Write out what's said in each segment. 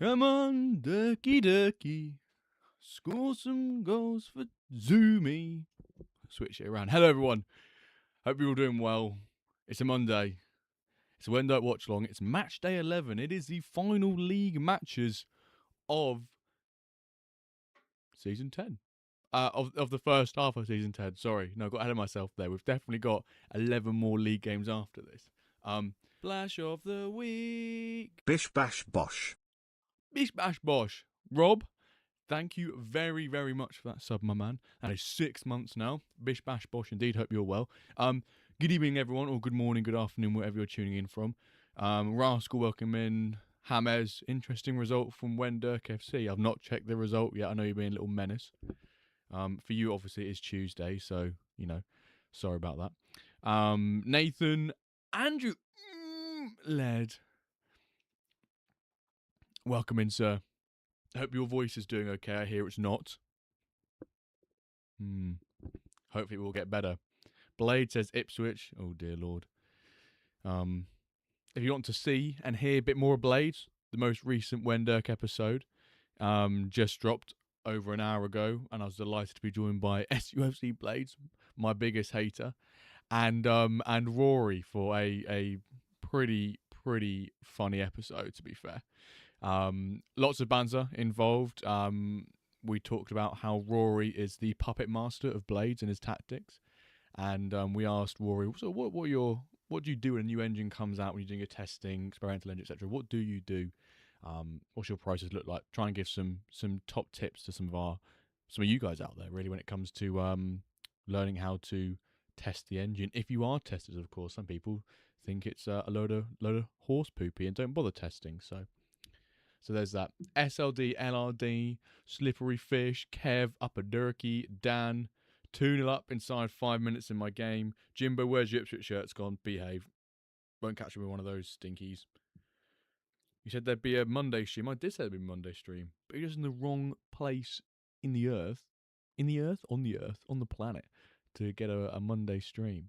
Come on, Dirky Dirky. Score some goals for Zoomy. Switch it around. Hello, everyone. Hope you're all doing well. It's a Monday. It's a WenDirk Watchalong. It's match day 11. It is the final league matches of season 10. Of the first half of season 10. Sorry, no, I got ahead of myself there. We've definitely got 11 more league games after this. Flash of the week. Bish bash bosh. Bish bash bosh. Rob, thank you very, very much for that sub, my man. That is 6 months now. Bish bash bosh indeed. Hope you're well. Good evening, everyone, or good morning, good afternoon, wherever you're tuning in from. Rascal, welcome in. James, interesting result from WenDirk FC. I've not checked the result yet. I know you're being a little menace. For you, obviously, it is Tuesday, so, you know, sorry about that. Nathan, Andrew, Led. Welcome in, sir. Hope your voice is doing okay. I hear it's not. Hopefully it will get better. Blade says Ipswich. Oh, dear Lord. If you want to see and hear a bit more of Blades, the most recent WenDirk episode just dropped over an hour ago, and I was delighted to be joined by SUFC Blades, my biggest hater, and Rory for a pretty funny episode, to be fair. Lots of banter involved. We talked about how Rory is the puppet master of Blades and his tactics, and we asked Rory, so what do you do when a new engine comes out when you're doing your testing, experimental engine, etc.? What do you do? What's your process look like? Try and give some top tips to some of you guys out there, really, when it comes to learning how to test the engine. If you are testers, of course, some people think it's a load of horse poopy and don't bother testing. So there's that. SLD, LRD, Slippery Fish, Kev, Upper Durkey, Dan, 2-0 up inside 5 minutes in my game. Jimbo, where's your Ipswich shirts gone? Behave. Won't catch me with one of those stinkies. You said there'd be a Monday stream. I did say there'd be a Monday stream, but you're just in the wrong place in the earth. On the planet, to get a Monday stream.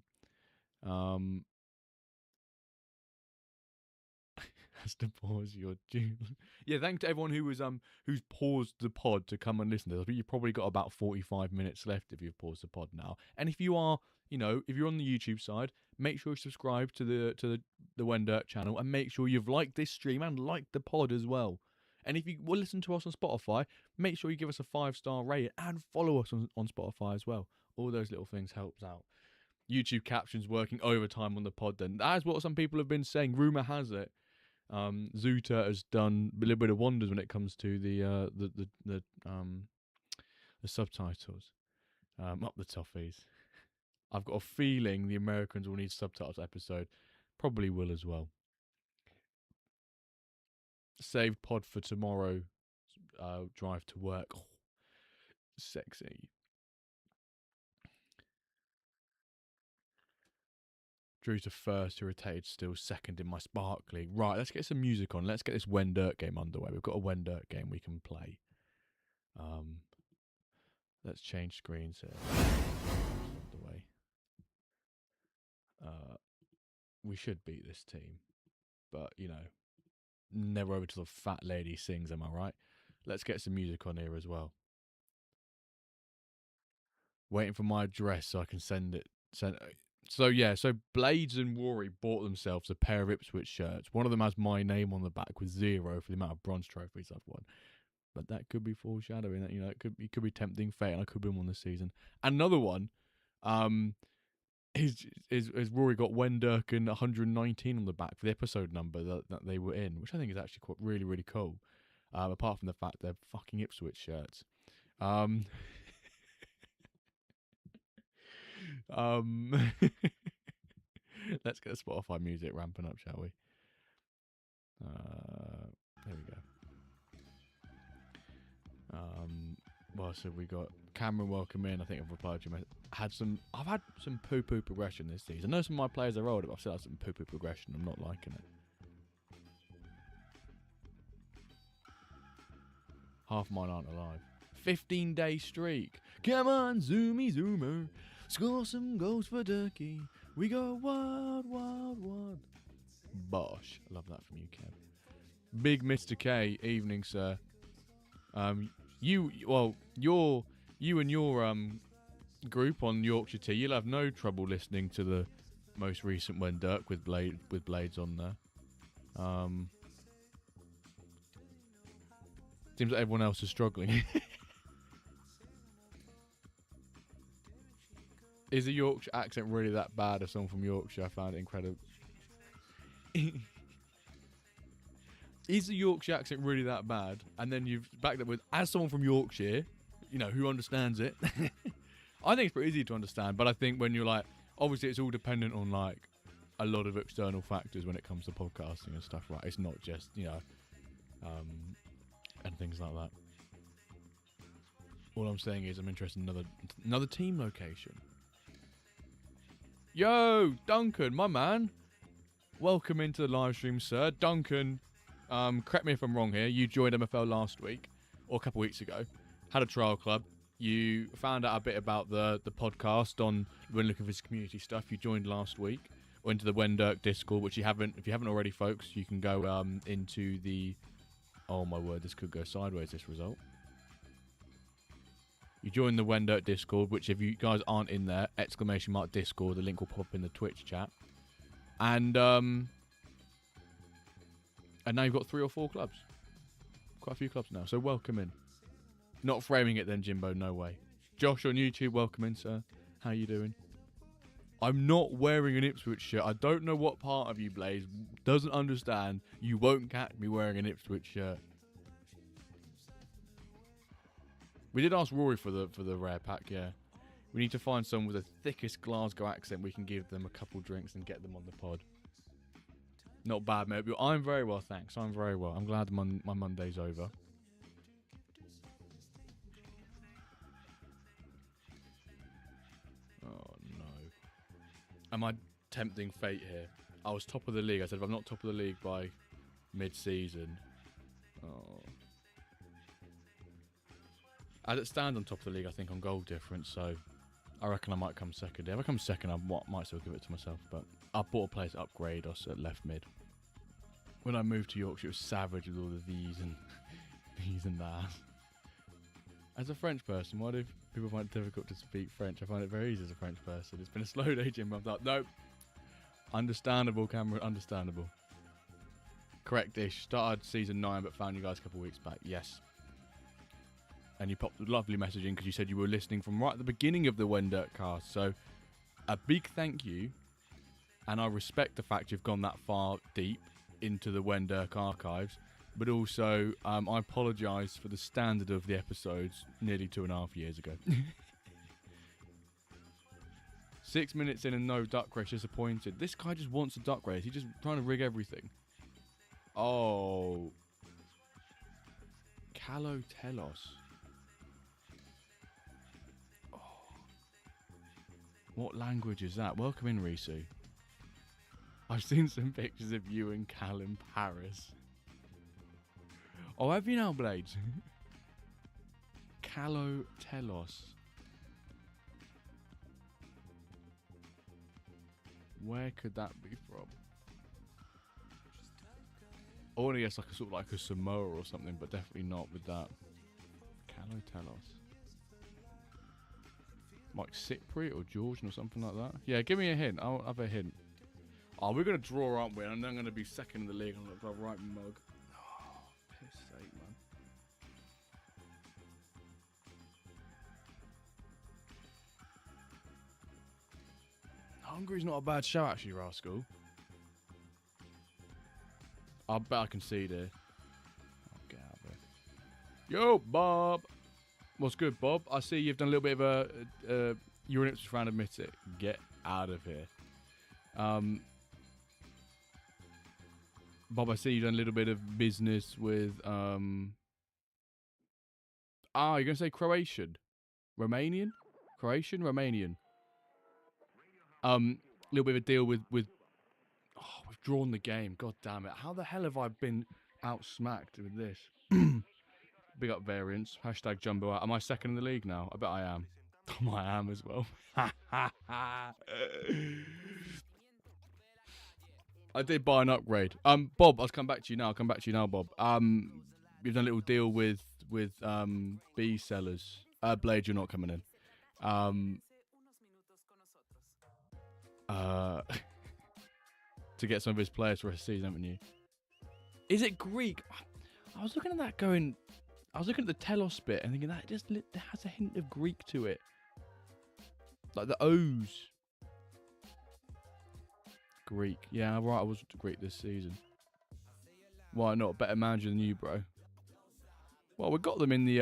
Has to pause your June. Yeah, thanks to everyone who was who's paused the pod to come and listen to this. You've probably got about 45 minutes left if you've paused the pod now. And if you are, if you're on the YouTube side, make sure you subscribe to the WenDirk channel, and make sure you've liked this stream and liked the pod as well. And if you will listen to us on Spotify, make sure you give us a 5-star rating and follow us on Spotify as well. All those little things helps out. YouTube captions working overtime on the pod. Then that's what some people have been saying. Rumor has it. Zuta has done a little bit of wonders when it comes to the subtitles. Up the toffees. I've got a feeling the Americans will need subtitles episode. Probably will as well. Saved pod for tomorrow. Drive to work. Oh, sexy. Drew to first, irritated, still second in my Sparkly. Right, let's get some music on. Let's get this WenDirk game underway. We've got a WenDirk game we can play. Let's change screens here. Underway. We should beat this team, but never over till the fat lady sings. Am I right? Let's get some music on here as well. Waiting for my address so I can send it. So Blades and Rory bought themselves a pair of Ipswich shirts. One of them has my name on the back with 0 for the amount of bronze trophies I've won. But that could be foreshadowing that, it could be tempting fate, and I could win one this season. Another one, is Rory got WenDirk and 119 on the back for the episode number that they were in, which I think is actually quite really cool. Apart from the fact they're fucking Ipswich shirts. Let's get the Spotify music ramping up, shall we? There we go. So we got Cameron, welcome in. I think I've replied to you. I've had some poo-poo progression this season. I know some of my players are older, but I've still had some poo-poo progression. I'm not liking it. Half mine aren't alive. 15-day streak. Come on, Zoomy Zoomer. Score some goals for Durkey. We go wild. Bosh. I love that from you, Kev. Big Mr. K, evening, sir. You and your group on Yorkshire Tea, you'll have no trouble listening to the most recent WenDirk with Blades on there. Seems like everyone else is struggling. Is the Yorkshire accent really that bad? As someone from Yorkshire, I found it incredible. Is the Yorkshire accent really that bad? And then you've backed up with, as someone from Yorkshire, you know, who understands it. I think it's pretty easy to understand, but I think when you're like, obviously it's all dependent on like a lot of external factors when it comes to podcasting and stuff, right? It's not just, you know, and things like that. All I'm saying is I'm interested in another team location. Yo, Duncan, my man. Welcome into the live stream, sir. Duncan, correct me if I'm wrong here. You joined MFL last week, or a couple weeks ago. Had a trial club. You found out a bit about the podcast on when looking for community stuff. You joined last week. Went to the WenDirk Discord, which if you haven't already, folks, you can go into the. Oh my word, this could go sideways. This result. You join the WenDirk Discord, which if you guys aren't in there, !Discord. The link will pop up in the Twitch chat. And now you've got 3 or 4 clubs. Quite a few clubs now. So welcome in. Not framing it then, Jimbo. No way. Josh on YouTube, welcome in, sir. How you doing? I'm not wearing an Ipswich shirt. I don't know what part of you, Blaze, doesn't understand. You won't catch me wearing an Ipswich shirt. We did ask Rory for the rare pack, yeah. We need to find someone with the thickest Glasgow accent. We can give them a couple drinks and get them on the pod. Not bad, mate. I'm very well, thanks. I'm very well. I'm glad my Monday's over. Oh, no. Am I tempting fate here? I was top of the league. I said if I'm not top of the league by mid-season. Oh. As it stands on top of the league, I think on goal difference, so I reckon I might come second. If I come second, I might still give it to myself, but I bought a place to upgrade us at left mid. When I moved to Yorkshire, it was savage with all the these and that. As a French person, why do people find it difficult to speak French? I find it very easy as a French person. It's been a slow day, Jim. I'm like, nope. Understandable, Cameron. Understandable. Correct-ish. Started season 9, but found you guys a couple of weeks back. Yes. And you popped a lovely message in because you said you were listening from right at the beginning of the WenDirk cast. So, a big thank you. And I respect the fact you've gone that far deep into the WenDirk archives. But also, I apologise for the standard of the episodes nearly 2.5 years ago. 6 minutes in and no duck race, disappointed. This guy just wants a duck race. He's just trying to rig everything. Oh. Calotelos. What language is that? Welcome in, Risu. I've seen some pictures of you and Cal in Paris. Oh, have you now, Blades? Calotelos. Where could that be from? I want to guess like a Samoa or something, but definitely not with that. Calotelos. Like Cypriot or Georgian or something like that. Yeah, give me a hint. I'll have a hint. Oh, we're going to draw, aren't we? And I'm going to be second in the league. I'm going to have a right mug. Oh, piss sake, man. Hungary's not a bad show, actually, Rascal. I bet I can see there. Oh, get out of there. Yo, Bob. What's good, Bob? I see you've done a little bit of a... you're an Ipswich fan, admit it. Get out of here. Bob, I see you've done a little bit of business with... you're going to say Croatian? Romanian? Croatian? Romanian. A little bit of a deal with... Oh, we've drawn the game. God damn it. How the hell have I been outsmacked with this? Big up variance. Hashtag jumbo out. Am I second in the league now? I bet I am. I am as well. I did buy an upgrade. Bob, I'll come back to you now. I'll come back to you now, Bob. We've done a little deal with B sellers. Blade, you're not coming in. To get some of his players for a season, haven't you? Is it Greek? I was looking at that going. I was looking at the telos bit and thinking that just has a hint of Greek to it, like the O's. Greek, yeah, right. I was Greek this season. Why not? Better manager than you, bro. Well, we got them in the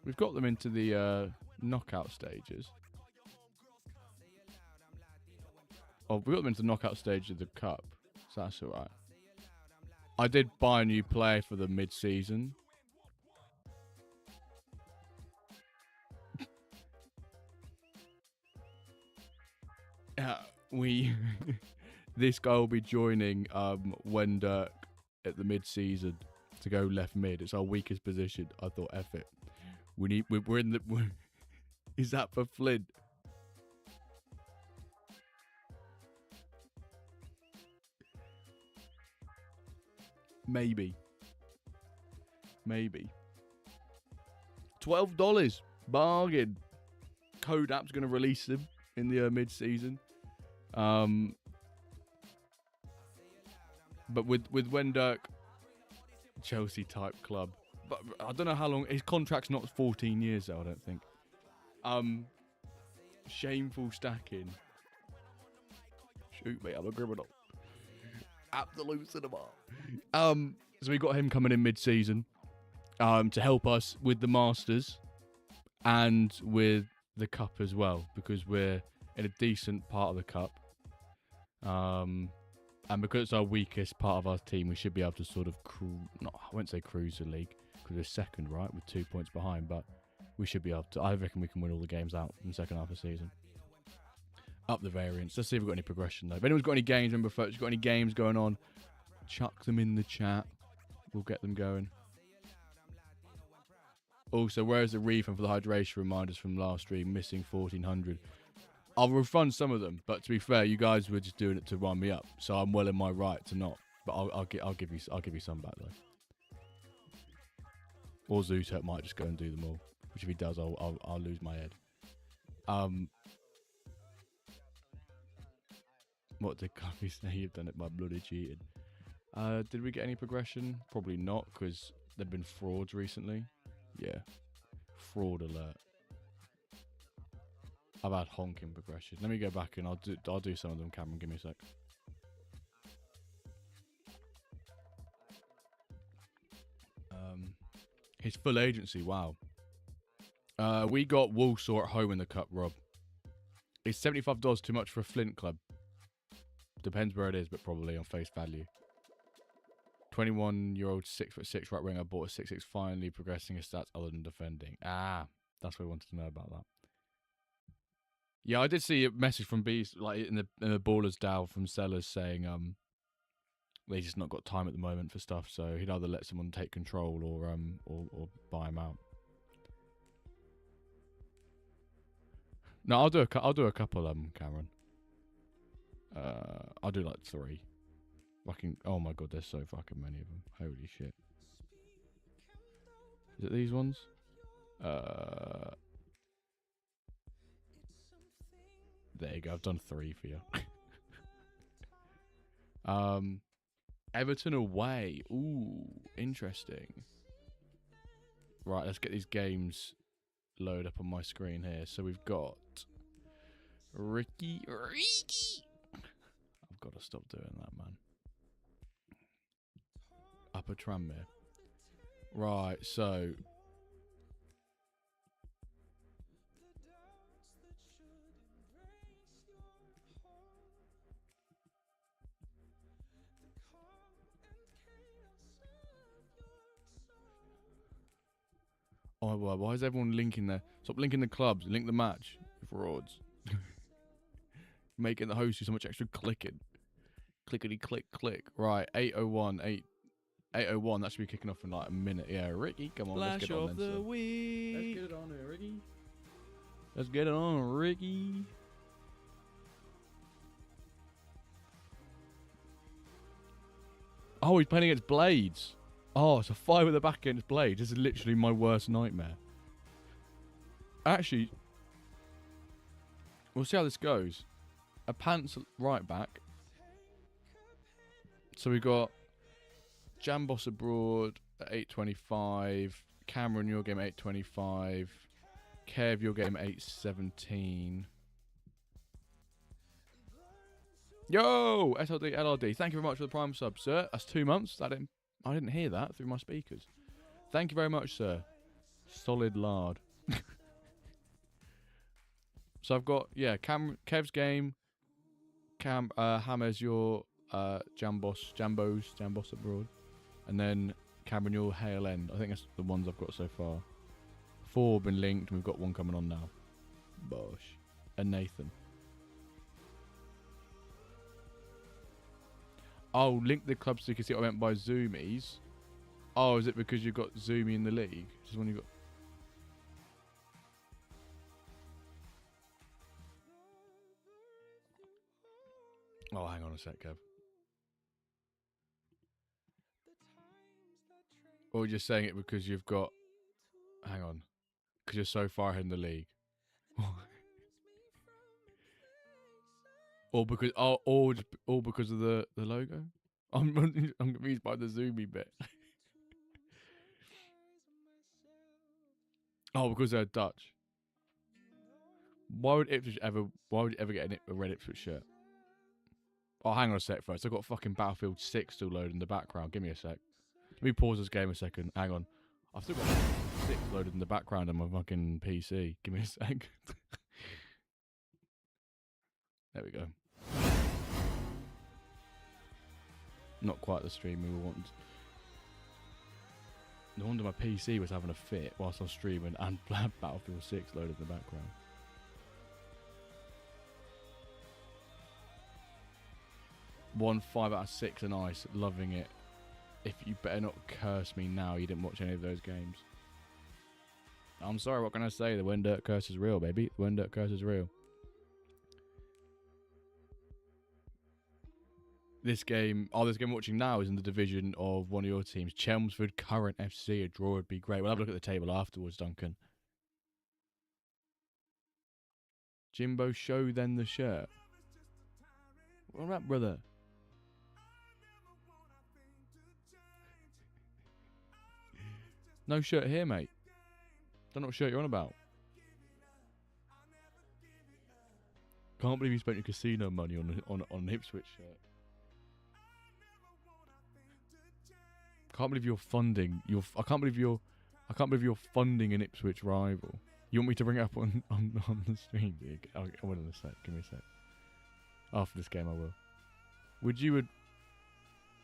we've got them into the knockout stages. Oh, we got them into the knockout stage of the cup, so that's all right. I did buy a new player for the mid-season. This guy will be joining WenDirk at the mid-season to go left mid. It's our weakest position. I thought, F it. We're in the. Is that for Flint? Maybe. $12 bargain. Code app's gonna release them in the mid-season. But with WenDirk, Chelsea type club. But I don't know how long his contract's not 14 years though, I don't think. Shameful stacking. Shoot me, I'm a criminal. Absolute cinema. So we got him coming in mid-season to help us with the Masters and with the cup as well, because we're in a decent part of the cup. And because it's our weakest part of our team, we should be able to sort of I won't say cruise the league, because we're second, right, with 2 points behind, but we should be able to. I reckon we can win all the games out in the second half of the season. Up the variance. Let's see if we've got any progression, though. If anyone's got any games, remember, folks, if you've got any games going on, chuck them in the chat. We'll get them going. Also, where's the refund for the hydration reminders from last stream? Missing 1,400. I'll refund some of them, but to be fair, you guys were just doing it to wind me up, so I'm well in my right to not. But I'll give you some back though. Or Zutep might just go and do them all, which if he does, I'll lose my head. What did Coffee say? You've done it by bloody cheating. Did we get any progression? Probably not, because there've been frauds recently. Yeah, fraud alert. I've had honking progression. Let me go back and I'll do some of them. Cameron, give me a sec. His full agency, wow. We got Walsall at home in the cup, Rob. Is $75 too much for a Flint club? Depends where it is, but probably on face value. 21-year-old 6'6" right winger bought a 6'6", finally progressing his stats other than defending. Ah, that's what I wanted to know about that. Yeah, I did see a message from Bees, like in the Ballers DAO from sellers saying they just not got time at the moment for stuff, so he'd either let someone take control or buy him out. No, I'll do a couple of them, Cameron. I'll do like 3. Fucking, oh my god, there's so fucking many of them. Holy shit. Is it these ones? There you go, I've done 3 for you. Everton away. Ooh, interesting. Right, let's get these games load up on my screen here. So we've got Ricky. I've got to stop doing that, man. Upper Tranmere. Right, so oh, well, why is everyone linking there? Stop linking the clubs. Link the match. Frauds. Making the host do so much extra clicking. Clickety click click. Right, 8:01. 8:01. That should be kicking off in like a minute. Yeah, Ricky, come on. Let's get on then. Let's get it on here, Ricky. Let's get it on, Ricky. Oh, he's playing against Blades. Oh, it's a 5 at the back against Blades. This is literally my worst nightmare. Actually, we'll see how this goes. A pants right back. So we got Jambos abroad at 825. Cameron, your game at 825. Kev, your game at 817. Yo, SLD, LRD. Thank you very much for the Prime sub, sir. That's 2 months. I didn't hear that through my speakers. Thank you very much, sir. Solid lard. So I've got, yeah, Kev's game. Hammer's your Jambos abroad. And then Cameron, your Hale End. I think that's the ones I've got so far. 4 have been linked, and we've got 1 coming on now. Bosh. And Nathan. Oh, link the club so you can see what I meant by zoomies. Oh, is it because you've got Zoomy in the league? Just when you got. Oh, hang on a sec, Kev. Or you're just saying it because you've got. Hang on. Because you're so far ahead in the league. Or because or because of the logo. I'm confused by the zoomy bit. Oh, because they're Dutch. Why would you ever get a red Ipswich shirt? Oh, hang on a sec first. I've got fucking Battlefield 6 still loaded in the background. Give me a sec. Let me pause this game a second. Hang on. I've still got 6 loaded in the background on my fucking PC. Give me a sec. There we go. Not quite the stream we wanted. No wonder my PC was having a fit whilst I was streaming and Battlefield 6 loaded in the background. Won 5 out of 6 and ice, loving it. If you better not curse me now, you didn't watch any of those games. I'm sorry, what can I say? The WenDirk curse is real, baby. The WenDirk curse is real. This game I'm watching now is in the division of one of your teams, Chelmsford Current FC. A draw would be great. We'll have a look at the table afterwards, Duncan. Jimbo, show then the shirt. What about, brother? No shirt here, mate. Don't know what shirt you're on about. Can't believe you spent your casino money on an Ipswich shirt. Can't believe you're funding I can't believe you're funding an Ipswich rival. You want me to bring it up on the stream? I will in a sec. Give me a sec. After this game, I will.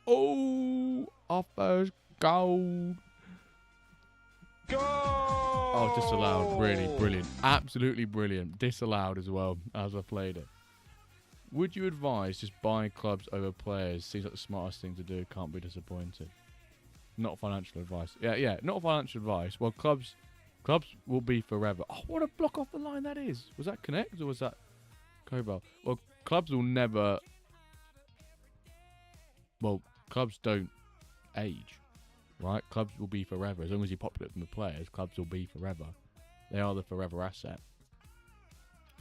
Oh, our first goal. Oh, disallowed. Really brilliant. Absolutely brilliant. Disallowed as well as I played it. Would you advise just buying clubs over players? Seems like the smartest thing to do. Can't be disappointed. Not financial advice. Yeah, not financial advice. Well, clubs will be forever. Oh, what a block off the line that is. Was that Connect or was that Cobalt? Well, clubs will never... Well, clubs don't age, right? Clubs will be forever. As long as you're popular from the players, clubs will be forever. They are the forever asset.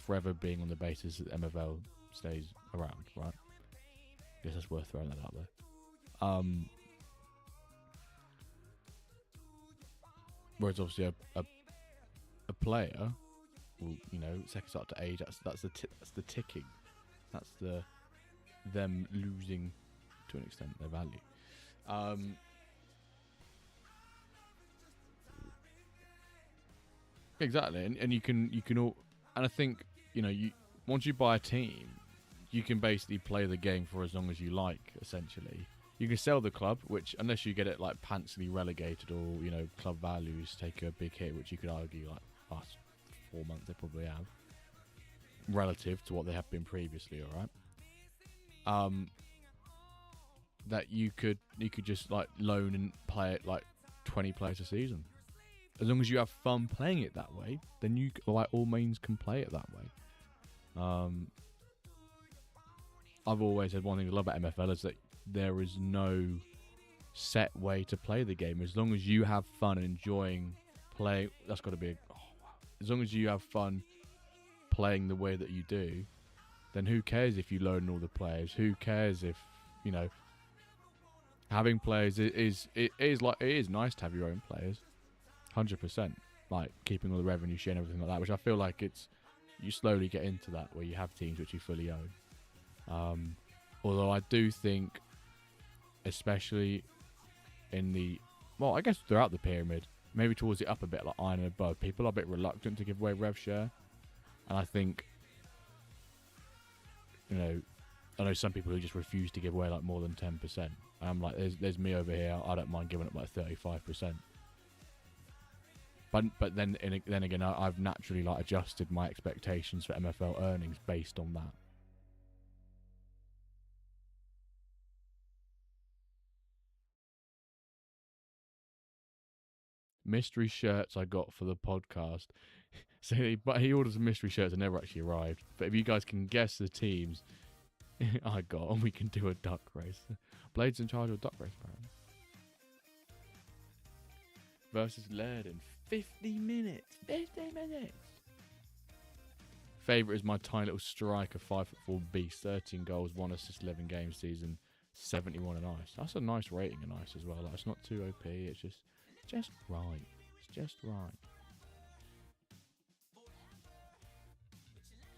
Forever being on the basis that MFL stays around, right? Guess that's worth throwing that out there. Whereas obviously a player will, second start to age. That's the ticking. That's them losing to an extent their value. Exactly, and you can all, and I think once you buy a team, you can basically play the game for as long as you like. Essentially, you can sell the club, which unless you get it like pantsily relegated or club values take a big hit, which you could argue like past 4 months they probably have, relative to what they have been previously. All right. That you could just like loan and play it like 20 players a season. As long as you have fun playing it that way, then you by all means can play it that way. I've always said one thing I love about MFL is that there is no set way to play the game. As long as you have fun enjoying playing, that's got to be. As long as you have fun playing the way that you do, then who cares if you load in all the players? Who cares if, you know, having players is nice to have your own players, 100%. Like keeping all the revenue share and everything like that, which I feel like you slowly get into that where you have teams which you fully own. Although I do think, especially in I guess throughout the pyramid, maybe towards the upper bit, like iron and above, people are a bit reluctant to give away rev share. And I think, you know, I know some people who just refuse to give away like more than 10%. And I'm like, there's me over here. I don't mind giving up like 35%. But then again, I've naturally like adjusted my expectations for MFL earnings based on that. Mystery shirts I got for the podcast. So he orders mystery shirts that never actually arrived. But if you guys can guess the teams I got, and we can do a duck race. Blade's in charge of a duck race, apparently. Versus Laird in 50 minutes. 50 minutes. Favourite is my tiny little striker, 5'4" beast, 13 goals, 1 assist, 11 games season, 71 in ice. That's a nice rating in ice as well. Like, it's not too OP. It's just right. It's just right.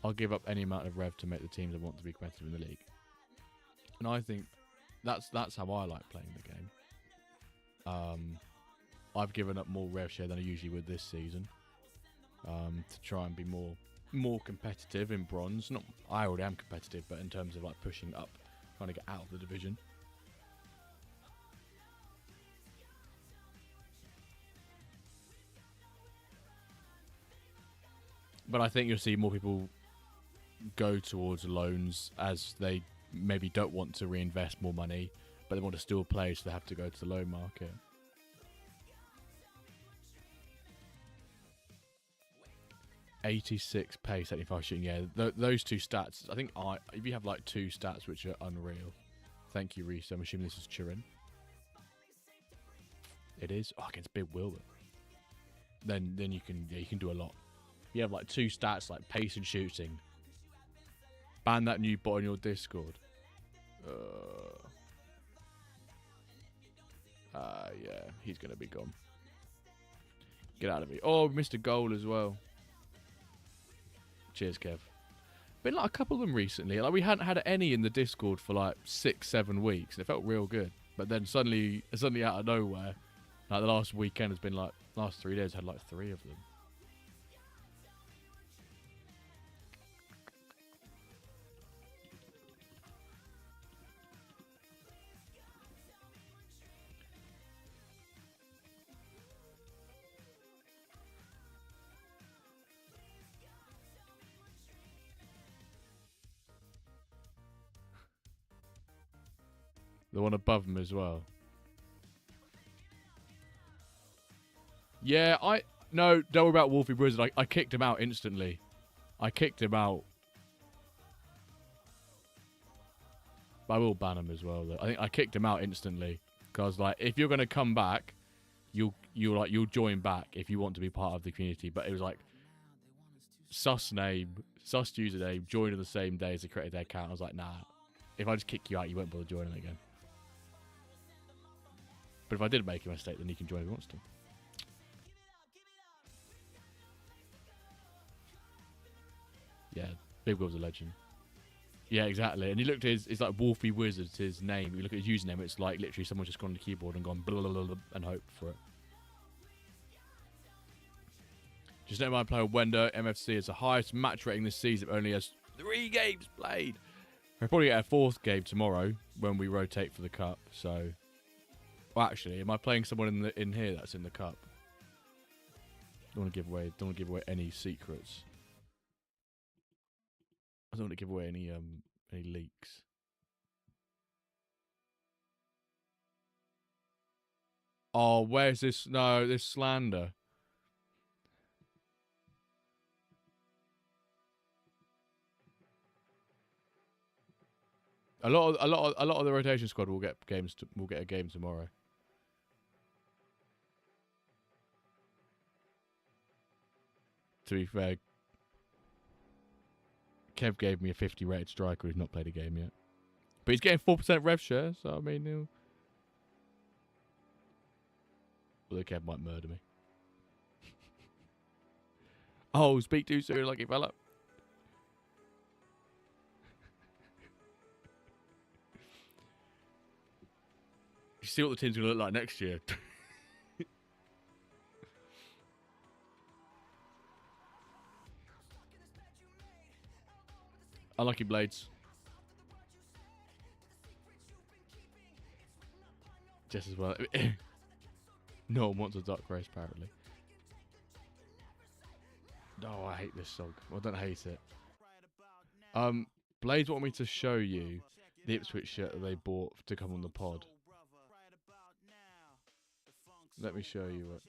I'll give up any amount of rev to make the teams I want to be competitive in the league. And I think that's how I like playing the game. I've given up more rev share than I usually would this season, to try and be more competitive in bronze. Not, I already am competitive, but in terms of like pushing up, trying to get out of the division. But I think you'll see more people go towards loans as they maybe don't want to reinvest more money, but they want to still play, so they have to go to the loan market. .86 pace, 75 shooting. Yeah, those two stats. I think if you have like two stats which are unreal. Thank you, Reese. I'm assuming this is Turin. It is. Oh, against Big Wilbur. Then you can do a lot. You have like two stats like pace and shooting. Ban that new bot on your Discord. Yeah, he's gonna be gone. Get out of here. Oh, we missed a goal as well. Cheers, Kev. Been like a couple of them recently. Like we hadn't had any in the Discord for like 6-7 weeks. And it felt real good. But then suddenly out of nowhere, like the last weekend has been like last 3 days had like 3 of them. The one above him as well. Yeah, no, don't worry about Wolfie Blizzard. I kicked him out instantly. I kicked him out. But I will ban him as well, though. I think I kicked him out instantly. Because like if you're gonna come back, you'll join back if you want to be part of the community. But it was like sus name, sus username, join on the same day as the created their account. I was like, nah. If I just kick you out, you won't bother joining again. But if I did make a mistake, then he can join if he wants to. Yeah, Big Will's a legend. Yeah, exactly. And you look at it's like Wolfie Wizard's his name. You look at his username, it's like literally someone just gone on the keyboard and gone blah, blah, blah, blah, and hoped for it. Just know my player WenDirk MFC is the highest match rating this season, but only has 3 games played. We'll probably get a 4th game tomorrow when we rotate for the cup, so... Well, actually, am I playing someone in here that's in the cup? Don't want to give away any secrets. I don't want to give away any leaks. Oh, where's this? No, this slander. A lot of the rotation squad will get a game tomorrow. to be fair, Kev gave me a 50 rated striker who's not played a game yet. But he's getting 4% rev share, so I mean, he'll... Well, Kev might murder me. Oh, speak too soon, lucky fella. You see what the team's going to look like next year. Unlucky Blades. Just as well. No one wants a duck race, apparently. Oh, I hate this song. Well, I don't hate it. Blades want me to show you the Ipswich shirt that they bought to come on the pod. Let me show you it.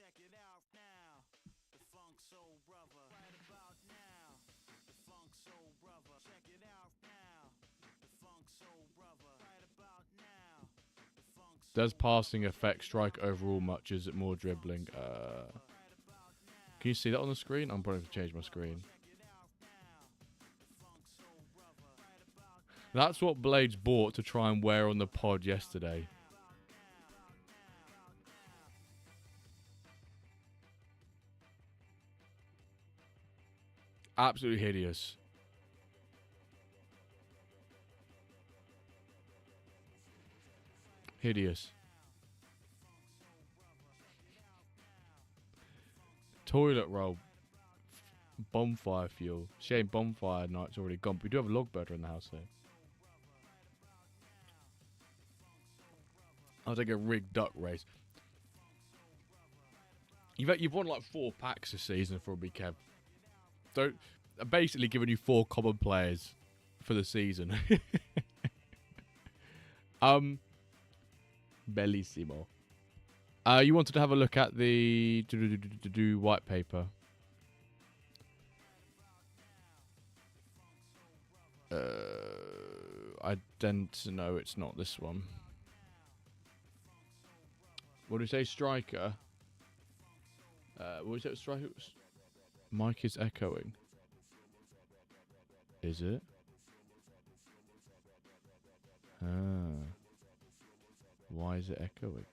Does passing affect strike overall much? Is it more dribbling? Can you see that on the screen? I'm probably going to change my screen. That's what Blades bought to try and wear on the pod yesterday. Absolutely hideous. Hideous. Toilet roll. Bonfire fuel. Shame bonfire night's already gone. But we do have a log burner in the house here. I'll take a rigged duck race. You've won like 4 packs this season for me, Kev. Don't. I'm basically giving you 4 common players for the season. Bellissimo. You wanted to have a look at the white paper. I don't know. It's not this one. What do you say, striker? What was it, striker? Mike is echoing. Is it? Ah. Why is it echoing?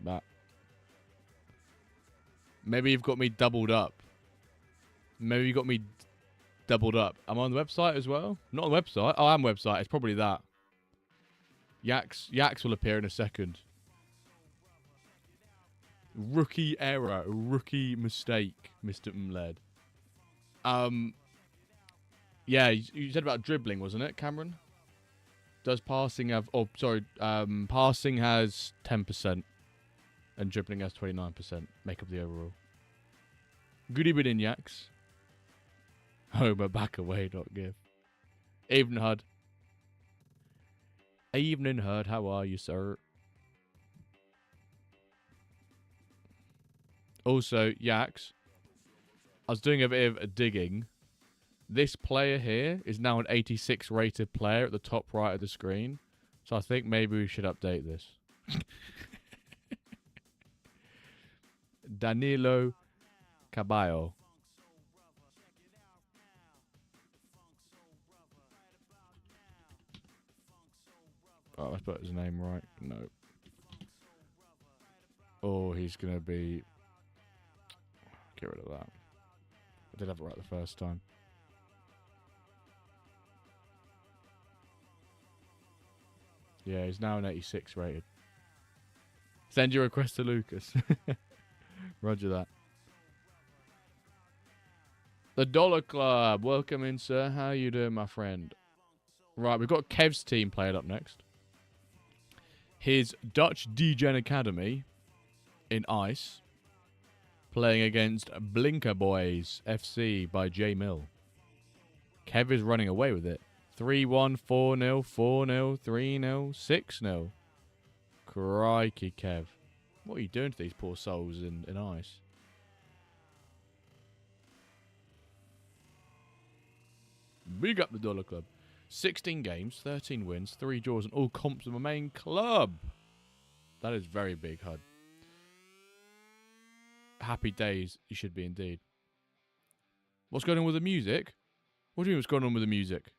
That. Maybe you've got me doubled up. Maybe you got me doubled up. I'm on the website as well. Not on the website. Oh, I'm website. It's probably that. Yaks will appear in a second. Rookie error. Rookie mistake, Mr. Mled. Yeah, you said about dribbling, wasn't it, Cameron? Does passing have... Oh, sorry. Passing has 10%. And dribbling has 29%. Make up the overall. Good evening, Yaks. Homer, back away, not give. Evening, Hud. Evening, Hud. How are you, sir? Also, Yaks. I was doing a bit of digging. This player here is now an 86 rated player at the top right of the screen. So I think maybe we should update this. Danilo Caballo. Oh, I put his name right. No. Oh, he's going to be... Get rid of that. I did have it right the first time. Yeah, he's now an 86 rated. Send your request to Lucas. Roger that. The Dollar Club. Welcome in, sir. How you doing, my friend? Right, we've got Kev's team played up next. His Dutch Degen Academy in Ice. Playing against Blinker Boys FC by J Mill. Kev is running away with it. 3-1, 4-0, 4-0, 3-0, 6-0. Crikey, Kev. What are you doing to these poor souls in Ice? Big up the Dollar Club. 16 games, 13 wins, 3 draws, and all comps of my main club. That is very big, Hud. Happy days, you should be indeed. What's going on with the music? What do you mean what's going on with the music?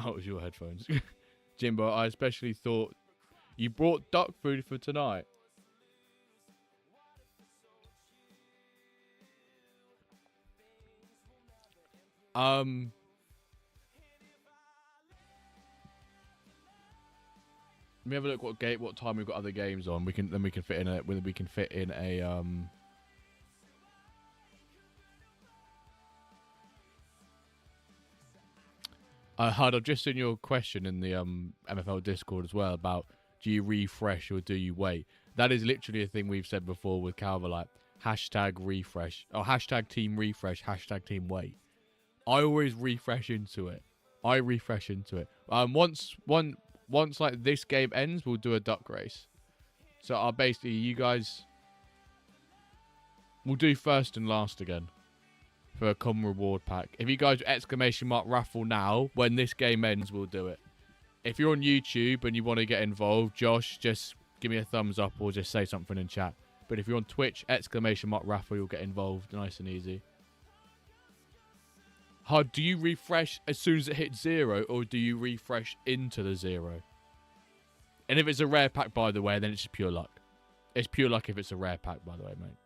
Oh, it was your headphones. Jimbo, I especially thought you brought duck food for tonight. Let me have a look what time we've got other games on. We can fit in a Hud, I've just seen your question in the MFL Discord as well about do you refresh or do you wait? That is literally a thing we've said before with Calva, like hashtag refresh or hashtag team refresh, hashtag team wait. I always refresh into it. Once like this game ends, we'll do a duck race. So I'll basically you guys we'll do first and last again. For a common reward pack. If you guys ! raffle now, when this game ends, we'll do it. If you're on YouTube and you want to get involved, Josh, just give me a thumbs up or just say something in chat. But if you're on Twitch, ! raffle, you'll get involved nice and easy. Hud, do you refresh as soon as it hits 0 or do you refresh into the 0? And if it's a rare pack, by the way, then it's just pure luck. It's pure luck if it's a rare pack, by the way, mate.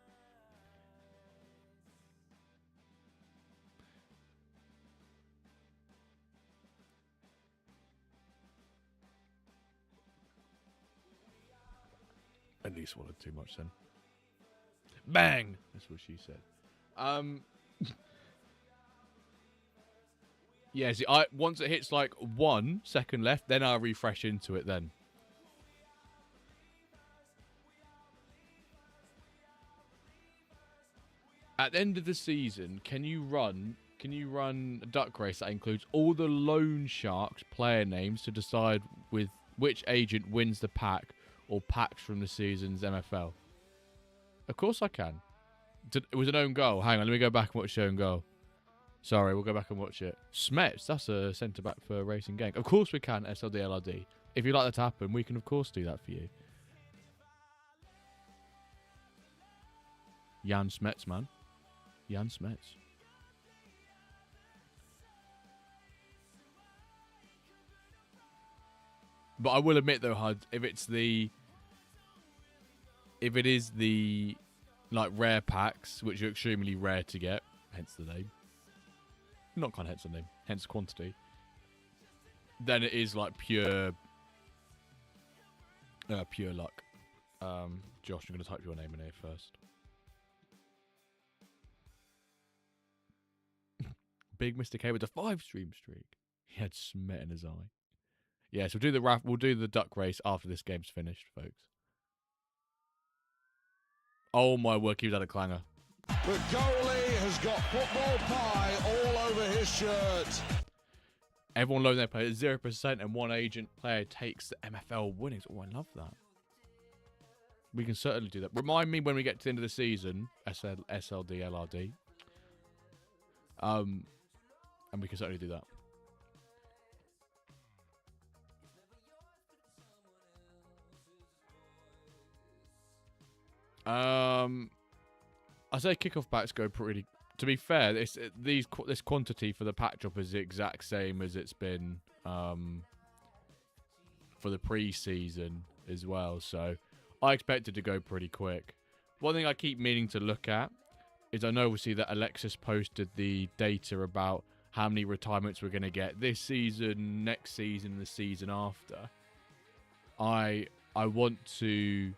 At least swallowed too much then. Bang! That's what she said. Yeah, see, once it hits like 1 second left, then I'll refresh into it then. At the end of the season, can you run a duck race that includes all the loan sharks player names to decide with which agent wins the pack or packs from the season's MFL? Of course I can. It was an own goal. Hang on, let me go back and watch the own goal. Sorry, we'll go back and watch it. Smets, that's a centre-back for Racing Gang. Of course we can, SLD LRD. If you'd like that to happen, we can of course do that for you. Jan Smets, man. Jan Smets. But I will admit though, Hud, if it is the like rare packs, which are extremely rare to get, hence the name. Not kind of hence the name, hence quantity. Then it is like pure luck. Josh, I'm going to type your name in here first. Big Mr. K with a 5-stream streak. He had Smet in his eye. Yeah, so we'll do the duck race after this game's finished, folks. Oh my word, he was at a clanger. The goalie has got football pie all over his shirt. Everyone loads their players 0% and one agent player takes the MFL winnings. Oh, I love that. We can certainly do that. Remind me when we get to the end of the season, SLD, LRD. And we can certainly do that. I say kickoff packs go pretty. To be fair, this quantity for the pack drop is the exact same as it's been for the pre-season as well. So I expect it to go pretty quick. One thing I keep meaning to look at is I know obviously that Alexis posted the data about how many retirements we're going to get this season, next season, and the season after. I want to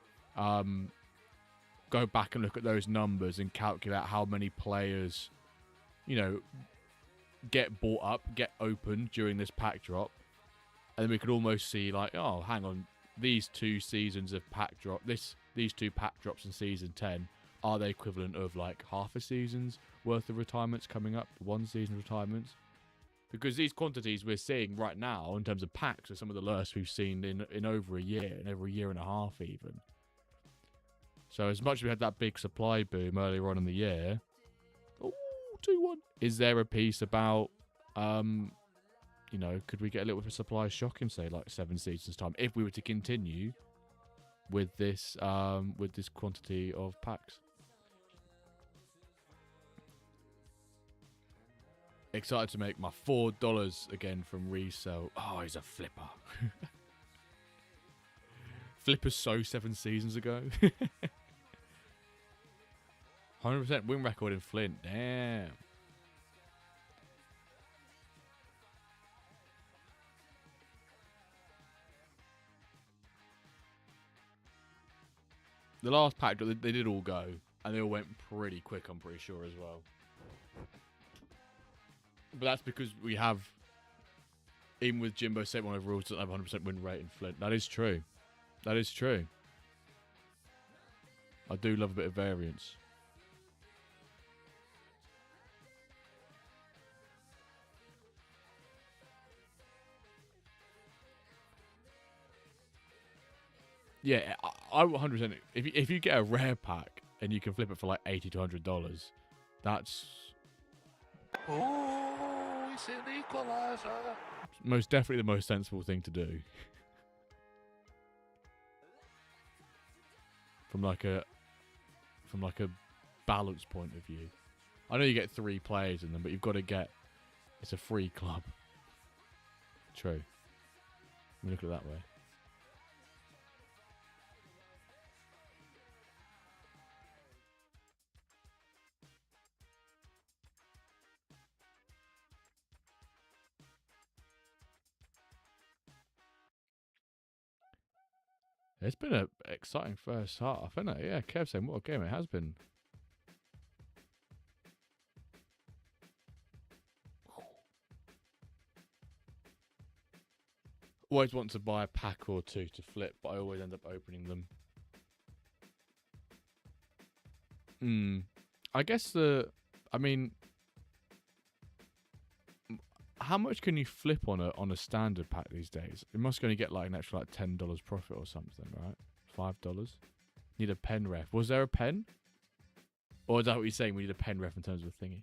go back and look at those numbers and calculate how many players, you know, get bought up, get opened during this pack drop. And then we could almost see like, oh, hang on, these 2 seasons of pack drop, these 2 pack drops in season 10, are they equivalent of like half a season's worth of retirements coming up, 1 season retirements? Because these quantities we're seeing right now in terms of packs are some of the lowest we've seen in over a year, and over a year and a half even. So as much as we had that big supply boom earlier on in the year, 2-1. Is there a piece about, you know, could we get a little bit of a supply shock in, say, like 7 seasons' time if we were to continue with this quantity of packs? Excited to make my $4 again from resale. Oh, he's a flipper. Flipper's so 7 seasons ago. 100% win record in Flint. Damn. The last pack, they did all go. And they all went pretty quick, I'm pretty sure, as well. But that's because we have, even with Jimbo 7 overall, doesn't have 100% win rate in Flint. That is true. That is true. I do love a bit of variance. Yeah, I 100%. If you get a rare pack and you can flip it for like $80 to $100, that's It's an equaliser. most definitely the most sensible thing to do. From like a balance point of view. I know you get 3 players in them, but you've got to get, it's a free club. True. Let me look at it that way. It's been an exciting first half, isn't it? Yeah, Kev saying what a game it has been. Always want to buy a pack or 2 to flip, but I always end up opening them. I guess how much can you flip on a standard pack these days? You must only get like an extra like $10 profit or something, right? $5. Need a pen ref. Was there a pen? Or is that what you're saying? We need a pen ref in terms of a thingy.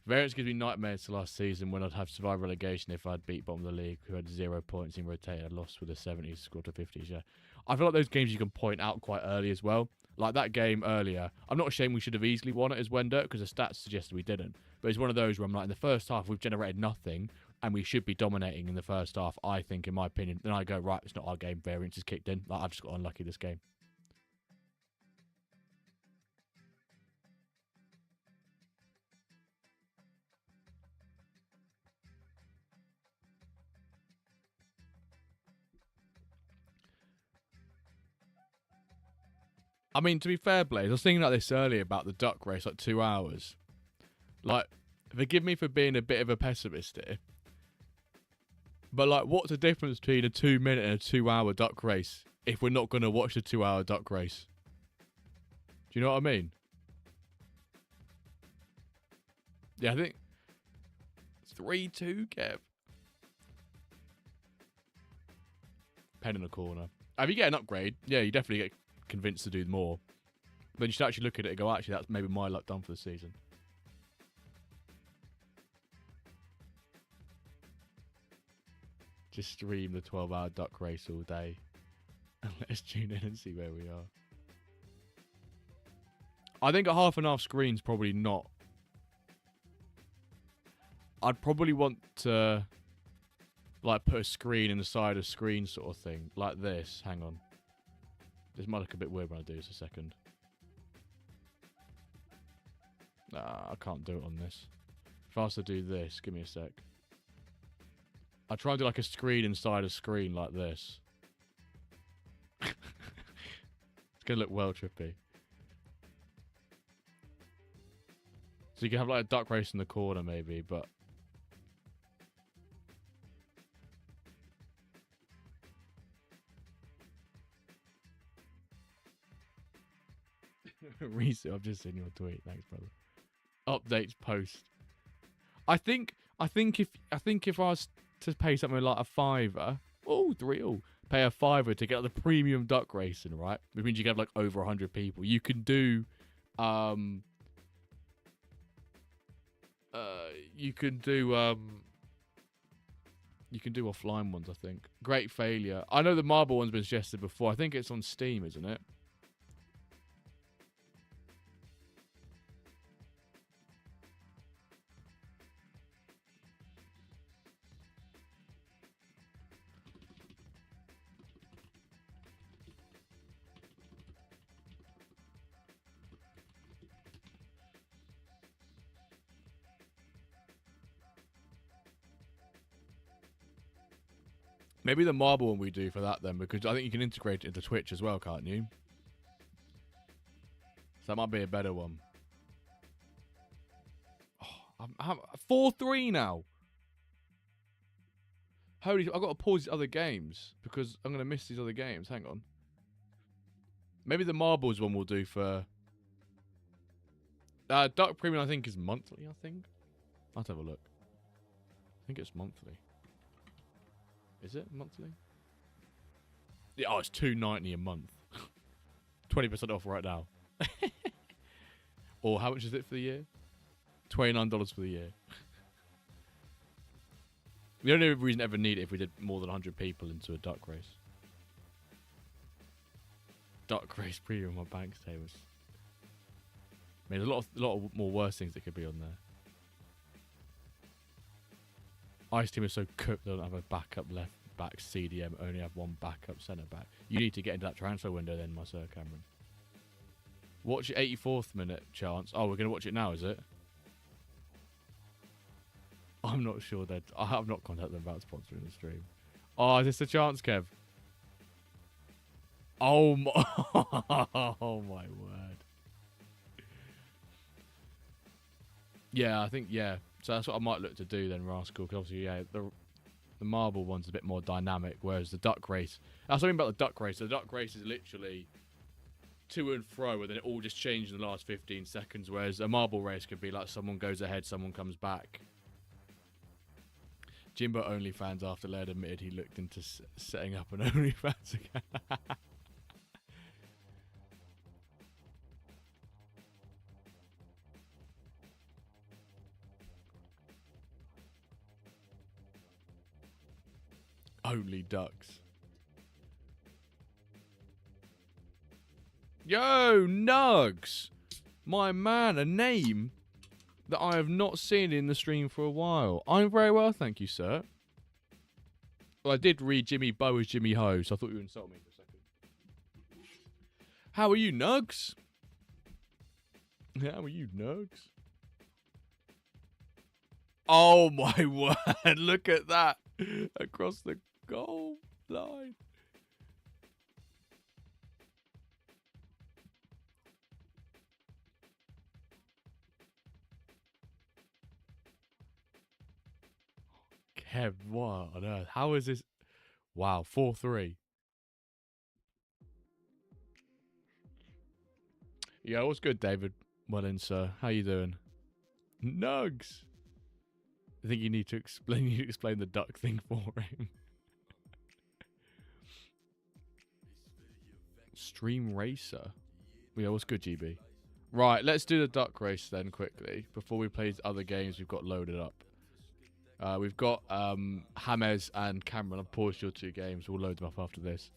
Variance gives me nightmares to last season when I'd have survived relegation if I'd beat bottom of the league who had 0 points in rotate. I lost with the 70s, scored to 50s. Yeah, I feel like those games you can point out quite early as well. Like that game earlier, I'm not ashamed we should have easily won it as WenDirk because the stats suggested we didn't. But it's one of those where I'm like, in the first half, we've generated nothing and we should be dominating in the first half, I think, in my opinion. Then I go, right, it's not our game. Variance is kicked in. Like, I've just got unlucky this game. I mean, to be fair, Blaze, I was thinking about this earlier about the duck race, like 2 hours. Like, forgive me for being a bit of a pessimist here. But, like, what's the difference between a 2-minute and a 2-hour duck race if we're not going to watch the 2-hour duck race? Do you know what I mean? Yeah, I think 3-2, Kev. Pen in the corner. If you get an upgrade, yeah, you definitely get convinced to do more. But you should actually look at it and go, actually, that's maybe my luck done for the season. Just stream the 12-hour duck race all day. And let's tune in and see where we are. I think a half and half screen's probably not. I'd probably want to like put a screen inside a screen sort of thing. Like this. Hang on. This might look a bit weird when I do this a second. Nah, I can't do it on this. If I was to do this, give me a sec. I try and do like a screen inside a screen like this. It's going to look well trippy. So you can have like a duck race in the corner maybe, but... Reset, I've just seen your tweet. Thanks, brother. Updates post. I think if I was to pay something like a £5, Oh, 3-all. Pay a fiver to get the premium duck racing, right? Which means you can have like over 100 people. You can do, you can do offline ones, I think. Great failure. I know the marble one's been suggested before. I think it's on Steam, isn't it? Maybe the marble one we do for that then, because I think you can integrate it into Twitch as well, can't you? So that might be a better one. Oh, I'm 4-3 now. Holy, I've got to pause these other games because I'm going to miss these other games. Hang on. Maybe the marbles one we'll do for... Duck Premium, I think, is monthly, I think. I'll have to have a look. I think it's monthly. Is it monthly? Yeah, oh, it's $2.90 a month. 20% off right now. Or how much is it for the year? $29 for the year. The only reason I ever need it if we did more than 100 people into a duck race. Duck race premium on my bank statements. I mean, there's a lot of more worse things that could be on there. Ice team is so cooked they don't have a backup left back CDM, only have one backup centre back. You need to get into that transfer window then, my Sir Cameron. Watch your 84th minute chance. Oh, we're going to watch it now, is it? I'm not sure that I have not contacted them about sponsoring the stream. Oh, is this a chance, Kev? Oh my, oh my word. Yeah, I think, yeah. So that's what I might look to do then, Rascal. Because obviously, yeah, the marble one's a bit more dynamic, whereas the duck race... That's something about the duck race. The duck race is literally to and fro, and then it all just changes in the last 15 seconds, whereas a marble race could be like someone goes ahead, someone comes back. Jimbo OnlyFans after Laird admitted he looked into setting up an OnlyFans account. Only ducks. Yo, Nugs! My man, a name that I have not seen in the stream for a while. I'm very well, thank you, sir. Well, I did read Jimmy Bo as Jimmy Ho, so I thought you would insult me for a second. How are you, Nugs? How are you, Nugs? Oh my word, look at that. Across the goal line. Kev, what on earth? How is this? Wow, 4-3. Yeah, what's good, David? Well in, sir. How you doing? Nugs. I think you need to explain the duck thing for him. Stream Racer. Yeah, what's good, GB? Right, let's do the duck race then quickly before we play other games we've got loaded up. We've got James and Cameron. I've paused your two games. We'll load them up after this.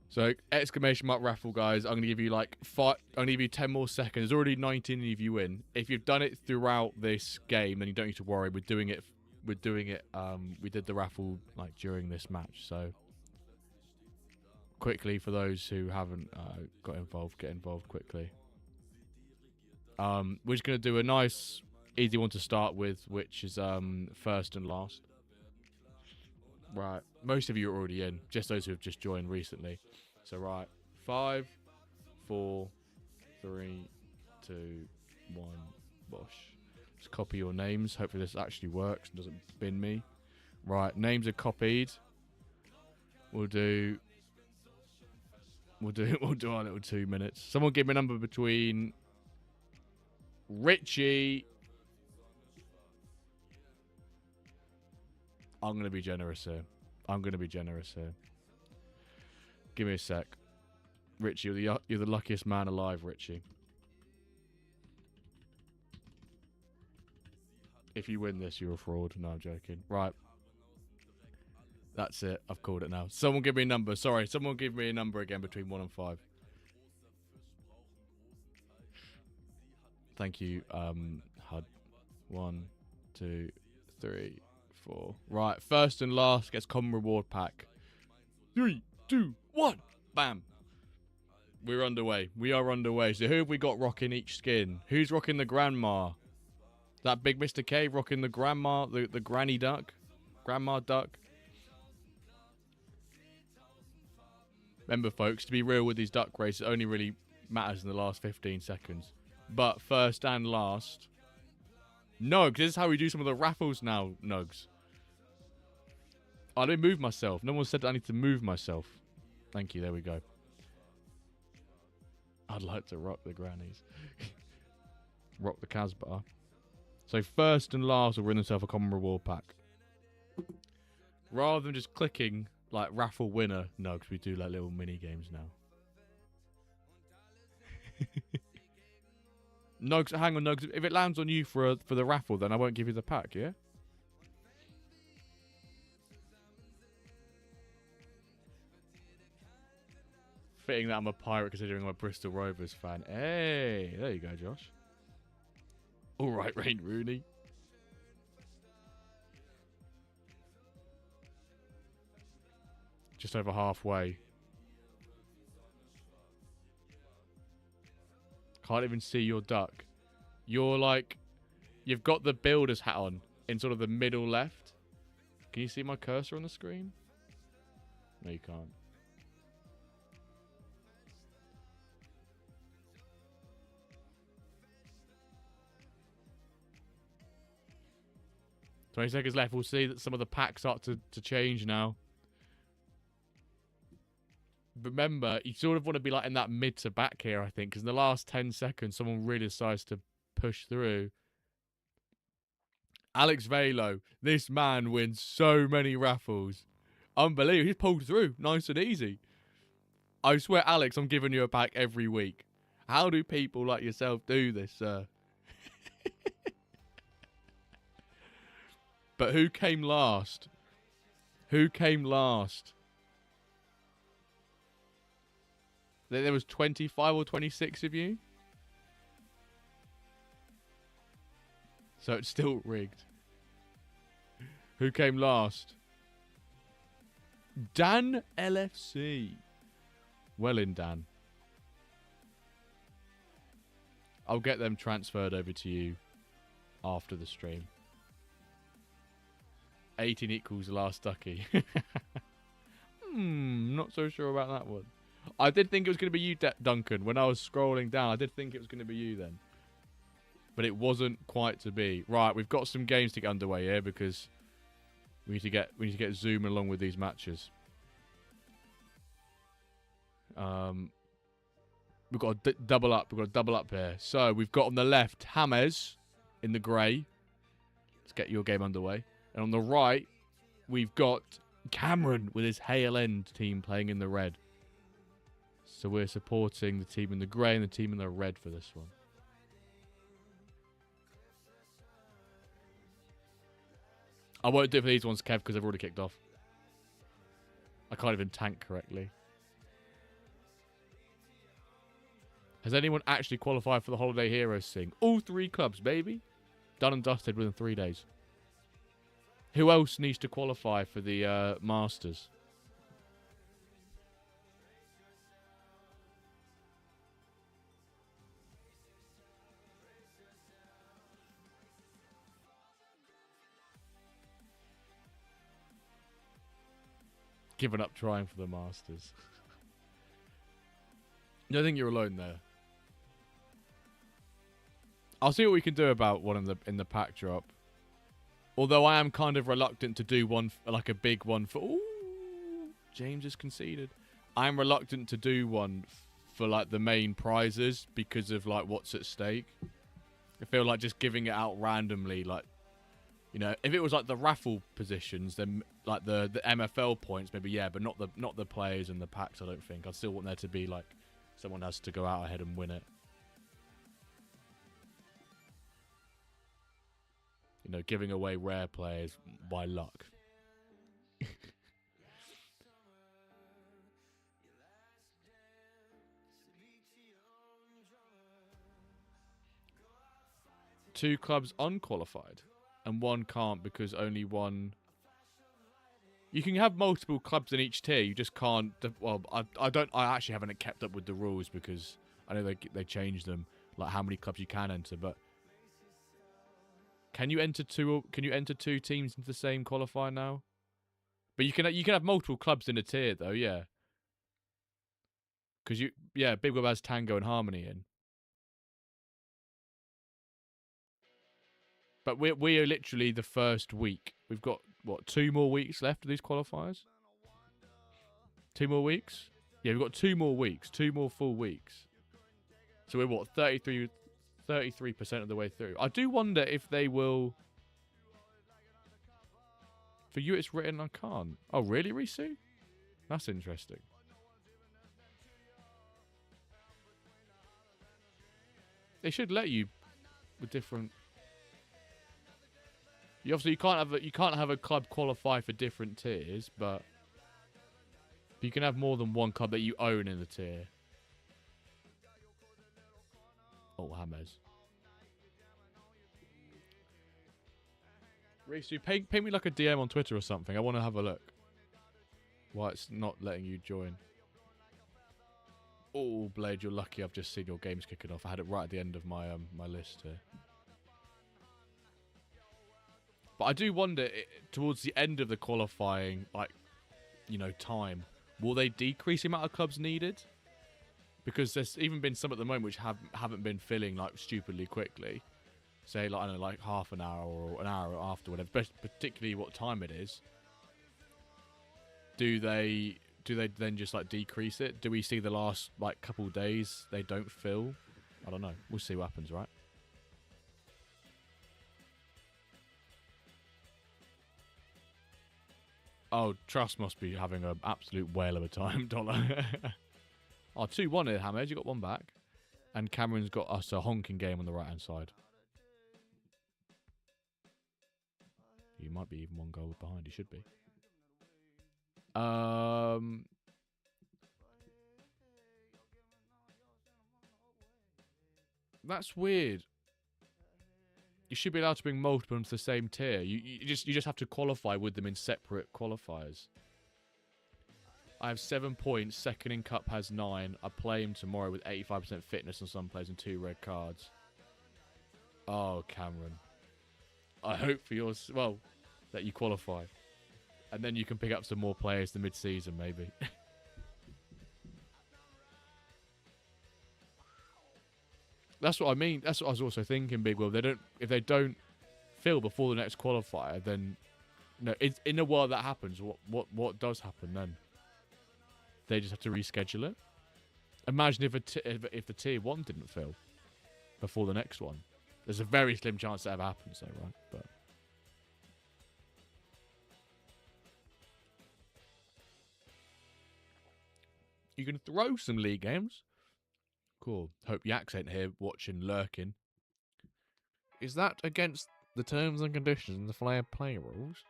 So, exclamation mark raffle, guys. I'm going to give you like 5. I'm going to give you 10 more seconds. There's already 19 of you in. If you've done it throughout this game, then you don't need to worry. We're doing it. We did the raffle like during this match. So, quickly for those who haven't got involved, get involved quickly. We're just going to do a nice, easy one to start with, which is first and last. Right, most of you are already in, just those who have just joined recently. So right, 5, 4, 3, 2, 1, bosh. Just copy your names. Hopefully this actually works and doesn't bin me. Right, names are copied. We'll do our little 2 minutes. Someone give me a number between Richie. I'm going to be generous here. I'm going to be generous here. Give me a sec. Richie, you're the luckiest man alive, Richie. If you win this, you're a fraud. No, I'm joking. Right. That's it. I've called it now. Someone give me a number. Sorry, someone give me a number again between 1 and 5. Thank you, HUD. 1, 2, 3, 4. Right, first and last gets common reward pack. 3, 2, 1. Bam. We're underway. We are underway. So who have we got rocking each skin? Who's rocking the grandma? That big Mr. K rocking the grandma, the granny duck? Grandma duck? Remember, folks, to be real with these duck races, it only really matters in the last 15 seconds. But first and last... Nugs, this is how we do some of the raffles now, Nugs. I didn't move myself. No one said I need to move myself. Thank you, there we go. I'd like to rock the grannies. Rock the Casbah. So first and last will win themselves a common reward pack. Rather than just clicking like raffle winner, Nugs, we do like little mini games now. Nugs, hang on, Nugs. If it lands on you for the raffle, then I won't give you the pack, yeah? Fitting that I'm a pirate considering I'm a Bristol Rovers fan. Hey, there you go, Josh. All right, Wayne Rooney. Just over halfway. Can't even see your duck. You're like... You've got the builder's hat on in sort of the middle left. Can you see my cursor on the screen? No, you can't. "20 seconds left. We'll see that some of the packs start to change now. Remember, you sort of want to be like in that mid to back here, I think, because in the last 10 seconds, someone really decides to push through. Alex Velo, this man wins so many raffles. Unbelievable. He's pulled through nice and easy. I swear, Alex, I'm giving you a pack every week. How do people like yourself do this, sir? But who came last? Who came last? There was 25 or 26 of you. So it's still rigged. Who came last? Dan LFC. Well in, Dan. I'll get them transferred over to you after the stream. 18 equals last ducky. Not so sure about that one. I did think it was going to be you, Duncan. When I was scrolling down, I did think it was going to be you then. But it wasn't quite to be. Right, we've got some games to get underway here because we need to get zooming along with these matches. We've got a double up. We've got a double up here. So we've got on the left James in the grey. Let's get your game underway. And on the right, we've got Cameron with his Hale End team playing in the red. So we're supporting the team in the grey and the team in the red for this one. I won't do it for these ones, Kev, because they've already kicked off. I can't even tank correctly. Has anyone actually qualified for the Holiday Heroes thing? All 3 clubs, baby. Done and dusted within 3 days. Who else needs to qualify for the Masters? Given up trying for the Masters. I don't think you're alone there. I'll see what we can do about one in the pack drop. Although I am kind of reluctant to do one, like a big one for... Ooh, James has conceded. I'm reluctant to do one for like the main prizes because of like what's at stake. I feel like just giving it out randomly, like, You know, if it was like the raffle positions, then like the MFL points, maybe yeah, but not the players and the packs. I don't think. I still want there to be like someone has to go out ahead and win it. You know, giving away rare players by luck. Two clubs unqualified, and one can't because only one. You can have multiple clubs in each tier. You just can't. Well, I don't. I actually haven't kept up with the rules because I know they changed them, like how many clubs you can enter. But can you enter two? Can you enter two teams into the same qualifier now? But you can have multiple clubs in a tier though. Yeah. Because Big Web has Tango and Harmony in. But we are literally the first week. We've got, what, 2 more weeks left of these qualifiers? 2 more weeks? Yeah, we've got 2 more weeks. 2 more full weeks. So we're, what, 33% of the way through. I do wonder if they will... For you, it's written, I can't. Oh, really, Risu? That's interesting. They should let you with different... Obviously, you can't have a club qualify for different tiers, but you can have more than one club that you own in the tier. Oh, Hammers. Risu, ping me like a DM on Twitter or something. I want to have a look. Why it's not letting you join. Oh, Blade, you're lucky I've just seen your games kicking off. I had it right at the end of my my list here. But I do wonder, towards the end of the qualifying, like, you know, time, will they decrease the amount of clubs needed? Because there's even been some at the moment which haven't been filling, like, stupidly quickly. Say, like, I don't know, like half an hour or an hour after, whatever. Particularly what time it is. Do they then just, like, decrease it? Do we see the last, like, couple days they don't fill? I don't know. We'll see what happens, right? Oh, Trust must be having an absolute whale of a time, Dollar. Oh, 2-1 here, Hamid. You got one back. And Cameron's got us a honking game on the right-hand side. You might be even 1 goal behind. You should be. That's weird. You should be allowed to bring multiple into the same tier. You just have to qualify with them in separate qualifiers. I have 7 points. Second in Cup has 9. I play him tomorrow with 85% fitness on some players and 2 red cards. Oh, Cameron. I hope for yours, well, that you qualify. And then you can pick up some more players the mid-season, maybe. That's what I mean. That's what I was also thinking, Big Will. If they don't fill before the next qualifier, then in a world that happens, what does happen then? They just have to reschedule it. Imagine if the tier 1 didn't fill before the next one. There's a very slim chance that ever happens, though, right? But you can throw some league games. Cool. Hope Yaks ain't here watching, lurking. Is that against the terms and conditions in the fair play rules?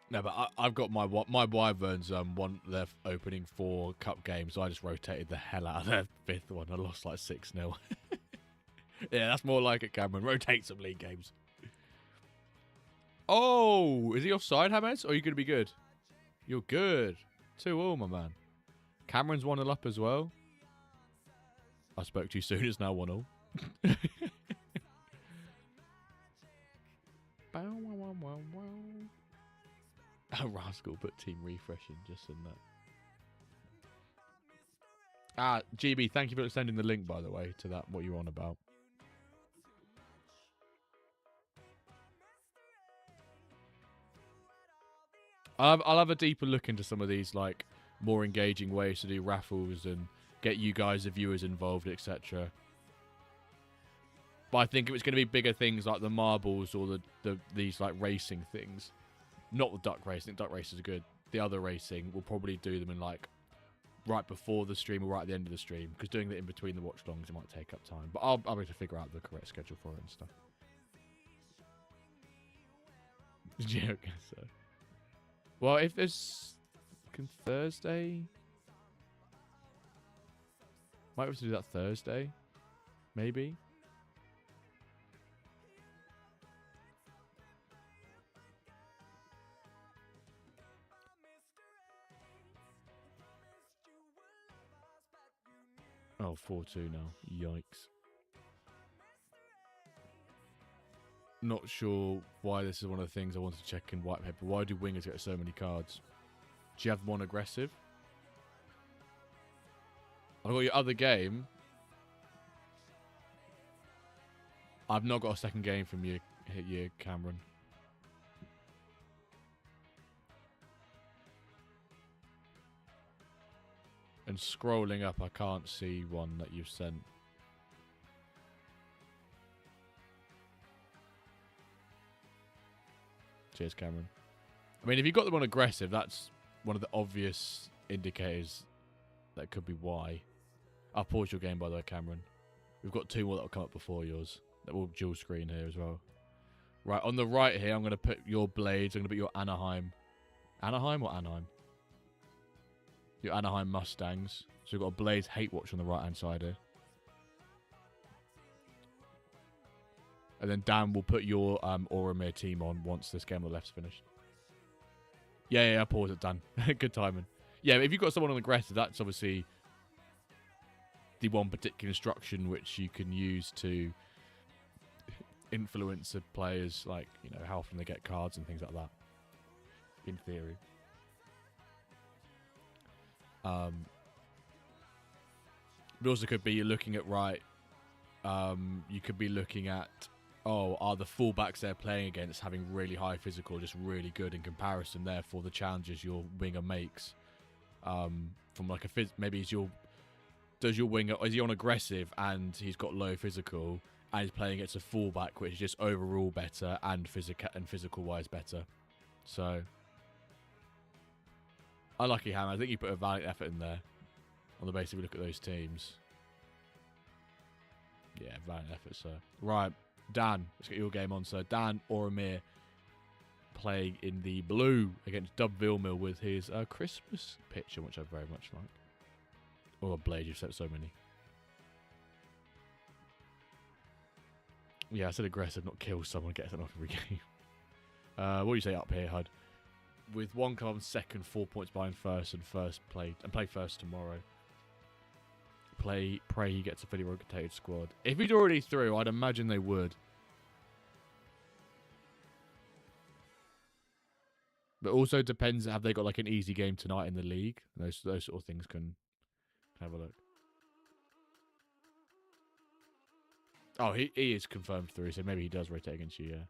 No, but I've got my Wyverns they're opening 4 cup games, so I just rotated the hell out of their 5th one. I lost like 6-0. Yeah, that's more like it, Cameron. Rotate some league games. Oh, is he offside, Hamed? Or are you going to be good? You're good. 2-2, my man. Cameron's 1-0 up as well. I spoke too soon. It's now 1-1. Oh, Rascal put team refreshing just in that. GB, thank you for sending the link, by the way, to that, what you're on about. I'll have a deeper look into some of these, like, more engaging ways to do raffles and get you guys, the viewers, involved, etc. But I think if it's going to be bigger things like the marbles or these like racing things, not the duck racing. Duck races are good. The other racing, we'll probably do them in like right before the stream or right at the end of the stream, because doing it in between the watchalongs, it might take up time. But I'll be able to figure out the correct schedule for it and stuff. Yeah, I guess so. Well, if there's Thursday, might have to do that Thursday, maybe. Oh, 4-2 now. Yikes. Not sure why this is one of the things I wanted to check in Whitehead, but why do wingers get so many cards? Do you have one aggressive? I've got your other game. I've not got a second game from you, Cameron. And scrolling up, I can't see one that you've sent. Cheers, Cameron. I mean, if you got them on aggressive, that's one of the obvious indicators that could be why. I'll pause your game, by the way, Cameron. We've got 2 more that will come up before yours. That will dual screen here as well. Right, on the right here, I'm going to put your Blades. I'm going to put your Anaheim. Anaheim or Anaheim? Your Anaheim Mustangs. So we've got a Blades Hate Watch on the right-hand side here. And then Dan will put your Oromir team on once this game on the left's finished. Yeah, pause it, Dan. Good timing. Yeah, if you've got someone on aggressive, that's obviously the one particular instruction which you can use to influence the players, like, you know, how often they get cards and things like that. In theory. It also could be you're looking at, right, you could be looking at, oh, are the fullbacks they're playing against having really high physical, just really good in comparison, therefore the challenges your winger makes, from like a maybe is your winger, is he on aggressive and he's got low physical and he's playing against a fullback which is just overall better and physical wise better. So unlucky Ham, I think you put a valiant effort in there on the basis we look at those teams. Yeah, valiant effort, sir. Right, Dan, let's get your game on, sir. Dan Oromir playing in the blue against Dub Vilmill with his Christmas picture, which I very much like. Oh, Blade, you've set so many. Yeah, I said aggressive, not kill someone, get sent off every game. What do you say up here, Hud? With one card on second, 4 points behind first, and play first tomorrow. Pray he gets a fully rotated squad. If he's already through, I'd imagine they would. But also depends, have they got like an easy game tonight in the league? Those sort of things can have a look. Oh, he is confirmed through, so maybe he does rotate against you, yeah.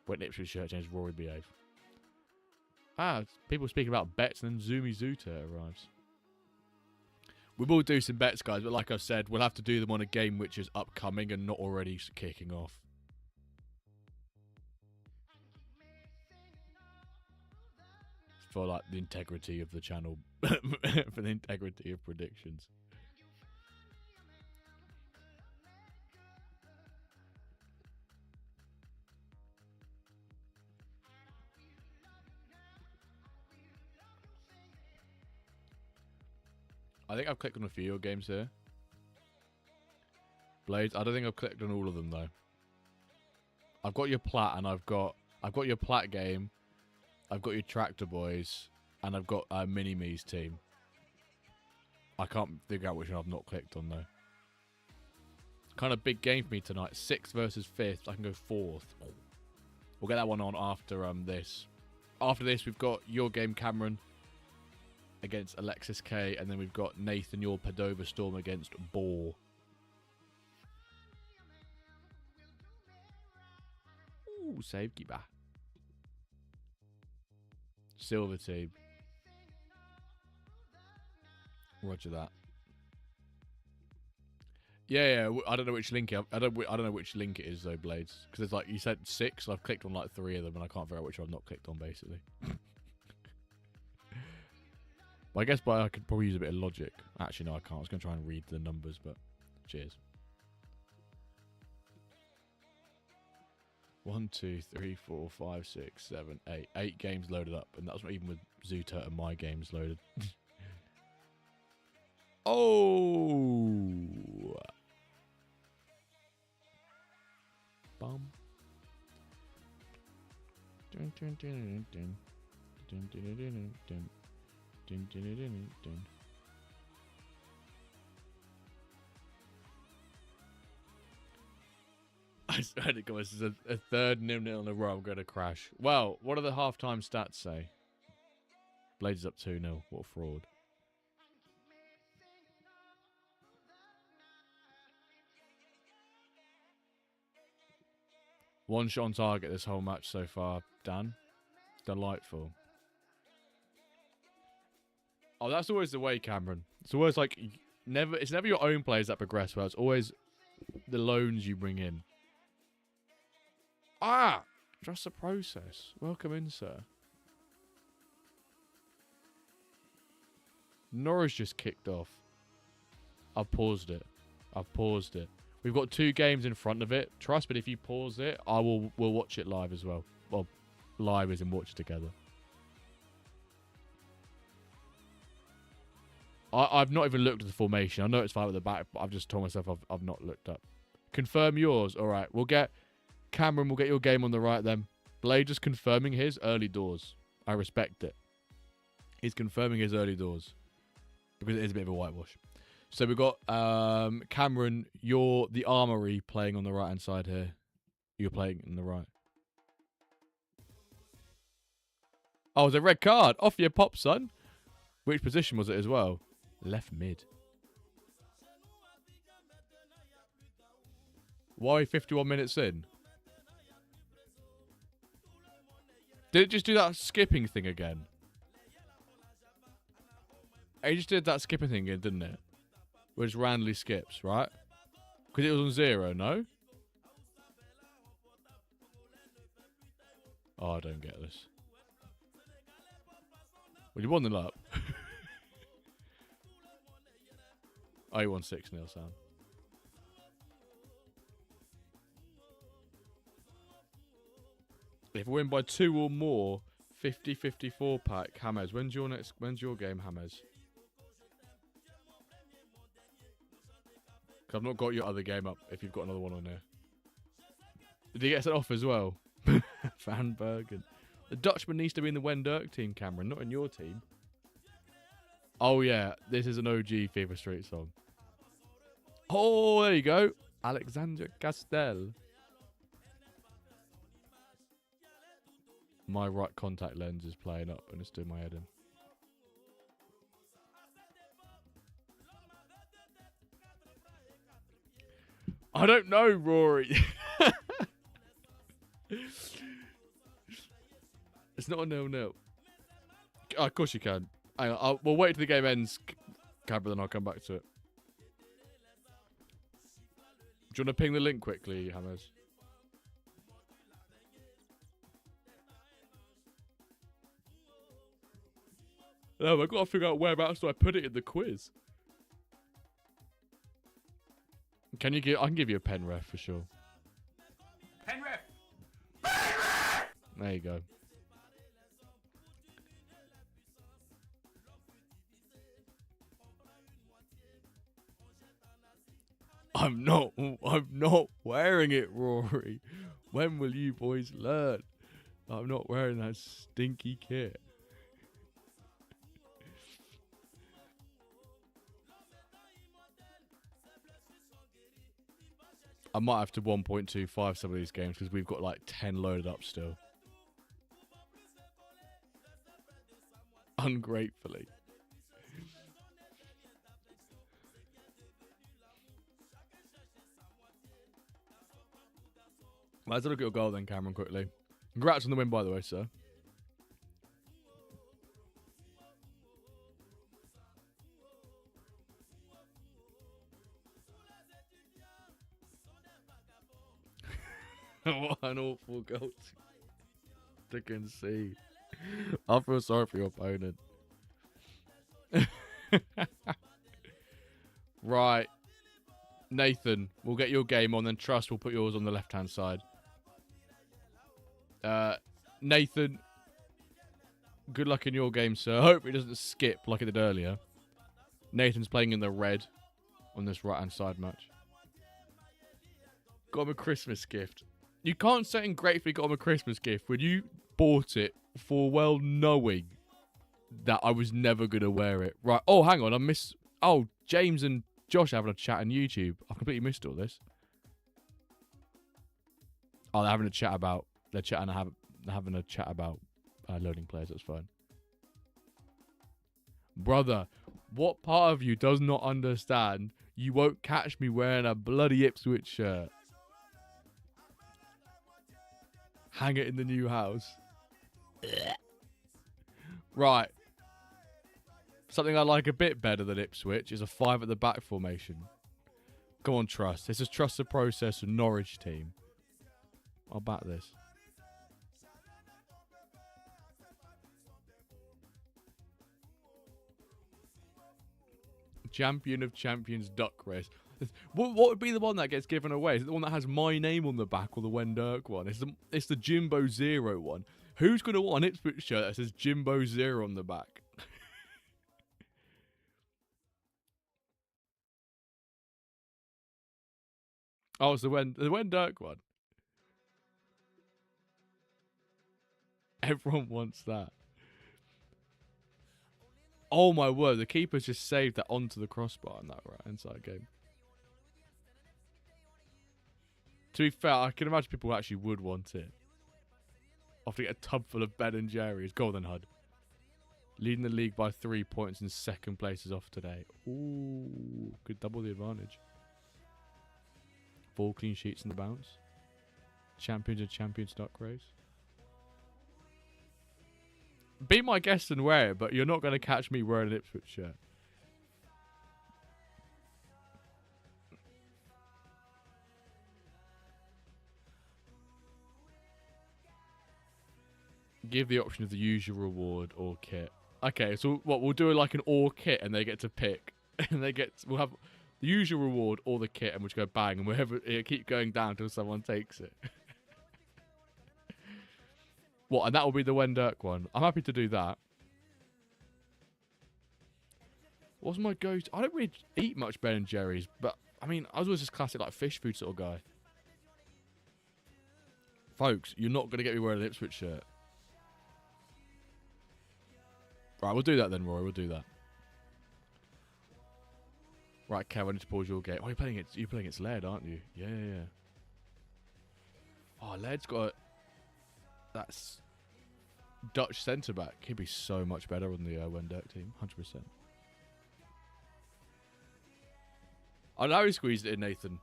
When Ipswich shirt changes, Rory behave. People speaking about bets, and then Zumi Zuta arrives. We will do some bets, guys, but like I've said, we'll have to do them on a game which is upcoming and not already kicking off. For like the integrity of the channel, for the integrity of predictions. I think I've clicked on a few of your games here. Blades, I don't think I've clicked on all of them though. I've got your Plat, and I've got your Plat game. I've got your Tractor Boys, and I've got Mini-Me's team. I can't figure out which one I've not clicked on though. Kind of big game for me tonight. 6th versus 5th. I can go 4th. We'll get that one on after this. After this, we've got your game, Cameron, against Alexis K, and then we've got Nathan, your Padova Storm against Boar. Ooh, save keeper. Silver team. Roger that. Yeah. I don't know which link. I don't know which link it is though, Blades. Because it's like you said 6. And I've clicked on like 3 of them, and I can't figure out which I've not clicked on basically. But I guess I could probably use a bit of logic. Actually, no, I can't. I was going to try and read the numbers, but cheers. 1, 2, 3, 4, 5, 6, 7, 8. 8 games loaded up, and that's not even with Zoota and my games loaded. Oh! Bum. Dun, dun, dun, dun, dun, dun, dun, dun, dun. Dun, dun, dun, dun, dun. I swear to God, this is a third 0-0 in a row. I'm going to crash. Well, what do the halftime stats say? Blades is up 2-0. What a fraud. One shot on target this whole match so far, Dan. Delightful. Oh, that's always the way, Cameron. It's always like it's never your own players that progress well. It's always the loans you bring in. Ah! Trust the process. Welcome in, sir. Norris just kicked off. I've paused it. We've got 2 games in front of it. Trust me, if you pause it, we'll watch it live as well. Well, live as in watch together. I've not even looked at the formation. I know it's 5 at the back, but I've just told myself I've not looked up. Confirm yours. All right, Cameron will get your game on the right then. Blade just confirming his early doors. I respect it. He's confirming his early doors. Because it is a bit of a whitewash. So we've got Cameron, you're the armory playing on the right-hand side here. You're playing on the right. Oh, it was a red card. Off your pop, son. Which position was it as well? Left mid. Why 51 minutes in? Did it just do that skipping thing again? It just did that skipping thing again, didn't it? Which randomly skips, right? Because it was on 0, no? Oh, I don't get this. Well, you won them up. Oh, you won 6-0, Sam. If we win by 2 or more, 50-54 pack. Hammers, when's your game, Hammers? Because I've not got your other game up, if you've got another one on there. Did he get sent off as well? Van Bergen. The Dutchman needs to be in the WenDirk team, Cameron, not in your team. Oh, yeah. This is an OG FIFA Street song. Oh, there you go. Alexander Castel. My right contact lens is playing up and it's doing my head in. I don't know, Rory. It's not a 0-0. Oh, of course you can. Hang on, we'll wait till the game ends, Cameron, then I'll come back to it. Do you want to ping the link quickly, Hammers? No, I've got to figure out whereabouts do I put it in the quiz. Can you give? I can give you a pen ref for sure. Pen ref. There you go. I'm not wearing it, Rory. When will you boys learn? I'm not wearing that stinky kit. I might have to 1.25 some of these games because we've got like 10 loaded up still. Ungratefully. Let's look at your goal then, Cameron, quickly. Congrats on the win, by the way, sir. An awful goal to concede. I feel sorry for your opponent. Right. Nathan, we'll get your game on, then Trust will put yours on the left-hand side. Nathan, good luck in your game, sir. Hope it doesn't skip like it did earlier. Nathan's playing in the red on this right-hand side match. Got him a Christmas gift. You can't say ungratefully got him a Christmas gift when you bought it for well knowing that I was never going to wear it. Right. Oh, hang on. Oh, James and Josh are having a chat on YouTube. I completely missed all this. Oh, they're having a chat about... They're having a chat about loading players. That's fine. Brother, what part of you does not understand you won't catch me wearing a bloody Ipswich shirt? Hang it in the new house. Right. Something I like a bit better than Ipswich is a 5 at the back formation. Go on, Trust. This is Trust the Process and Norwich team. I'll back this. Champion of Champions duck race. What would be the one that gets given away? Is it the one that has my name on the back or the WenDirk one? It's the Jimbo Zero one. Who's going to want an Ipswich shirt that says Jimbo Zero on the back? Oh, it's the WenDirk one. Everyone wants that. Oh my word, the keeper's just saved that onto the crossbar in that right inside game. To be fair, I can imagine people actually would want it. After get a tub full of Ben & Jerry's. Go on then, Hud. Leading the league by 3 points and second place is off today. Ooh, could double the advantage. 4 clean sheets in the bounce. Champions of Champions duck race. Be my guest and wear it, but you're not going to catch me wearing an Ipswich shirt. Give the option of the usual reward or kit. Okay, so what we'll do like an or kit, and they get to pick, and we'll have the usual reward or the kit, and we'll just go bang, and it'll keep going down until someone takes it. What? And that will be the WenDirk one. I'm happy to do that. What's my go-to? I don't really eat much Ben & Jerry's, but I mean, I was always this classic like fish food sort of guy. Folks, you're not going to get me wearing an Ipswich shirt. Right, we'll do that then, Roy. We'll do that. Right, Kev, I need to pause your game. Oh, you're playing against Laird, aren't you? Yeah. Oh, Laird's got that's Dutch centre back. He'd be so much better on the WenDirk team, 100%. I know he squeezed it in, Nathan.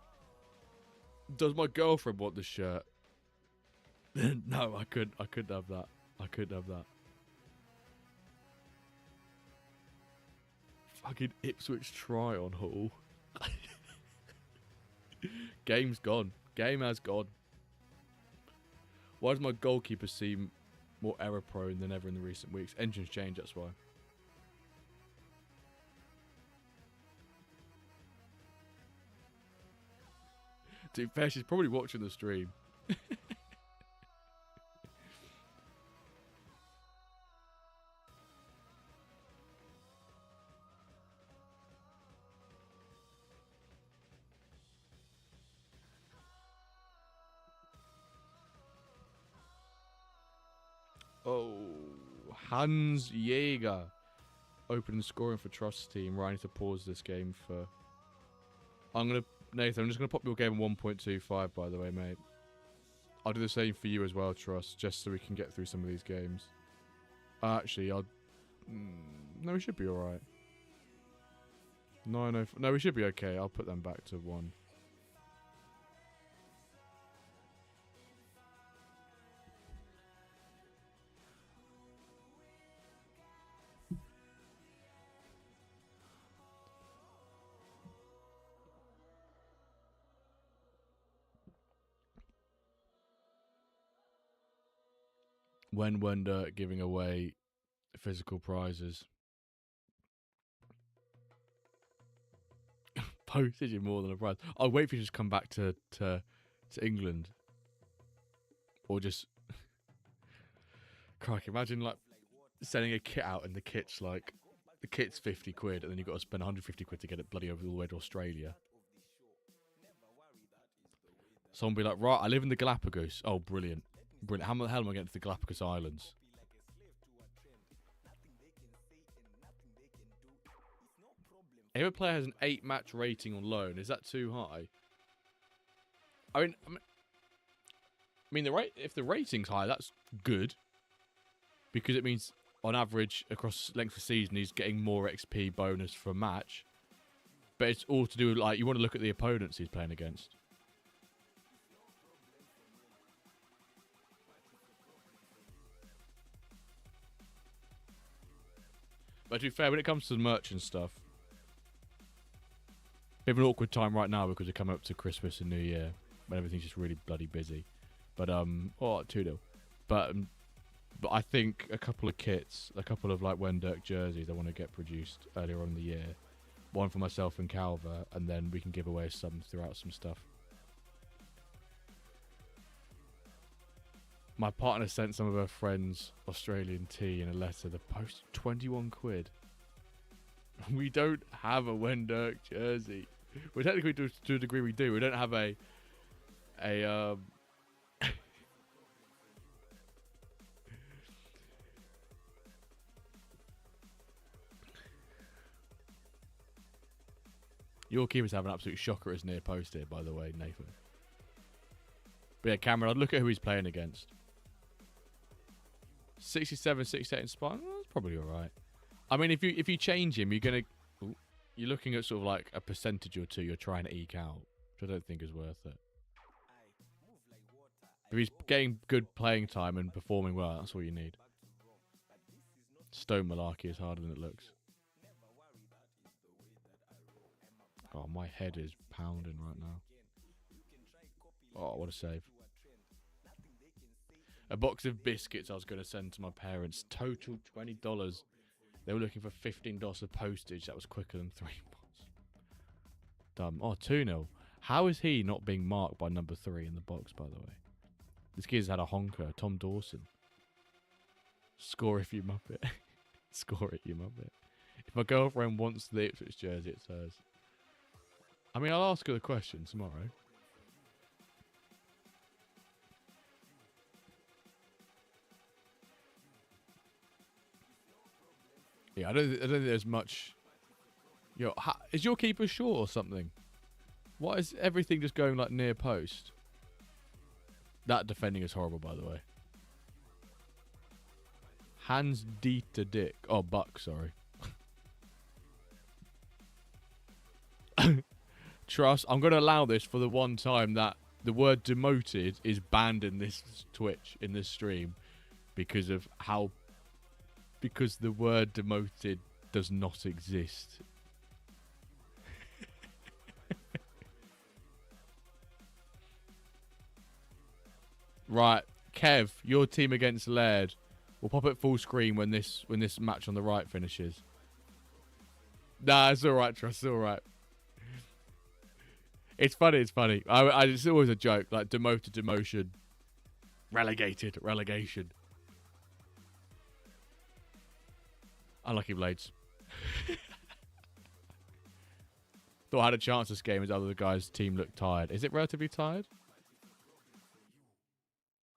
Does my girlfriend want the shirt? No, I couldn't have that. I couldn't have that. Fucking Ipswich try on Hull. Game's gone. Game has gone. Why does my goalkeeper seem more error prone than ever in the recent weeks? Engines change, that's why. To be fair, she's probably watching the stream. Oh, Hans Jäger. Opening scoring for Trust team. Right, I need to pause this game for... Nathan, I'm just going to pop your game 1.25, by the way, mate. I'll do the same for you as well, Trust, just so we can get through some of these games. Actually, no, we should be alright. No, we should be okay. I'll put them back to 1. when WenDirk giving away physical prizes. Postage is more than a prize. I'll wait for you to just come back to England. Or just... Crikey, imagine like sending a kit out and the kit's like... The kit's 50 quid and then you've got to spend 150 quid to get it bloody over all the way to Australia. Someone will be like, right, I live in the Galapagos. Oh, brilliant. Brilliant. How the hell am I getting to the Galapagos Islands? If a player has an 8-match rating on loan, is that too high? I mean, if the rating's high, that's good. Because it means, on average, across length of season, he's getting more XP bonus for a match. But it's all to do with, like, you want to look at the opponents he's playing against. But to be fair, when it comes to the merchant stuff, bit of an awkward time right now because we're coming up to Christmas and New Year, when everything's just really bloody busy. But 2-0. But I think a couple of kits, a couple of like WenDirk jerseys, I want to get produced earlier on in the year. One for myself and Calver, and then we can give away some throughout some stuff. My partner sent some of her friends Australian tea in a letter. The post 21 quid. We don't have a WenDirk jersey. Well, technically, to a degree, we do. We don't have a Your keeper's having an absolute shocker at his near post here, by the way, Nathan. But yeah, Cameron, I'd look at who he's playing against. 67, 68 in spine. Well, that's probably all right. I mean, if you change him, you're looking at sort of like a percentage or two you're trying to eke out, which I don't think is worth it. If he's getting good playing time and performing well, that's all you need. Stone malarkey is harder than it looks. Oh, my head is pounding right now. Oh, what a save. A box of biscuits I was going to send to my parents. Total $20. They were looking for $15 of postage. That was quicker than 3 months. Dumb. Oh, 2-0. How is he not being marked by number 3 in the box, by the way? This kid's had a honker. Tom Dawson. Score if you muppet. Score it, you muppet. If my girlfriend wants the Ipswich jersey, it's hers. I mean, I'll ask her the question tomorrow. Yeah, I don't think there's much. Yo, is your keeper short or something? Why is everything just going like near post? That defending is horrible, by the way. Hans Dieter Dick. Oh, Buck, sorry. Trust, I'm going to allow this for the one time that the word demoted is banned in this Twitch, in this stream, because of how... Because the word demoted does not exist. Right, Kev, your team against Laird. We'll pop it full screen when this match on the right finishes. Nah, it's alright, Trust, it's alright. It's funny, it's funny. It's always a joke, like demoted, demotion. Relegated, relegation. Unlucky Blades. Thought I had a chance this game as other guys' team looked tired. Is it relatively tired?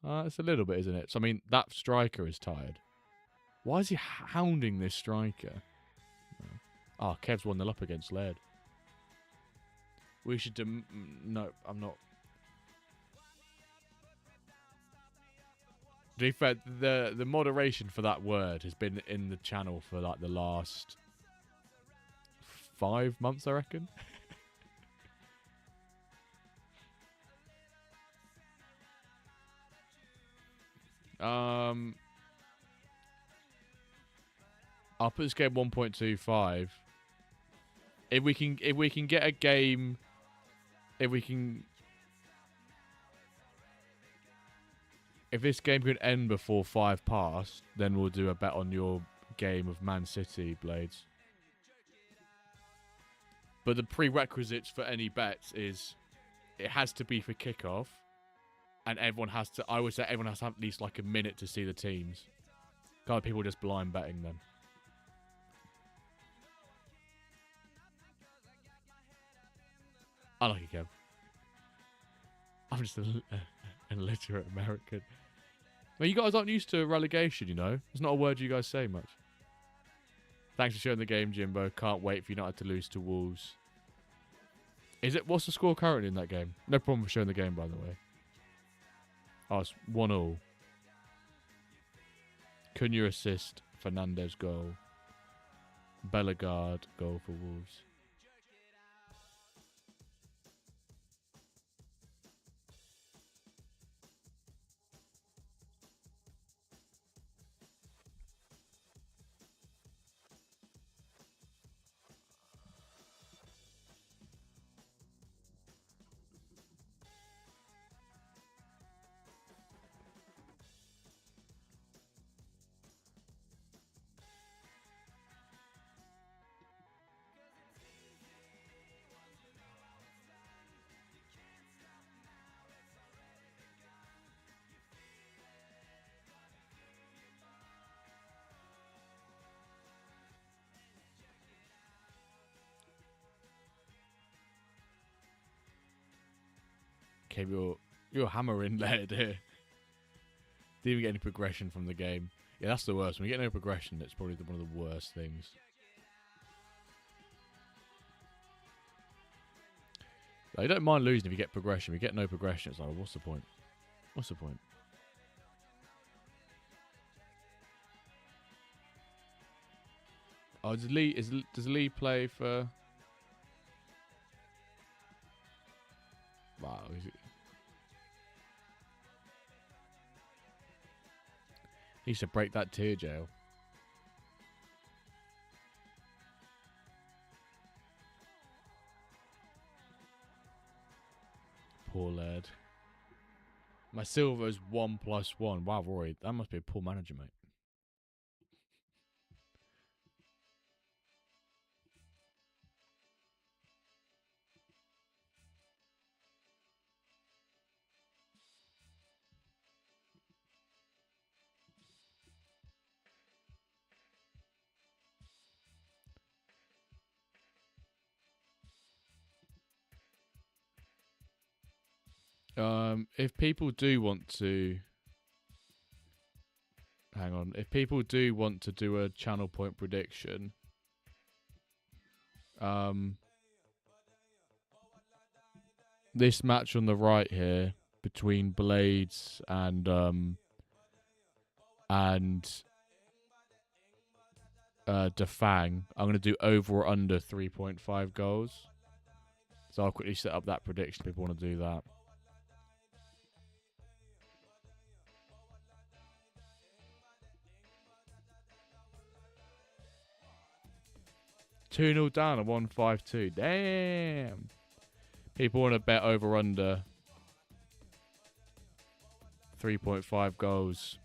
It's a little bit, isn't it? So, I mean, that striker is tired. Why is he hounding this striker? Oh, Kev's 1-0 up against Laird. We should... no, I'm not. To be fair, the moderation for that word has been in the channel for like the last 5 months, I reckon. I'll put this game 1.25. If we can get a game, if we can If this game could end before 5 past, then we'll do a bet on your game of Man City, Blades. But the prerequisites for any bets is it has to be for kickoff, and everyone has to. I would say everyone has to have at least like a minute to see the teams. Can't people just blind betting them? I like it, Kev. I'm just an illiterate American. Well, you guys aren't used to relegation, you know. It's not a word you guys say much. Thanks for showing the game, Jimbo. Can't wait for United to lose to Wolves. Is it? What's the score currently in that game? No problem for showing the game, by the way. Oh, it's 1-1. Cunha assist. Fernandez goal. Bellegarde goal for Wolves. Okay, you're hammering there, dear. Didn't even get any progression from the game. Yeah, that's the worst. When you get no progression, it's probably one of the worst things. I don't mind losing if you get progression. If you get no progression, it's like, what's the point? What's the point? Oh, does Lee play for? Wow, he should break that tear jail. Poor lad. My silver is 1+1. Wow, Rory, that must be a poor manager, mate. If people do want to, hang on. If people do want to do a channel point prediction, this match on the right here between Blades and Defang, I'm gonna do over or under 3.5 goals. So I'll quickly set up that prediction if people want to do that. Two 0 down at 152. Damn. People want to bet over under 3.5 goals.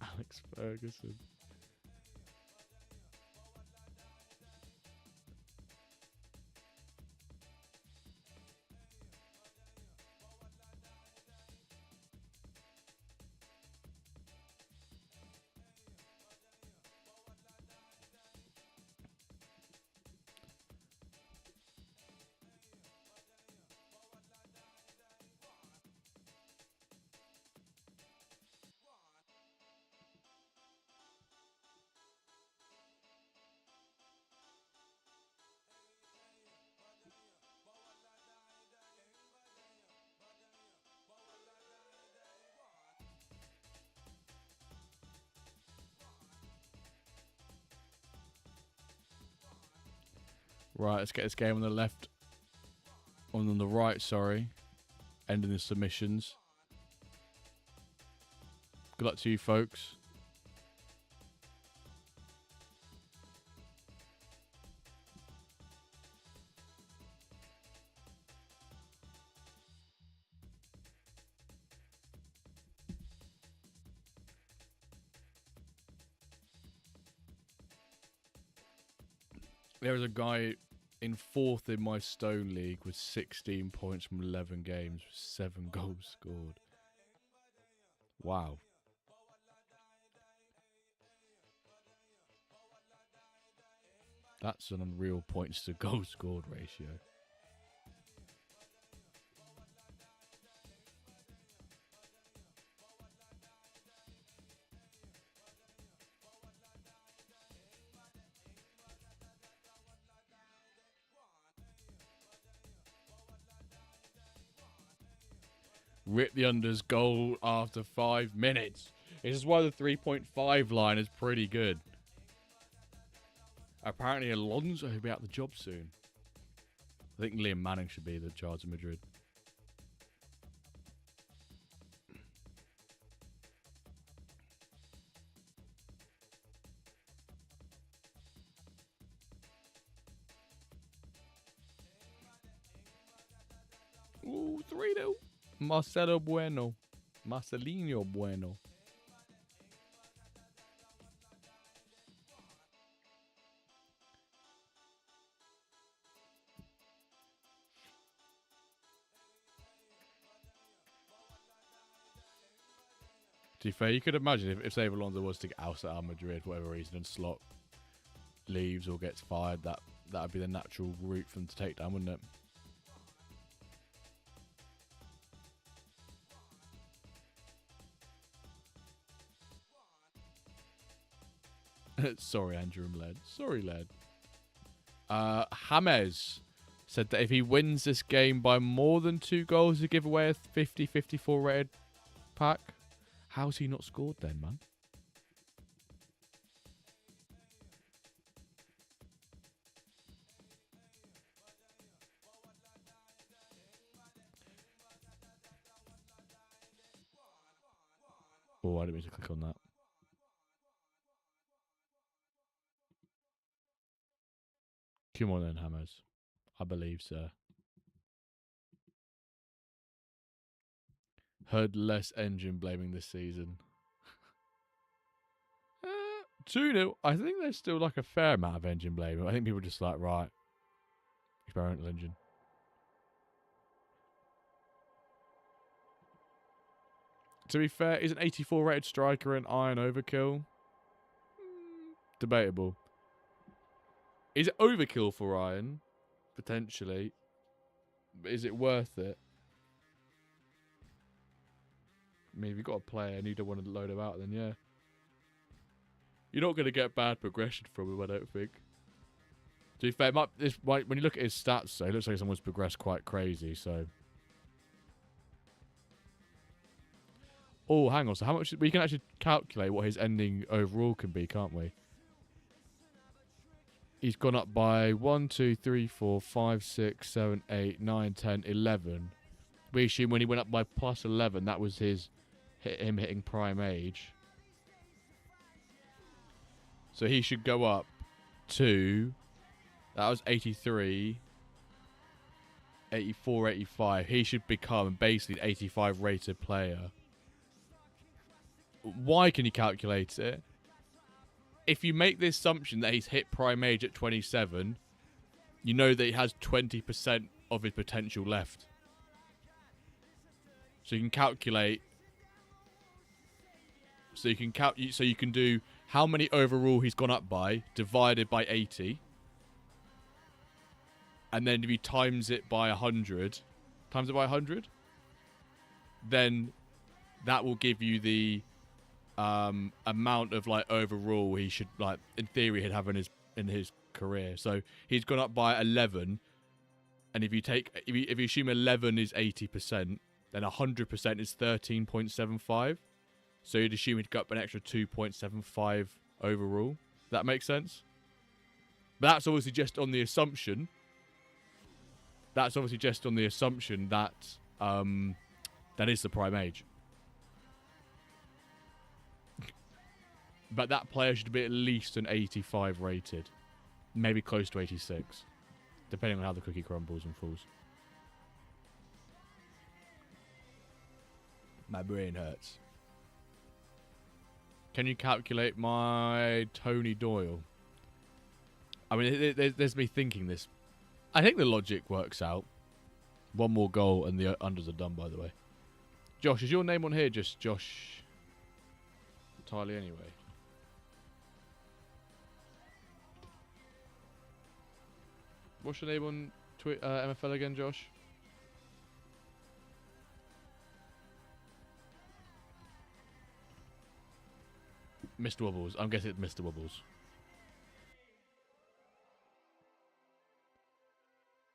Alex Ferguson. Right, let's get this game on the left. On the right, sorry. Ending the submissions. Good luck to you, folks. There was a guy in 4th in my Stone League with 16 points from 11 games, 7 goals scored. Wow. That's an unreal points to goals scored ratio. Rip the unders goal after 5 minutes. This is why the 3.5 line is pretty good. Apparently Alonso will be out the job soon. I think Liam Manning should be the charge of Madrid. Ooh, 3-0. Marcelo Bueno. Marcelinho Bueno. To be fair, you could imagine if say Alonso was to get ousted out of Madrid for whatever reason and Slot leaves or gets fired, that would be the natural route for them to take down, wouldn't it? Sorry, Andrew Led. Sorry, Led. James said that if he wins this game by more than 2 goals, he'll give away a 50-54 rated pack. How's he not scored then, man? Oh, I didn't mean to click on that. Come on then, Hammers. I believe, sir. Heard less engine blaming this season. 2-0. I think there's still like a fair amount of engine blaming. I think people are just like, right, experimental engine. To be fair, is an 84 rated striker an iron overkill? Debatable. Is it overkill for iron? Potentially. But is it worth it? I mean, if you've got a player and you don't want to load him out, then yeah. You're not going to get bad progression from him, I don't think. To be fair, when you look at his stats, though, it looks like someone's progressed quite crazy, so... Oh, hang on. So how much... We can actually calculate what his ending overall can be, can't we? He's gone up by 1, 2, 3, 4, 5, 6, 7, 8, 9, 10, 11. We assume when he went up by plus 11, that was him hitting prime age. So he should go up to... That was 83. 84, 85. He should become basically an 85 rated player. Why can you calculate it? If you make the assumption that he's hit prime age at 27, you know that he has 20% of his potential left. So you can calculate. So you can do how many overall he's gone up by divided by 80. And then if you times it by 100, then that will give you the amount of like overall he should, like, in theory, he'd have in his career. So he's gone up by 11, and if you assume 11 is 80%, then 100% is 13.75. So you'd assume he'd go up an extra 2.75 overall. Does that make sense? But that's obviously just on the assumption. That that is the prime age. But that player should be at least an 85 rated. Maybe close to 86. Depending on how the cookie crumbles and falls. My brain hurts. Can you calculate my Tony Doyle? I mean, there's me thinking this. I think the logic works out. One more goal and the unders are done, by the way. Josh, is your name on here just Josh entirely anyway? What's your name on MFL again, Josh? Mr. Wobbles. I'm guessing it's Mr. Wobbles.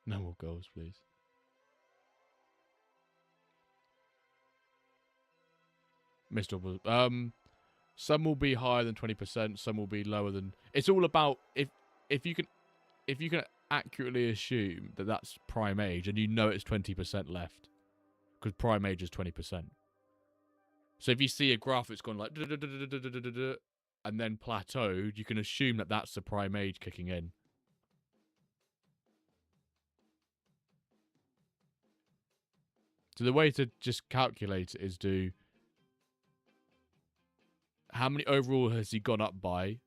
No more goals, please. Mr. Wobbles. Some will be higher than 20%. Some will be lower than. It's all about if you can accurately assume that that's prime age, and you know it's 20% left, because prime age is 20%. So if you see a graph that's gone like and then plateaued, you can assume that that's the prime age kicking in. So the way to just calculate it is do how many overall has he gone up by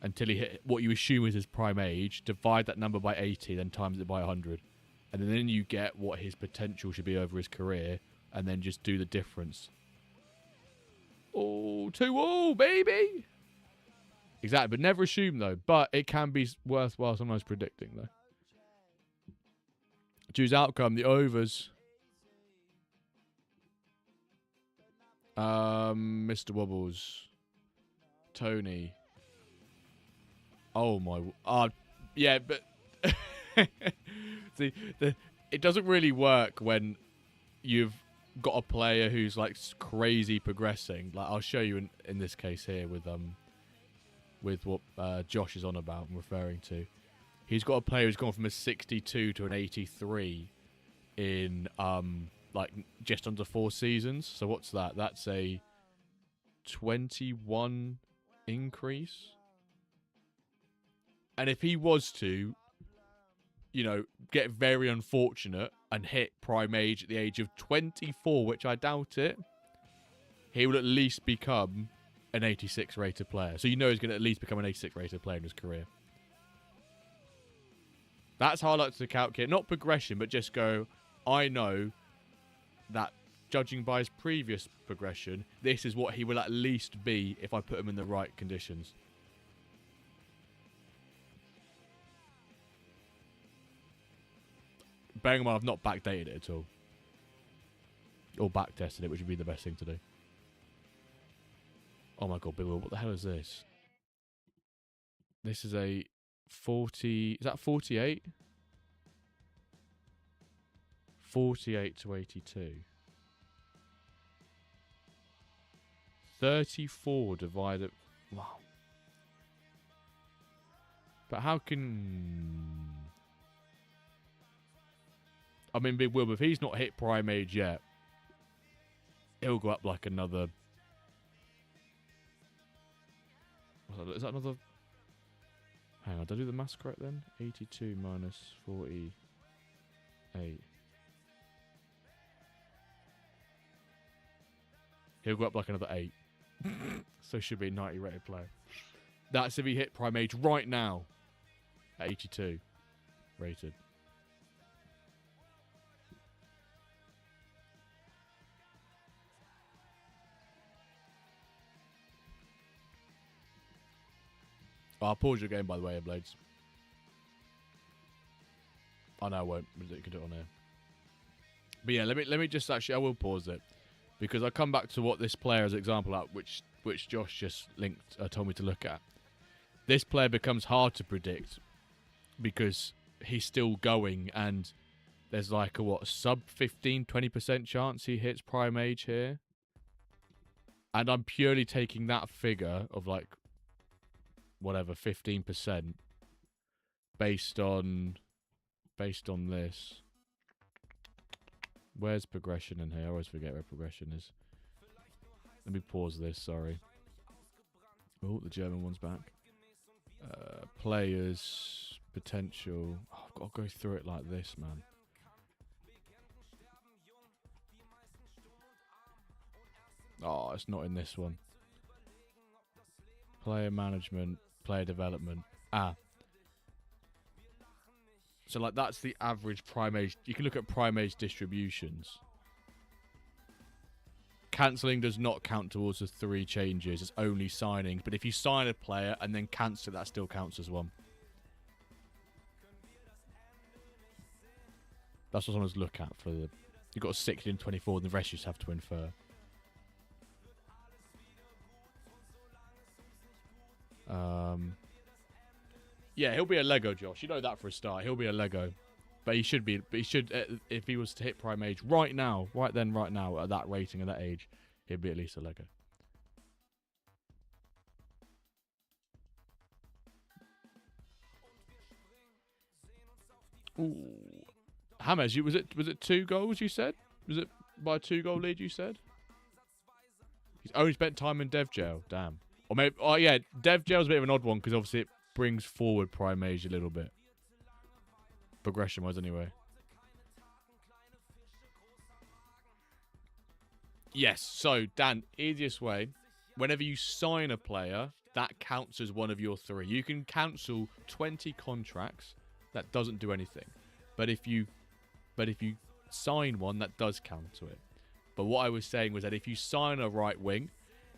until he hit what you assume is his prime age, divide that number by 80, then times it by 100. And then you get what his potential should be over his career, and then just do the difference. Oh, 2-2, baby! Exactly, but never assume, though. But it can be worthwhile sometimes predicting, though. Choose outcome, the overs. Mr. Wobbles. Tony. Oh, my... yeah, but... See, it doesn't really work when you've got a player who's like crazy progressing. Like I'll show you in this case here with what Josh is on about and referring to. He's got a player who's gone from a 62 to an 83 in like just under 4 seasons. So what's that? That's a 21 increase. And if he was to, you know, get very unfortunate and hit prime age at the age of 24, which I doubt it, he will at least become an 86 rated player. So you know he's going to at least become an 86 rated player in his career. That's how I like to calculate. Not progression, but just go, I know that judging by his previous progression, this is what he will at least be if I put him in the right conditions. Bearing in mind, I've not backdated it at all. Or backtested it, which would be the best thing to do. Oh my god, Bill, what the hell is this? This is a 40... Is that 48? 48 to 82. 34 divided... Wow. But how can... I mean, Big Will, if he's not hit prime age yet, he'll go up like another... Is that another... Hang on, did I do the maths correct then? 82 minus 48. He'll go up like another 8. So should be a 90 rated player. That's if he hit prime age right now. At 82 rated. I'll pause your game, by the way, Blades. Oh, no, I won't. You can do it on here. But yeah, let me just actually... I will pause it. Because I come back to what this player as an example at, which Josh just told me to look at. This player becomes hard to predict. Because he's still going, and there's like a, sub 15-20% chance he hits prime age here. And I'm purely taking that figure of like... whatever, 15% based on this. Where's progression in here? I always forget where progression is. Let me pause this, sorry. Oh, the German one's back. Players, potential. Oh, I've got to go through it like this, man. Oh, it's not in this one. Player management, player development. So, like, that's the average prime age. You can look at prime age distributions. Cancelling does not count towards the 3 changes. It's only signings. But if you sign a player and then cancel it, that still counts as one. That's what someone's look at for the... You've got a 60 and 24, and the rest you just have to infer. Yeah, he'll be a Lego, Josh. You know that for a start. He'll be a Lego. But he should be. But he should, if he was to hit prime age right now, right now, at that rating, at that age, he'd be at least a Lego. Ooh, James, was it 2 goals? You said? Was it by a 2-goal lead? You said? He's only spent time in dev jail. Damn. Or maybe. Oh yeah, dev jail's a bit of an odd one because obviously it brings forward prime age a little bit. Progression-wise, anyway. Yes, so, Dan, easiest way. Whenever you sign a player, that counts as one of your 3. You can cancel 20 contracts. That doesn't do anything. But if you sign one, that does count to it. But what I was saying was that if you sign a right wing,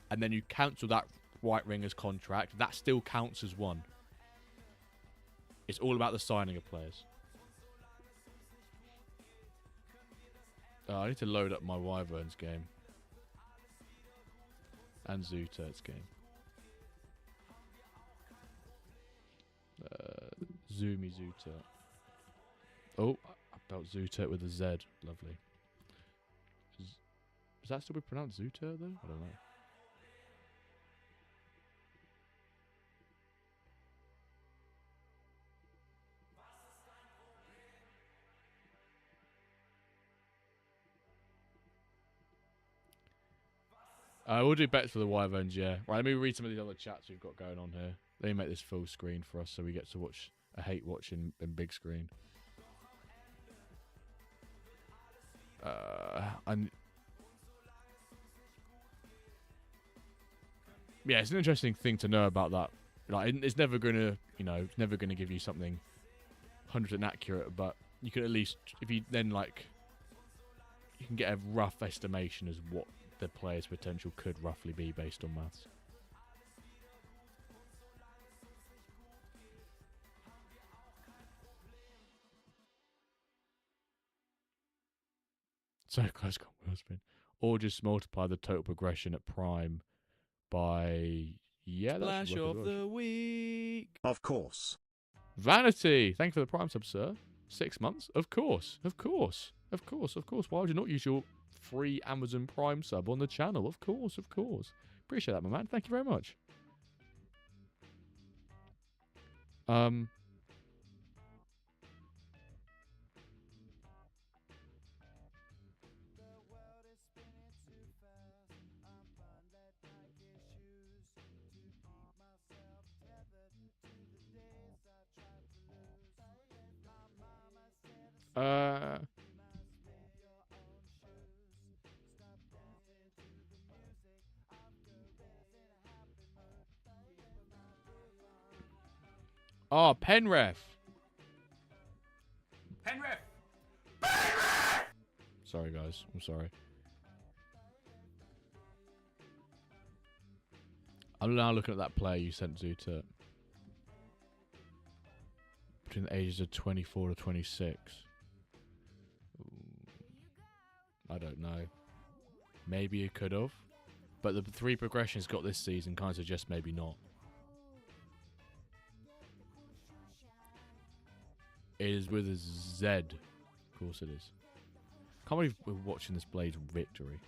and then you cancel that right winger's contract, that still counts as one. It's all about the signing of players. I need to load up my Wyverns game. And Zutert's game. Zoomy Zutert. Oh, I spelled Zutert with a Z. Lovely. Does that still be pronounced Zutert, though? I don't know. We'll do bets for the Wyverns, yeah. Right, let me read some of these other chats we've got going on here. They make this full screen for us so we get to watch. I hate watching in big screen. Yeah, it's an interesting thing to know about that. Like, it's never gonna, it's never gonna give you something 100% accurate, but you could at least, if you then you can get a rough estimation as what the player's potential could roughly be based on maths. So close call, Wheelspin. Or just multiply the total progression at prime by... Yeah, that's Splash of the week. Of course. Vanity, thank you for the prime sub, sir. 6 months? Of course. Of course. Of course. Of course. Why would you not use your free Amazon Prime sub on the channel? Of course. Of course. Appreciate that, my man. Thank you very much. Oh, Penref. Penrith. Sorry, guys. I'm sorry. I'm now looking at that player you sent Zuter. Between the ages of 24 to 26. I don't know. Maybe it could have. But the 3 progressions got this season kind of suggest maybe not. It is with a Z. Of course it is. Can't believe we're watching this Blades victory.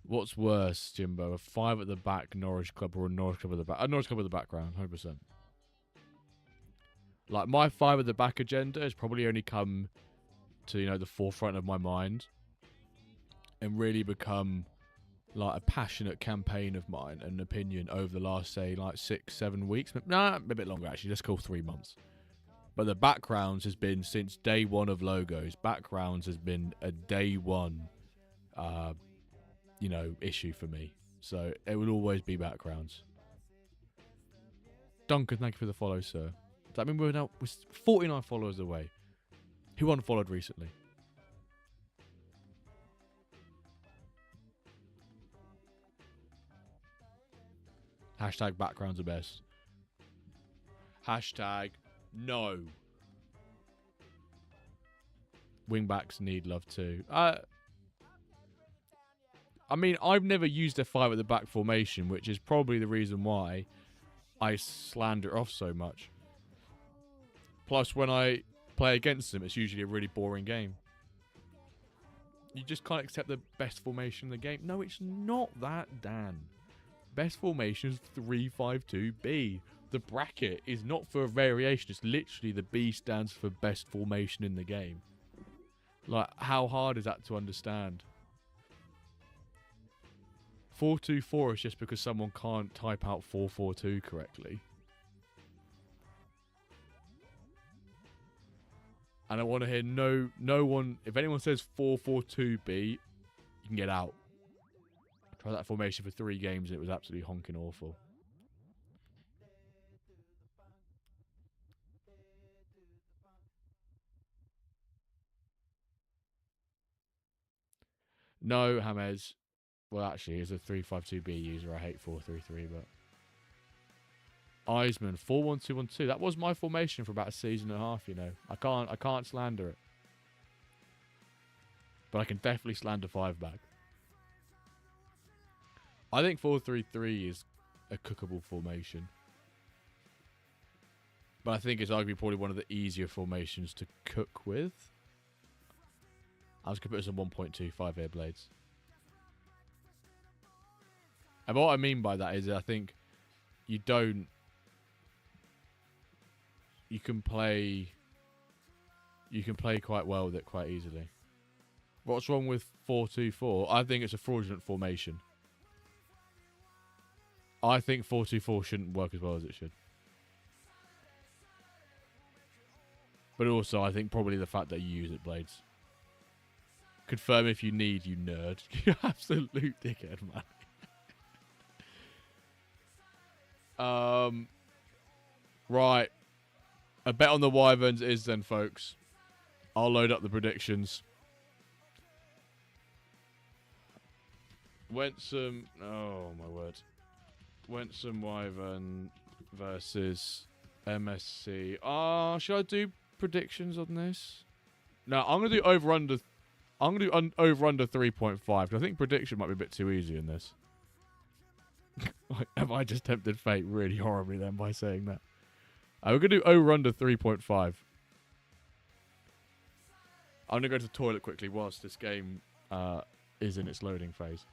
What's worse, Jimbo? A 5 at the back Norwich club or a Norwich club at the back? A Norwich club at the background, 100%. Like, my 5 at the back agenda has probably only come to, the forefront of my mind and really become like a passionate campaign of mine and opinion over the last, say, like 6-7 weeks. Nah, a bit longer actually. Let's call 3 months. But the backgrounds has been since day one of logos. Backgrounds has been a day one, issue for me. So it will always be backgrounds. Duncan, thank you for the follow, sir. Does that mean we're 49 followers away? Who unfollowed recently? Hashtag backgrounds are best. Hashtag no. Wingbacks need love too. I mean, I've never used a 5 at the back formation, which is probably the reason why I slander off so much. Plus, when I play against them, it's usually a really boring game. You just can't accept the best formation in the game. No, it's not that, Dan. Best formation is 3-5-2-B. The bracket is not for a variation. It's literally the B stands for best formation in the game. Like, how hard is that to understand? 4-2-4 is just because someone can't type out 4-4-2 correctly. And I want to hear no one. If anyone says 4-4-2-B, you can get out. I tried that formation for 3 games and it was absolutely honking awful. No, James. Well, actually, as a 3-5-2-B user, I hate 4-3-3, but Eisman 4-1-2-1-2. That was my formation for about a season and a half. I can't slander it, but I can definitely slander 5 back. I think 4-3-3 is a cookable formation, but I think it's arguably probably one of the easier formations to cook with. I was going to put this on 1.25 here, Blades. And what I mean by that is I think you can play quite well with it quite easily. What's wrong with 4-2-4? I think it's a fraudulent formation. I think 4-2-4 shouldn't work as well as it should. But also, I think probably the fact that you use it, Blades. Confirm if you need, you nerd. You absolute dickhead, man. Right. A bet on the Wyverns is then, folks. I'll load up the predictions. Oh my word. Wensom Wyvern versus MSC. Should I do predictions on this? No, I'm gonna do over under. I'm gonna do over under 3.5 because I think prediction might be a bit too easy in this. Have I just tempted fate really horribly then by saying that? We're going to do over under 3.5. I'm going to go to the toilet quickly whilst this game is in its loading phase.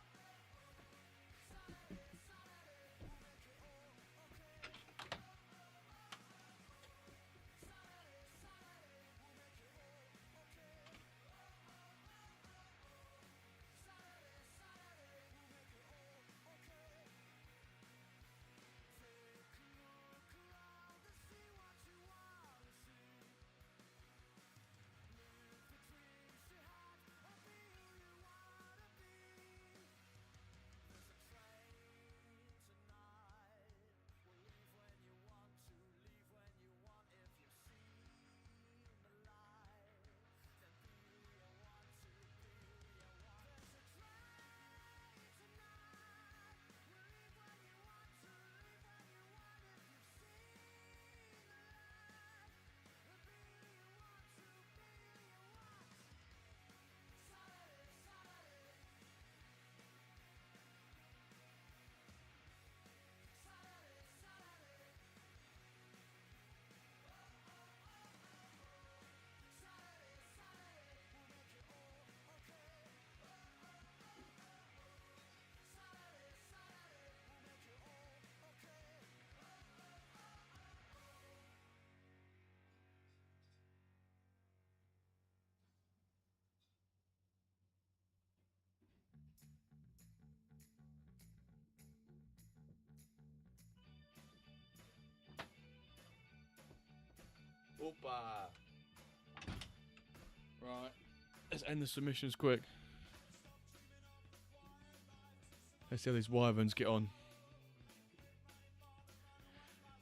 Opa. Right. Let's end the submissions quick. Let's see how these wyverns get on.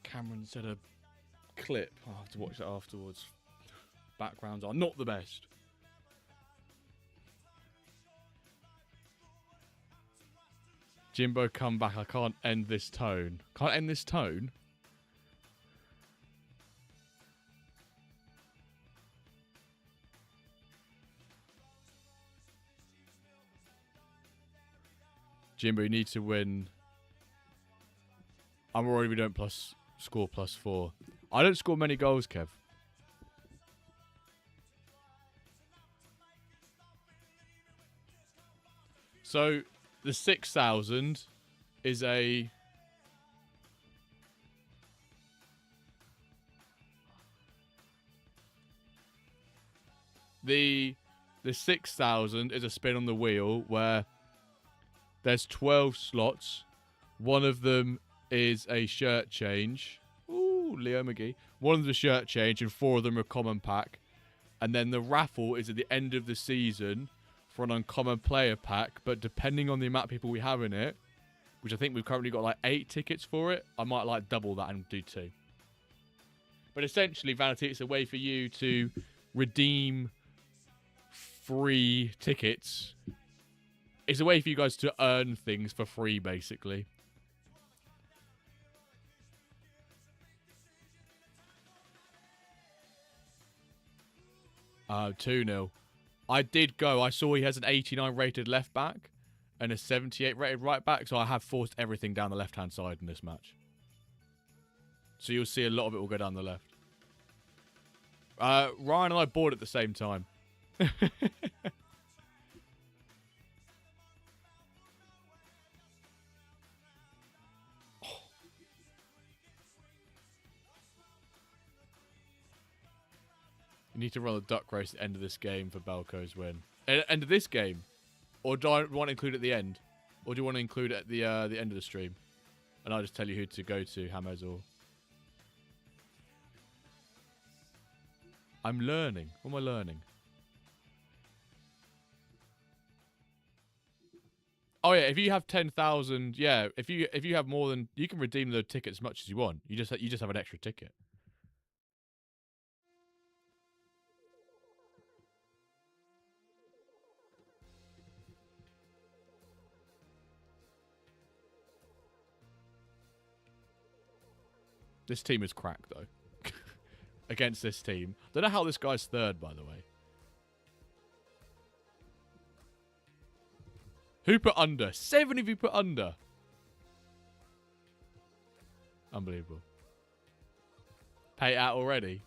Cameron said a clip. I'll have to watch that afterwards. Backgrounds are not the best. Jimbo, come back. I can't end this tone. Can't end this tone? Jimbo, you need to win. I'm worried we don't score +4. I don't score many goals, Kev. So, the 6,000 is a... The 6,000 is a spin on the wheel where there's 12 slots. One of them is a shirt change. Ooh, Leo McGee. One of them is a shirt change and 4 of them are a common pack. And then the raffle is at the end of the season for an uncommon player pack. But depending on the amount of people we have in it, which I think we've currently got like 8 tickets for it, I might like double that and do 2. But essentially, Vanity, it's a way for you to redeem free tickets. It's a way for you guys to earn things for free, basically. Oh, 2-0. I did go. I saw he has an 89 rated left back and a 78 rated right back, so I have forced everything down the left-hand side in this match. So you'll see a lot of it will go down the left. Ryan and I bought at the same time. You need to run a duck race at the end of this game for Belco's win. End of this game? Or do I want to include it at the end? Or do you want to include it at the end of the stream? And I'll just tell you who to go to, Hammers or... I'm learning. What am I learning? Oh yeah, if you have 10,000, yeah, if you have more than, you can redeem the ticket as much as you want. You just have an extra ticket. This team is cracked, though. Against this team. Don't know how this guy's third, by the way. Who put under? 7 of you put under. Unbelievable. Pay it out already.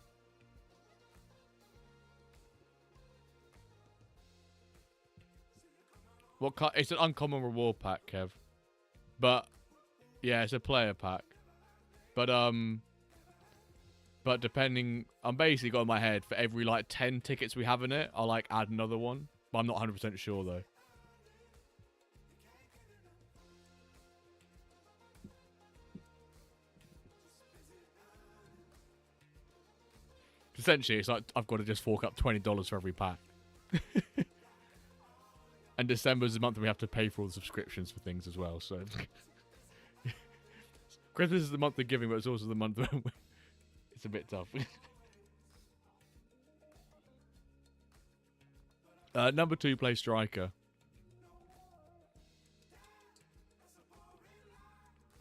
What kind? It's an uncommon reward pack, Kev. But yeah, it's a player pack. But depending, I'm basically got in my head for every like 10 tickets we have in it, I'll like add another one. But I'm not 100% sure though. Essentially, it's like I've got to just fork up $20 for every pack. And December's the month that we have to pay for all the subscriptions for things as well, so... Christmas is the month of giving, but it's also the month when it's a bit tough. Number 2, play striker.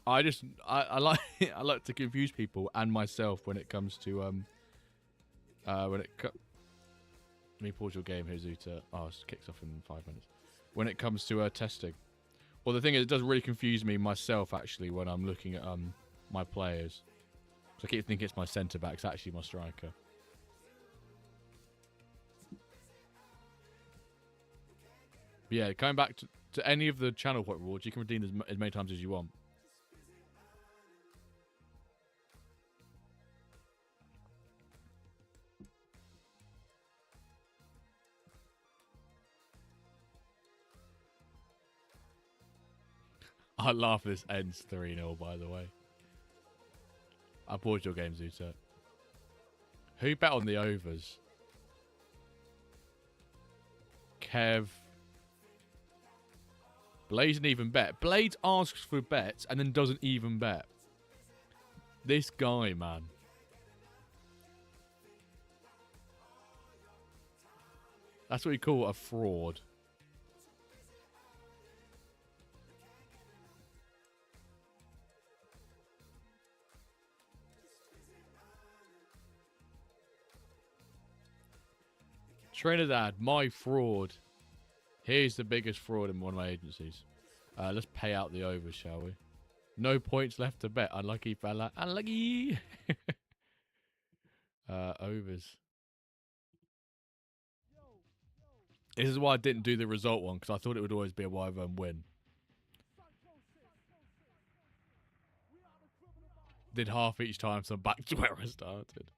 I like I like to confuse people and myself when it comes to let me pause your game here, Zuta. Oh, it kicks off in 5 minutes. When it comes to testing. Well, the thing is, it does really confuse me myself, actually, when I'm looking at my players. So I keep thinking it's my centre-back. It's actually my striker. But yeah, coming back to any of the channel point rewards, you can redeem as many times as you want. I laugh this ends 3-0, by the way. I paused your game, Zuta. Who bet on the overs? Kev. Blades didn't even bet. Blades asks for bets and then doesn't even bet. This guy, man. That's what we call a fraud. Trinidad, my fraud. Here's the biggest fraud in one of my agencies. Let's pay out the overs, shall we? No points left to bet. Unlucky fella. Unlucky. Overs. This is why I didn't do the result one, because I thought it would always be a Wyvern win. Did half each time, so I'm back to where I started.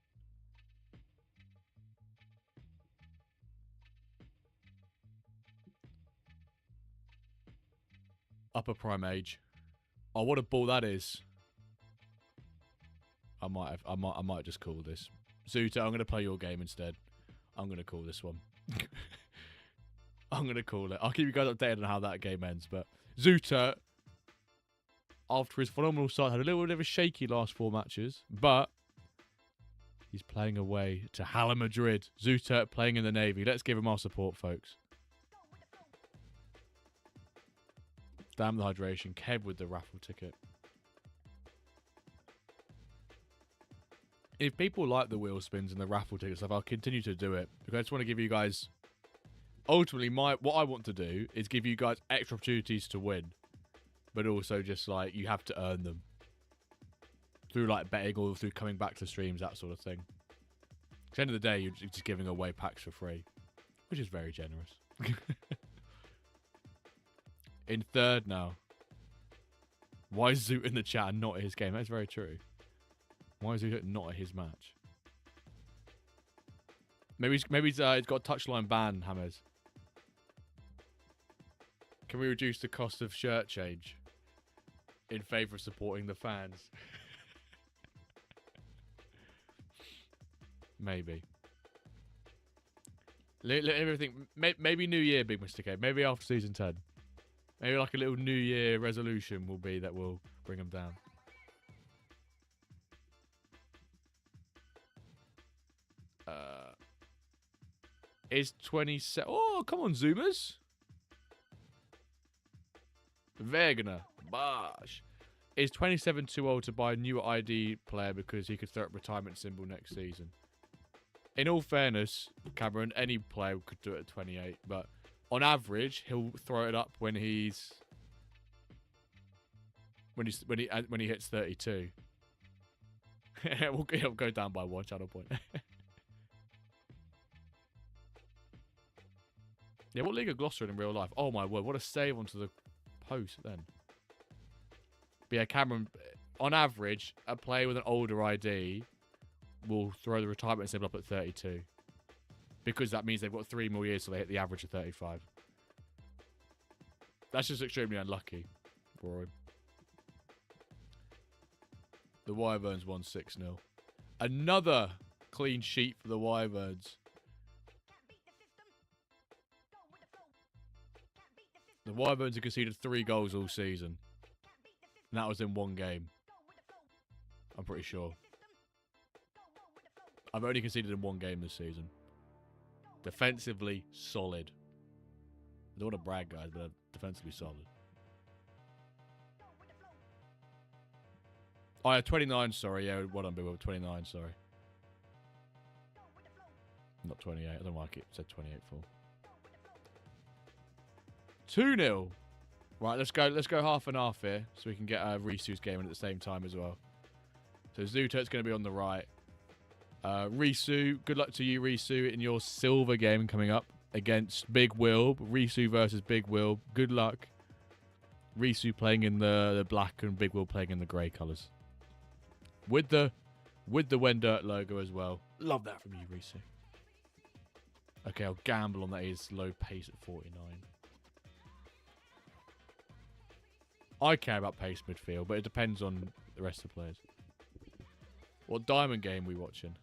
Upper prime age. Oh, what a ball that is. I might just call this. Zuta, I'm gonna play your game instead. I'm gonna call this one. I'm gonna call it. I'll keep you guys updated on how that game ends, but Zuta, after his phenomenal start, had a little bit of a shaky last 4 matches, but he's playing away to Hala Madrid. Zuta playing in the Navy. Let's give him our support, folks. Damn the hydration. Kev with the raffle ticket. If people like the wheel spins and the raffle ticket stuff, I'll continue to do it. Because I just want to give you guys... Ultimately, what I want to do is give you guys extra opportunities to win. But also just, like, you have to earn them. Through, like, betting or through coming back to streams, that sort of thing. At the end of the day, you're just giving away packs for free. Which is very generous. In third now. Why is Zoot in the chat and not at his game? That's very true. Why is Zoot not at his match? Maybe he's got a touchline ban, Hammers. Can we reduce the cost of shirt change in favour of supporting the fans? Maybe. Everything. Maybe New Year, Big Mr. K. Maybe after season 10. Maybe like a little New Year resolution will be that will bring them down. Is 27... Oh, come on, Zoomers. Wegener. Bosh. Is 27 too old to buy a new ID player because he could throw up retirement symbol next season? In all fairness, Cameron, any player could do it at 28, but on average, he'll throw it up when he hits 32. He'll go down by 1 channel point. Yeah, what League of Gloucester in real life? Oh my word, what a save onto the post then. But yeah, Cameron, on average, a player with an older ID will throw the retirement symbol up at 32. Because that means they've got 3 more years so they hit the average of 35. That's just extremely unlucky for him. The Wyverns won 6-0. Another clean sheet for the Wyverns. The Wyverns have conceded 3 goals all season. And that was in 1 game. I'm pretty sure. I've only conceded in 1 game this season. Defensively solid. I don't want to brag, guys, but defensively solid. Oh, yeah, 29, sorry. Yeah, what I'm doing with 29, sorry. Not 28. I don't know why I said 28 for. 2-0. Right, let's go half and half here so we can get Risu's game in at the same time as well. So Zutert's going to be on the right. Risu, good luck to you, Risu, in your silver game coming up against Big Will. Risu versus Big Will. Good luck. Risu playing in the black and Big Will playing in the grey colours. With the WenDirk logo as well. Love that from you, Risu. Okay, I'll gamble on that he's low pace at 49. I care about pace midfield, but it depends on the rest of the players. What diamond game are we watching?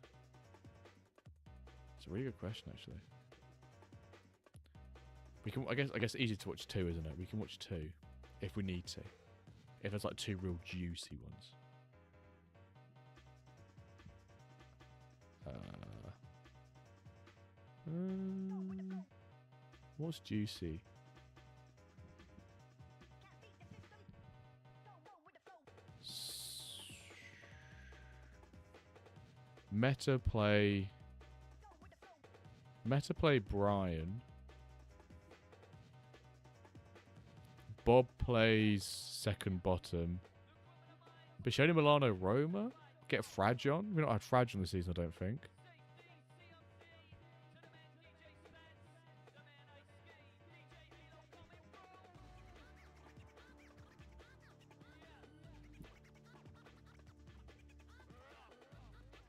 It's a really good question, actually. We can. I guess it's easy to watch 2, isn't it? We can watch 2 if we need to. If there's like 2 real juicy ones. What's juicy? Meta play Brian. Bob plays second bottom. Bishoni Milano Roma? Get Frag on? We've not had Frag on this season, I don't think.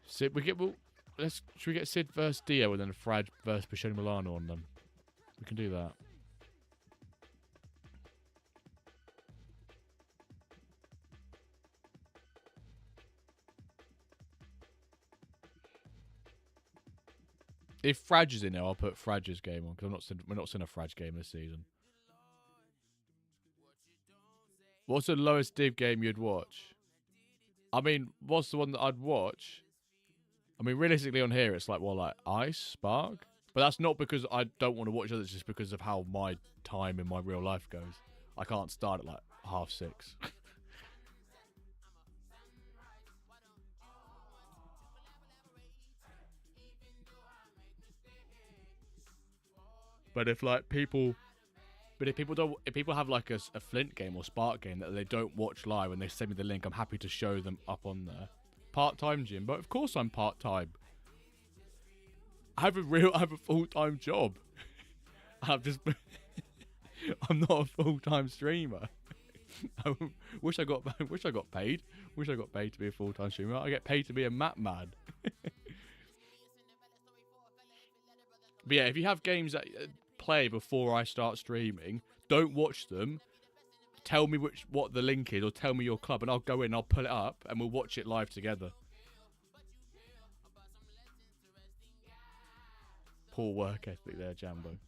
Sid, should we get Sid versus Dio and then Frag versus Bishoni Milano on them? We can do that. If Frag is in there, I'll put Frag's game on because we're not seeing a Frag game this season. What's the lowest div game you'd watch? I mean, what's the one that I'd watch? I mean, realistically on here, it's like, well, like Ice, Spark. But that's not because I don't want to watch others, just because of how my time in my real life goes. I can't start at like 6:30. But if people have like a Flint game or Spark game that they don't watch live and they send me the link, I'm happy to show them up on there. Part-time, Jim, but of course I'm part-time. I have a full-time job. I'm not a full-time streamer. I wish I got paid. Wish I got paid to be a full-time streamer. I get paid to be a map man. But yeah, if you have games that play before I start streaming, don't watch them. Tell me what the link is, or tell me your club, and I'll go in, I'll pull it up, and we'll watch it live together. Poor work ethic there, Jambo.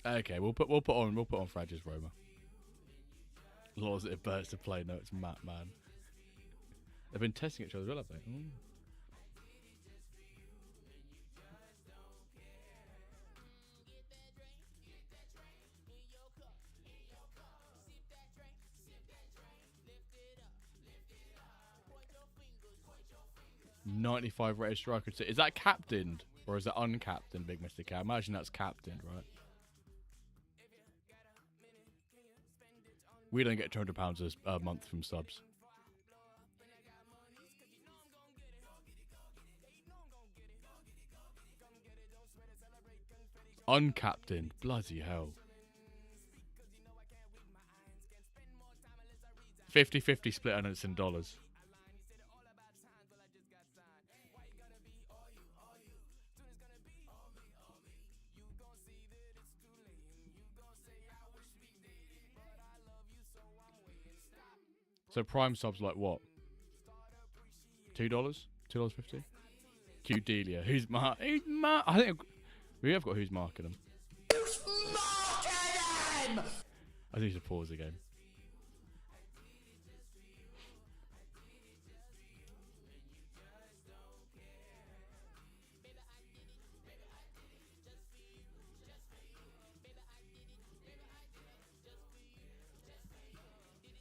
Okay, we'll put on Frag's Roma. Laws that it bursts to play. No, it's Matt Man. They've been testing each other as well, have they? Mm. $95 rated striker. Is that captained or is that uncaptained, Big Mr. Cat? I imagine that's captained, right? We don't get £200 a month from subs. Uncaptained. Bloody hell. 50-50 split and it's in dollars. So prime subs like what? $2? $2.50? Cute Delia. Who's I think we have got who's marking them. Who's marking them? I need to pause again.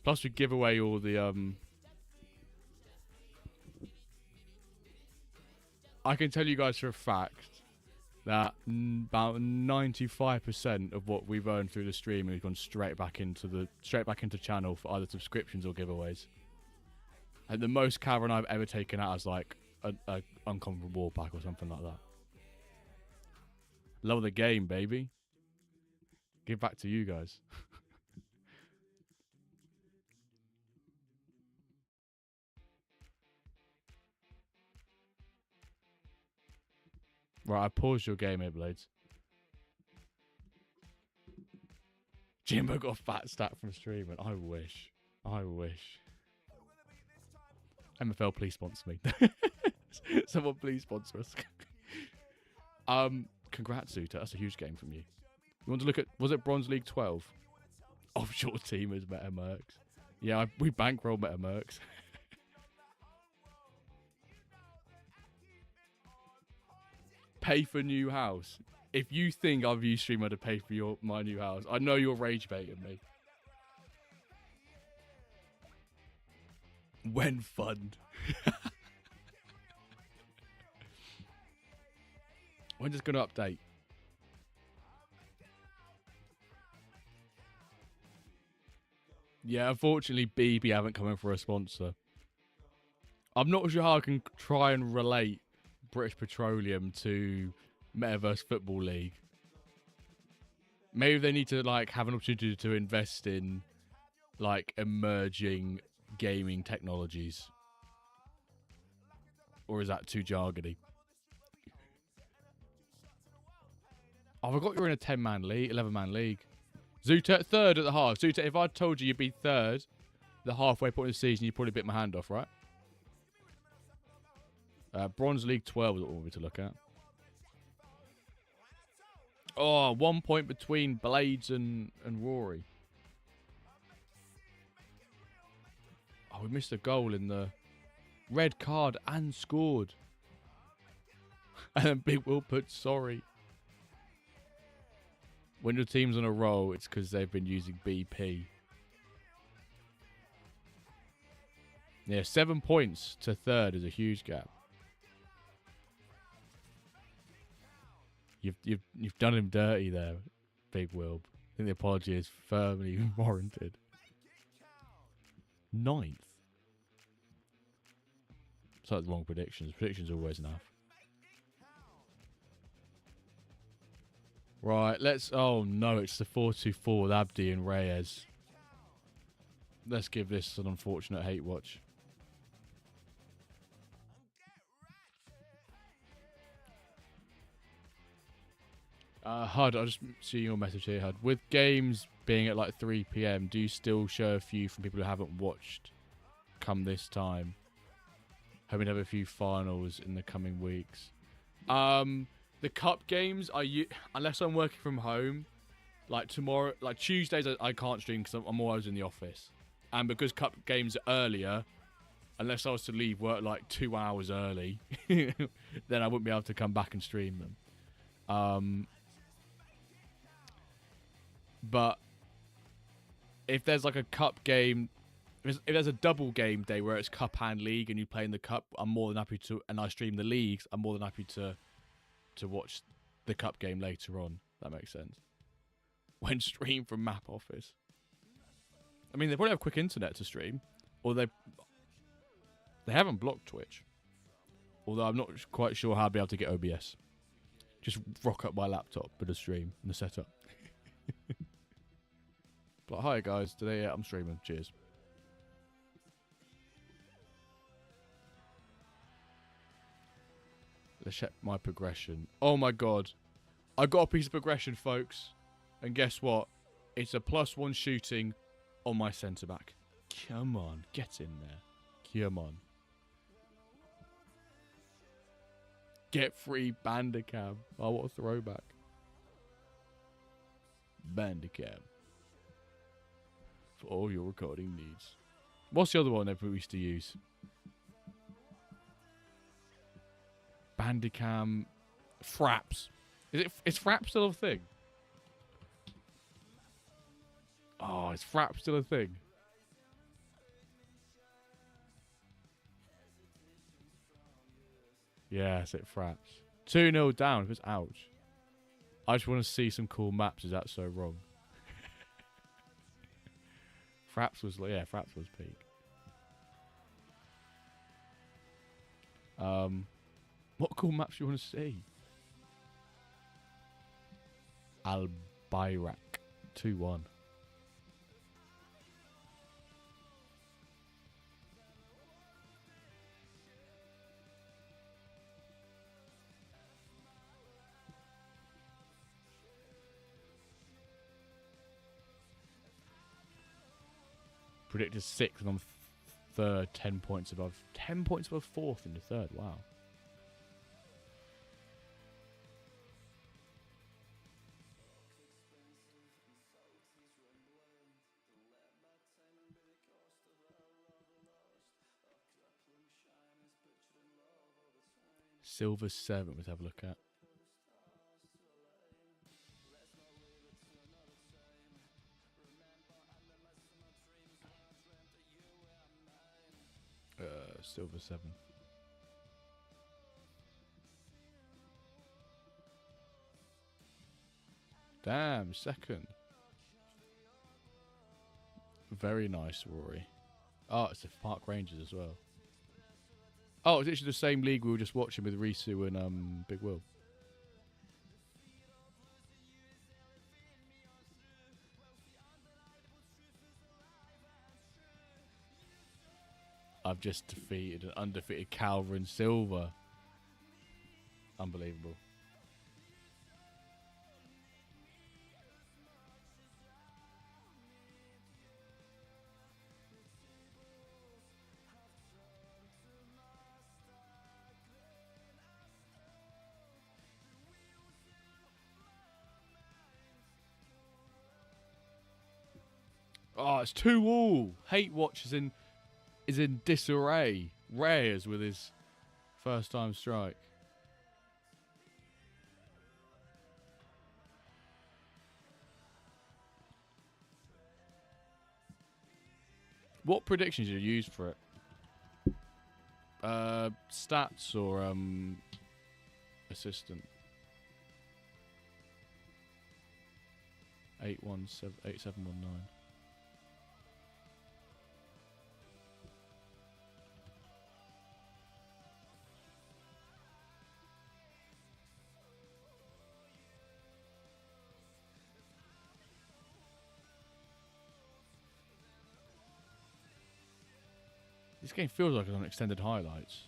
Plus we give away all the I can tell you guys for a fact that about 95% of what we've earned through the stream has gone straight back into channel for either subscriptions or giveaways. And the most Cavern I've ever taken out is like a uncommon reward pack or something like that. Love the game, baby. Give back to you guys. Right, I paused your game here, Blades. Jimbo got a fat stat from streaming. I wish. MFL, please sponsor me. Someone please sponsor us. Congrats, Zuta. That's a huge game from you. You want to look at, was it Bronze League 12? Offshore teamers, MetaMercs. Yeah, we bankroll MetaMercs. Pay for new house. If you think I've used Streamer to pay for my new house, I know you're rage baiting me. When fund. We're just going to update. Yeah, unfortunately, BB haven't come in for a sponsor. I'm not sure how I can try and relate British Petroleum to Metaverse Football League. Maybe they need to like have an opportunity to invest in like emerging gaming technologies. Or is that too jargony? Oh, I forgot you're in a 10-man league, 11-man league. Zuta, third at the half. Zuta, if I told you you'd be third, the halfway point of the season, you'd probably bit my hand off, right? Bronze League 12 is what we want me to look at. Oh, 1 point between Blades and Rory. Oh, we missed a goal in the red card and scored. And then Big Will put sorry. When your team's on a roll, it's because they've been using BP. Yeah, 7 points to third is a huge gap. You've done him dirty there, Big Will. I think the apology is firmly warranted. 9th. It's like the wrong predictions. Predictions are always enough. Right, let's... Oh, no, it's the 4-2-4 with Abdi and Reyes. Let's give this an unfortunate hate watch. Hud, I just see your message here, Hud. With games being at like 3 PM, do you still show a few from people who haven't watched come this time? Hoping to have a few finals in the coming weeks. The cup games, unless I'm working from home, like tomorrow, like Tuesdays, I can't stream because I'm always in the office. And because cup games are earlier, unless I was to leave work like 2 hours early, then I wouldn't be able to come back and stream them. But if there's like a cup game, if there's a double game day where it's cup and league and you play in the cup, I'm more than happy to, and I stream the leagues, I'm more than happy to watch the cup game later on. That makes sense. When stream from Map Office. I mean, they probably have quick internet to stream, or they haven't blocked Twitch. Although I'm not quite sure how I'd be able to get OBS. Just rock up my laptop with a stream and the setup. But hi guys, today I'm streaming. Cheers. Let's check my progression. Oh my god. I got a piece of progression, folks. And guess what? It's a +1 shooting on my centre back. Come on, get in there. Come on. Get free Bandicam. Oh, what a throwback. Bandicam. For all your recording needs. What's the other one that we used to use? Bandicam. Fraps. Is Fraps still a thing? Oh, is Fraps still a thing? Yeah, it's it Fraps. 2-0 down. If it's ouch. I just want to see some cool maps. Is that so wrong? Fraps was, yeah, Fraps was peak. What cool maps do you want to see? Al-Bayrak 2-1. Predicted 6th and I'm third, 10 points above. 10 points above fourth in the third. Wow. Silver 7, let's have a look at. Silver 7. Damn, second. Very nice, Rory. Oh, it's the Park Rangers as well. Oh, it's actually the same league we were just watching with Risu and Big Will. I've just defeated an undefeated Calvin Silver. Unbelievable. Oh, it's 2-2. Hate Watch is in disarray. Reyes with his first time strike. What predictions did you use for it? Stats or assistant? 8719. This game feels like it's on extended highlights.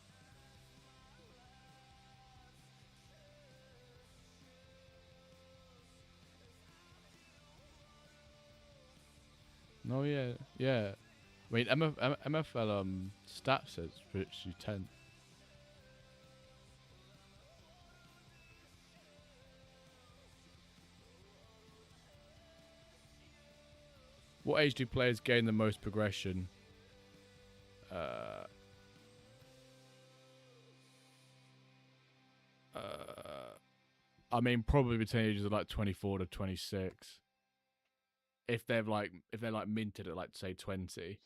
No, yeah. I mean, MFL stats says virtually 10. What age do players gain the most progression? I mean, probably between ages of like 24 to 26. If they're like minted at like say 20,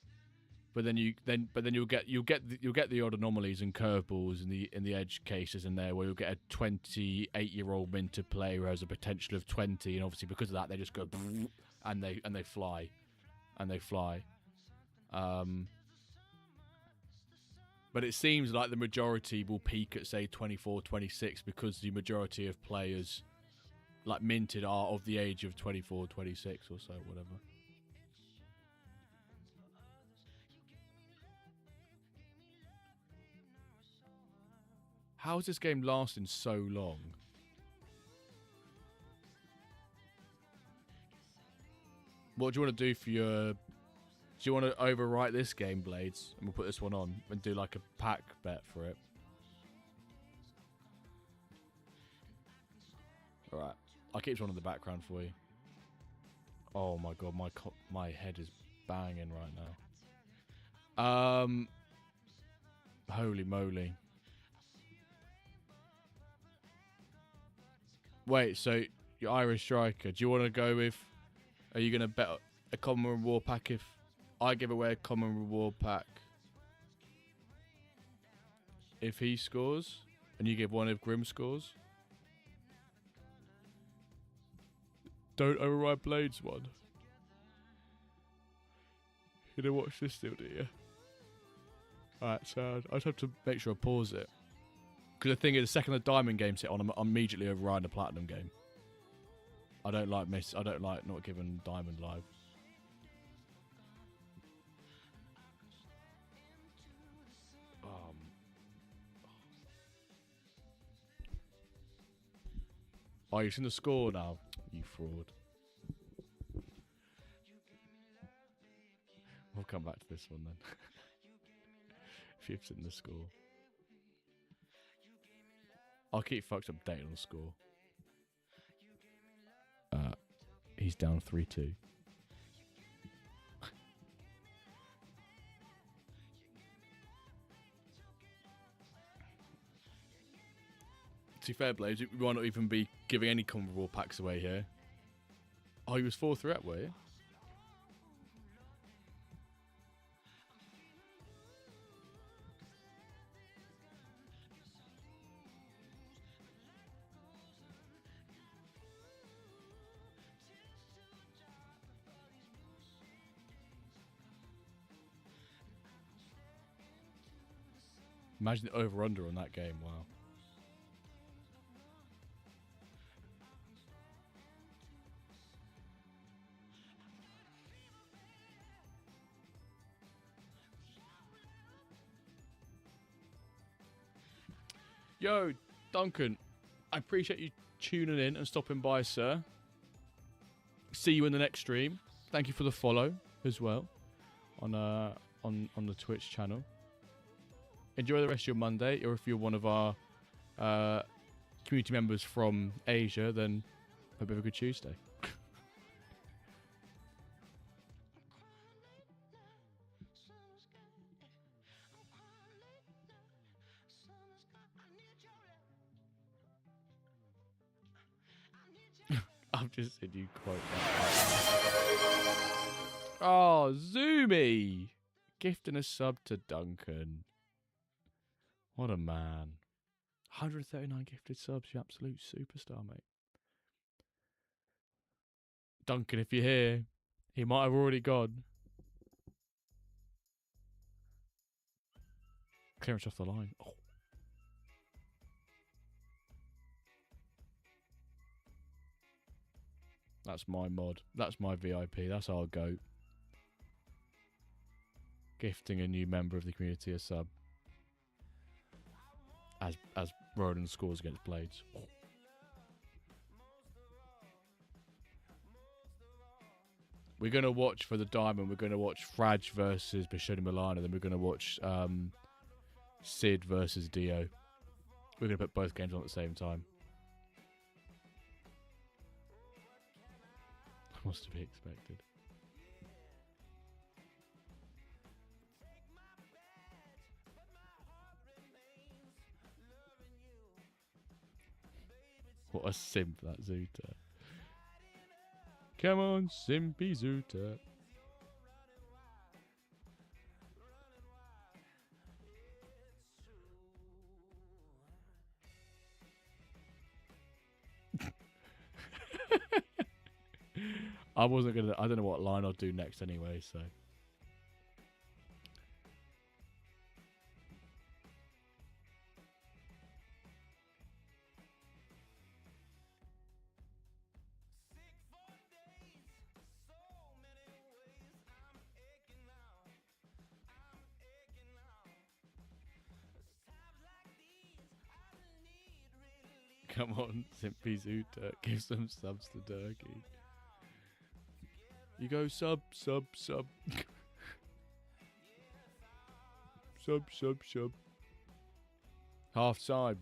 but then you'll get the odd anomalies and curveballs in the edge cases in there where you'll get a 28-year-old minted player who has a potential of 20, and obviously because of that they just go and they fly. But it seems like the majority will peak at, say, 24, 26 because the majority of players, like, minted are of the age of 24, 26 or so, whatever. How is this game lasting so long? What do you want to do for your... Do you want to overwrite this game, Blades? And we'll put this one on and do like a pack bet for it. Alright. I'll keep this one in the background for you. Oh my god, my head is banging right now. Holy moly. Wait, so your Irish striker, do you want to go with... Are you going to bet a common reward pack if... I give away a common reward pack if he scores, and you give one if Grim scores. Don't override Blades one. You don't watch this still, do you? Alright, so I just have to make sure I pause it. Because the thing is, the second the diamond game's hit on, I'm immediately overriding the platinum game. I don't like not giving diamond live. Oh, you've seen the score now, you fraud. We'll come back to this one then. shifts in the score. I'll keep folks updated on the score. He's down 3-2. To be fair, Blades, we might not even be giving any comparable packs away here. Oh, he was 4-3 up, were you? Imagine the over-under on that game, wow. Yo, Duncan, I appreciate you tuning in and stopping by, sir. See you in the next stream. Thank you for the follow as well on the Twitch channel. Enjoy the rest of your Monday, or if you're one of our community members from Asia, then hope you have a good Tuesday. I've just said you quote that. Oh, Zoomy! Gifting a sub to Duncan. What a man. 139 gifted subs, you absolute superstar, mate. Duncan, if you're here, he might have already gone. Clearance off the line. Oh. That's my mod. That's my VIP. That's our goat. Gifting a new member of the community a sub. As Roland scores against Blades. Oh. We're going to watch for the diamond. We're going to watch Fraj versus Bashoni Milano. Then we're going to watch Sid versus Dio. We're going to put both games on at the same time. What's to be expected? What a simp that Zuta. Come on, Simpy Zuta. I wasn't gonna. I don't know what line I'll do next anyway, so. Come on, Simpy Zuta. Give some subs to Durkee. You go sub. Sub. Half time.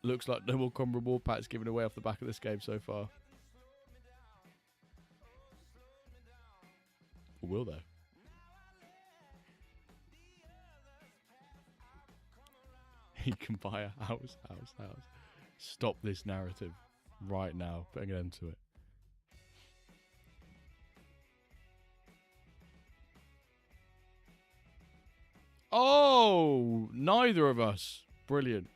Looks like no more comparable packs given away off the back of this game so far. Or will there? He can buy a house. Stop this narrative right now. Putting an end to it. Oh, neither of us. Brilliant.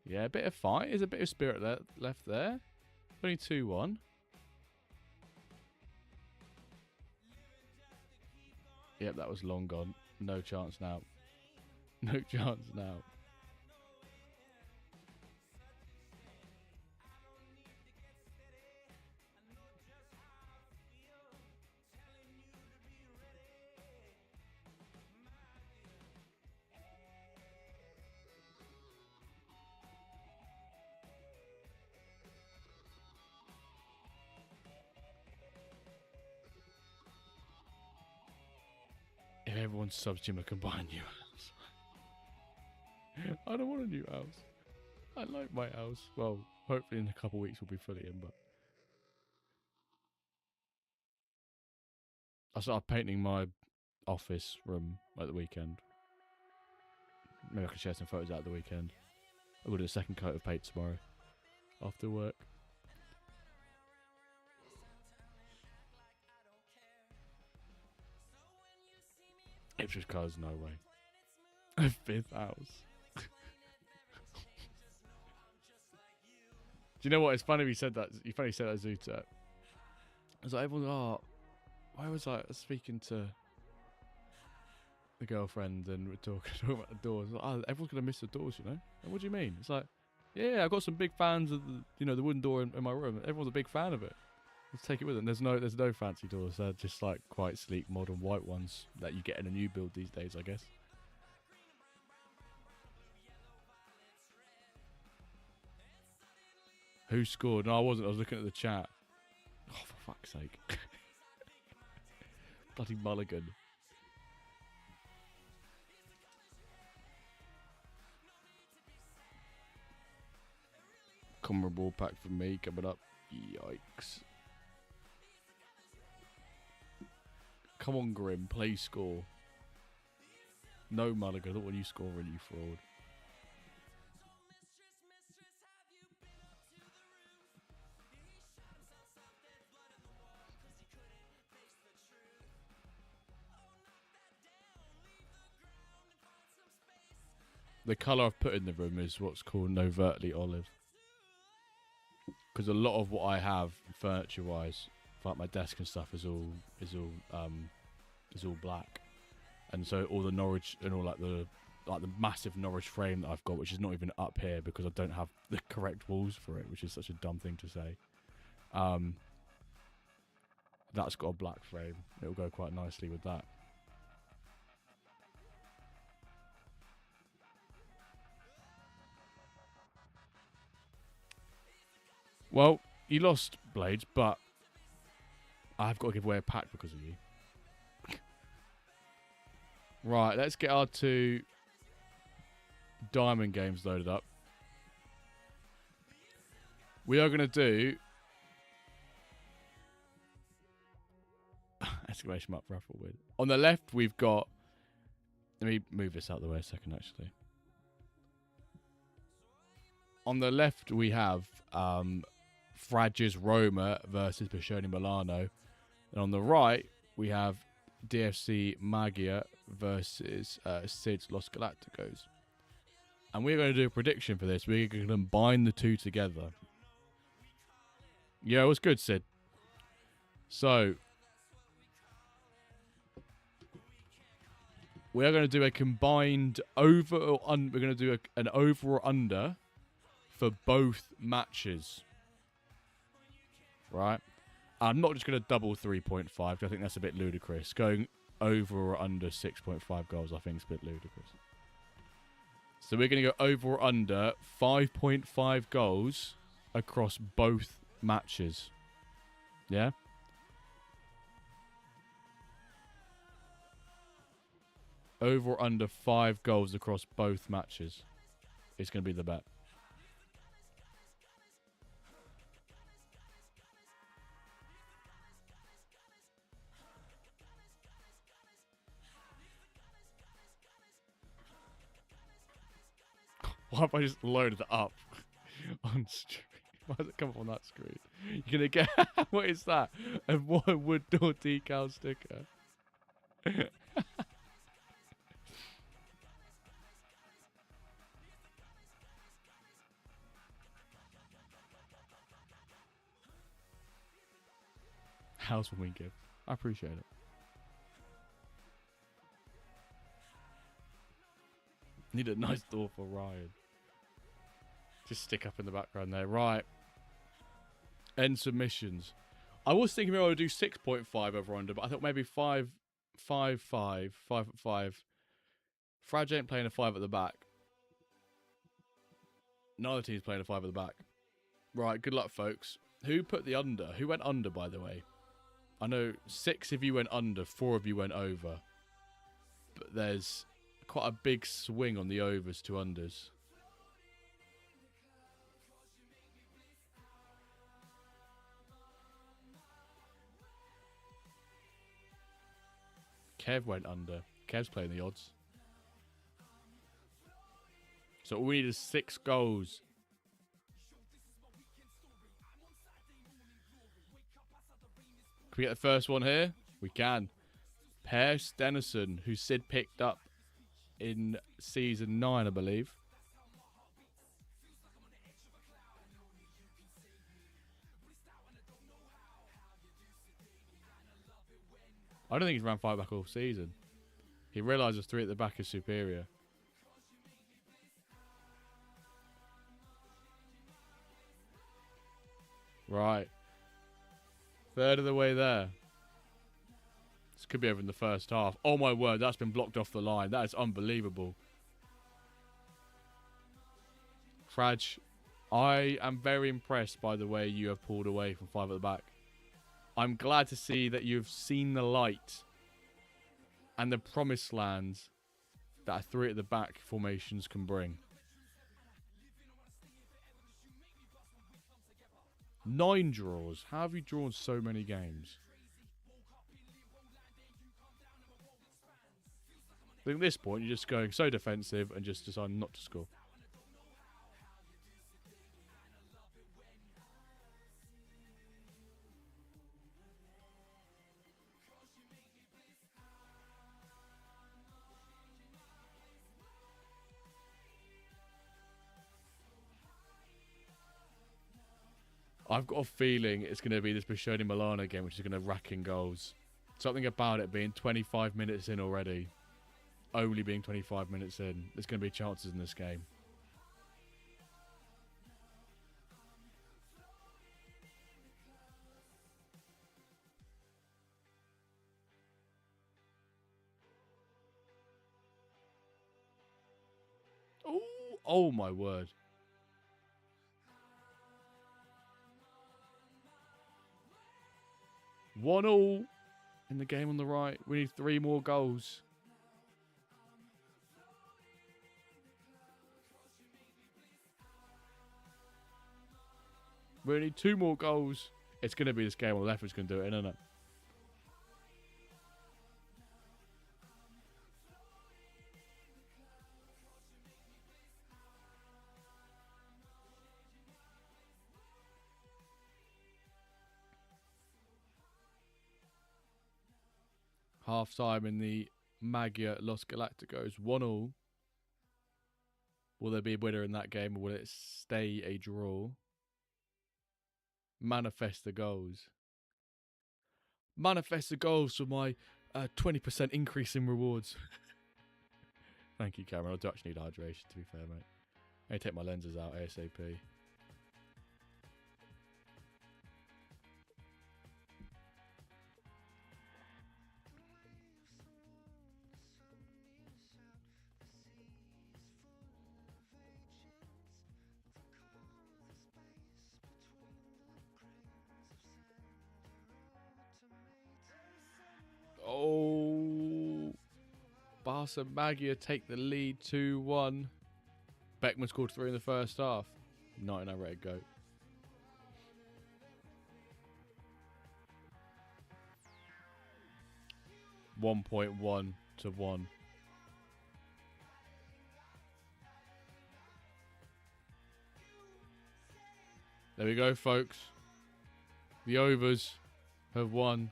Yeah, a bit of fight. There's a bit of spirit left there. Only 2-1. Yep, that was long gone. No chance now. No chance now. Everyone's subs a combined new house. I don't want a new house. I like my house. Well, hopefully in a couple of weeks we'll be fully in, but I started painting my office room at the weekend. Maybe I can share some photos out at the weekend. I'm going to do a second coat of paint tomorrow after work. Ipswich cars, no way. A fifth house. Do you know what? It's funny you said that. You funny you said that, Zuta. I was like, everyone, why was I speaking to the girlfriend and we're talking about the doors? Like, everyone's gonna miss the doors, you know. And what do you mean? It's like, yeah, I've got some big fans of the wooden door in my room. Everyone's a big fan of it. Let's take it with them. There's no fancy doors. They're just like quite sleek, modern white ones that you get in a new build these days, I guess. Who scored? No, I wasn't. I was looking at the chat. Oh, for fuck's sake. Bloody Mulligan. Comrade ball pack for me coming up. Yikes. Come on, Grim. Please score. No, Mulligan. I don't want you scoring, you fraud. The colour I've put in the room is what's called overtly olive. Because a lot of what I have furniture-wise, like my desk and stuff, is all black, and so all the Norwich and all the massive Norwich frame that I've got, which is not even up here because I don't have the correct walls for it, which is such a dumb thing to say. That's got a black frame. It'll go quite nicely with that. Well, you lost, Blades, but I've got to give away a pack because of you. Right, let's get our 2 diamond games loaded up. We are going to do... exclamation mark raffle with. On the left, we've got... Let me move this out of the way a second, actually. On the left, we have... Fragis Roma versus Bishoni Milano. And on the right, we have DFC Magia versus Sid's Los Galacticos. And we're going to do a prediction for this. We're going to combine the 2 together. Yeah, it was good, Sid. So, we are going to do a combined over or under. We're going to do an over or under for both matches. Right? I'm not just going to double 3.5 because I think that's a bit ludicrous. Going over or under 6.5 goals I think is a bit ludicrous. So we're going to go over or under 5.5 goals across both matches. Yeah? Over or under 5 goals across both matches. It's going to be the bet. Why have I just loaded it up on stream? Why does it come up on that screen? You're going to get... what is that? A one wood door decal sticker. Housewarming gift. I appreciate it. Need a nice door for Ryan. Just stick up in the background there. Right. End submissions. I was thinking maybe I would do 6.5 over under, but I thought maybe 5 at 5. Frag ain't playing a 5 at the back. Neither team's playing a 5 at the back. Right, good luck, folks. Who put the under? Who went under, by the way? I know 6 of you went under, 4 of you went over. but there's quite a big swing on the overs to unders. Kev went under. Kev's playing the odds. So all we need is 6 goals. Can we get the first one here? We can. Per Stenison, who Sid picked up in season 9, I believe. I don't think he's ran 5 back all season. He realises 3 at the back is superior. Right. Third of the way there. This could be over in the first half. Oh my word, that's been blocked off the line. That is unbelievable. Fraj, I am very impressed by the way you have pulled away from 5 at the back. I'm glad to see that you've seen the light and the promised lands that a 3 at the back formations can bring. 9 draws. How have you drawn so many games? I think at this point you're just going so defensive and just deciding not to score. I've got a feeling it's going to be this Bashoni Milano game, which is going to rack in goals. Something about it being 25 minutes in already. Only being 25 minutes in. There's going to be chances in this game. Ooh, oh my word. One all in the game on the right. We need 3 more goals. We need 2 more goals. It's going to be this game on the left who's going to do it, isn't it? Half time in the Magia Los Galacticos. 1-1. Will there be a winner in that game or will it stay a draw? Manifest the goals. Manifest the goals for my 20% increase in rewards. Thank you, Cameron. I do actually need hydration, to be fair, mate. I need to take my lenses out ASAP. Oh, Barca Magia take the lead 2-1. Beckman scored 3 in the first half. 99 rated goat. $1.1 to 1. There we go, folks. The overs have won.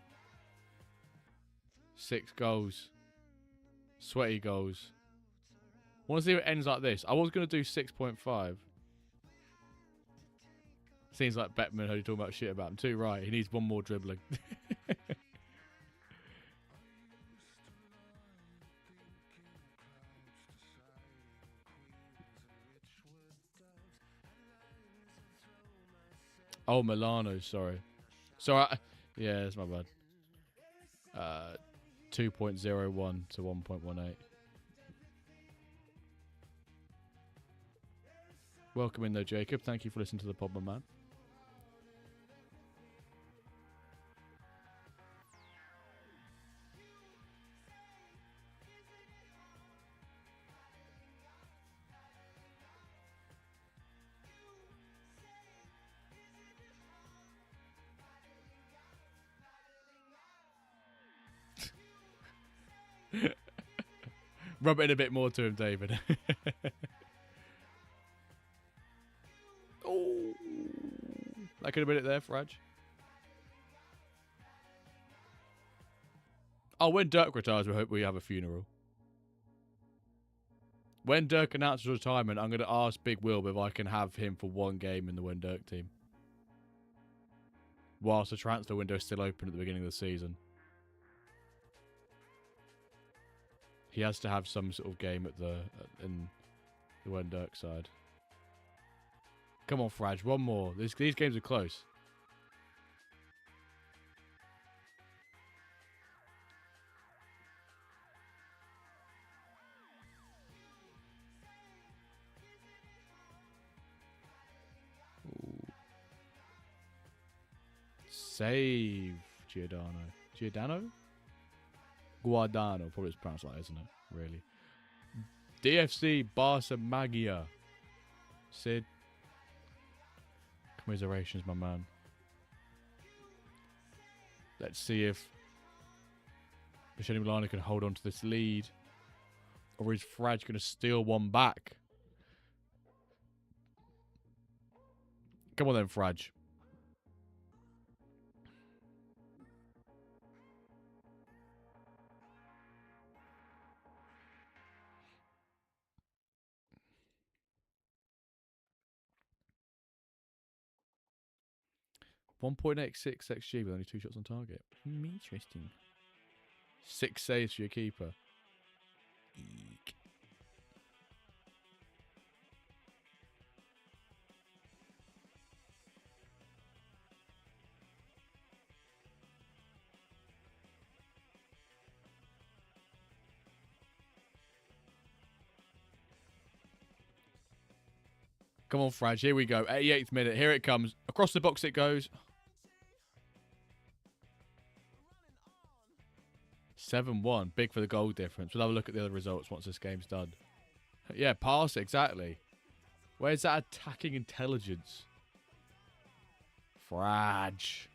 6 goals. Sweaty goals. I want to see if it ends like this. I was going to do 6.5. Seems like Beckman heard you talking about shit about him too. Right, he needs 1 more dribbling. Oh, Milano, sorry. Yeah, that's my bad. 2.01 to 1.18. Welcome in though, Jacob. Thank you for listening to the pod, my man. Rub it in a bit more to him, David. Oh, that could have been it there, Fraj. Oh, when Dirk retires, we hope we have a funeral. When Dirk announces retirement, I'm going to ask Big Will if I can have him for one game in the WenDirk team. Whilst the transfer window is still open at the beginning of the season. He has to have some sort of game at in the WenDirk side. Come on, Fraj, one more. These games are close. Ooh. Save Giordano? Guardano. Probably it's pronounced like that, isn't it? Really. DFC Barca Magia. Sid. Commiserations, my man. Let's see if Michele Milano can hold on to this lead. Or is Fraj going to steal one back? Come on then, Fraj. .86 XG with only 2 shots on target. Interesting. 6 saves for your keeper. Eek. Come on, Fraj. Here we go. 88th minute. Here it comes. Across the box it goes. 7-1. Big for the goal difference. We'll have a look at the other results once this game's done. Yeah, pass, exactly. Where's that attacking intelligence? Fraj.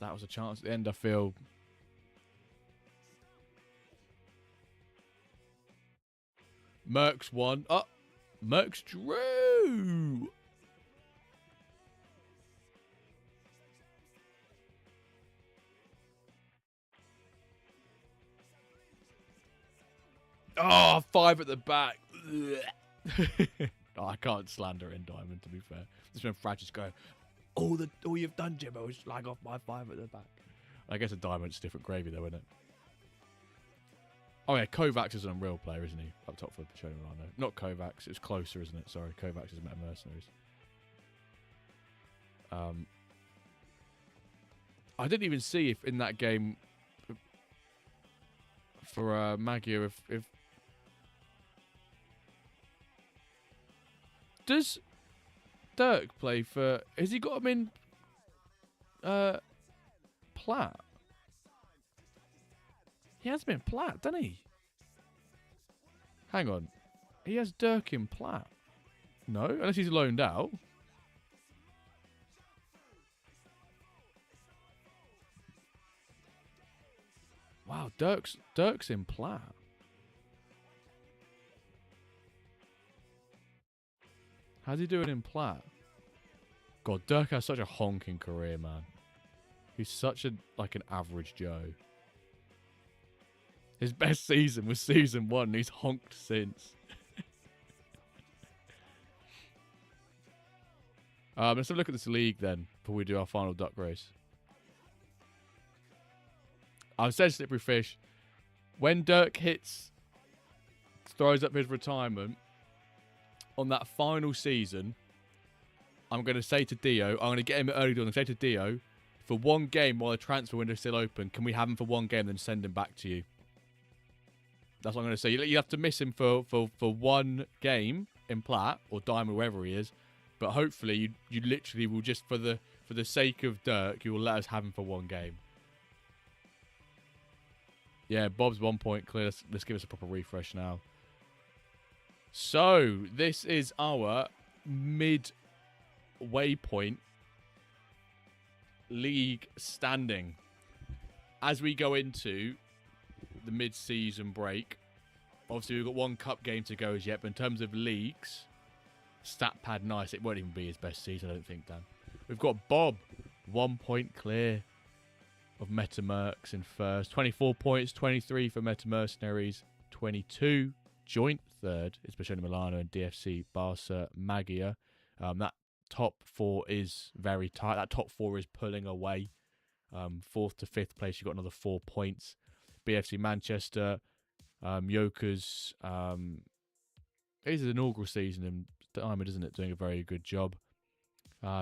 That was a chance at the end, I feel. Merckx won. Oh, Merckx drew. Oh, 5 at the back. Oh, I can't slander in Diamond, to be fair. This is when Fraj is going, all you've done, Jimbo, is slag off my 5 at the back. I guess a Diamond's different gravy, though, isn't it? Oh, yeah, Kovacs is an unreal player, isn't he? Up top for Michele Milano. Not Kovacs, it's closer, isn't it? Sorry, Kovacs is MetaVerse. I didn't even see if in that game for Magia, if does Dirk play for? Has he got him in Plat? He has been Plat, doesn't he? Hang on, he has Dirk in Plat. No, unless he's loaned out. Wow, Dirk's in Plat. How's he doing in Plat? God, Dirk has such a honking career, man. He's such an average Joe. His best season was season 1. And he's honked since. Let's have a look at this league then before we do our final duck race. I've said slippery fish. When Dirk throws up his retirement on that final season, I'm going to say to Dio, I'm going to get him early doors and say to Dio, for one game while the transfer window is still open, can we have him for one game then send him back to you? That's what I'm going to say. You have to miss him for one game in Plat or Diamond, wherever he is. But hopefully you literally will just, for the sake of Dirk, you will let us have him for one game. Yeah, Bob's 1 point clear. Let's give us a proper refresh now. So, this is our midway point league standing. As we go into the mid-season break, Obviously, we've got one cup game to go as yet, but in terms of leagues, stat pad nice. It won't even be his best season, I don't think, Dan. We've got Bob, 1 point clear of Meta Mercs in first. 24 points, 23 for Meta Mercenaries, 22. Joint third is Bashona Milano and DFC Barca Magia. That top 4 is very tight. That top 4 is pulling away. 4th to 5th place, you've got another 4 points. BFC Manchester, Jokers. It is his inaugural season in Diamond, isn't it? Doing a very good job.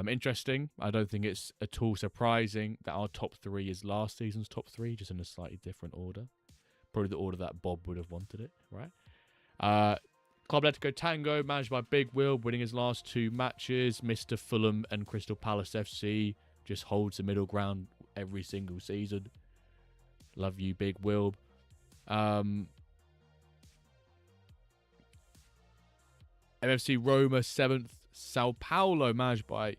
Interesting. I don't think it's at all surprising that our top 3 is last season's top 3, just in a slightly different order. Probably the order that Bob would have wanted it, right? Club Atletico Tango, managed by Big Will, winning his last 2 matches. Mr. Fulham and Crystal Palace FC just holds the middle ground every single season. Love you, Big Will. MFC Roma 7th. Sao Paulo, managed by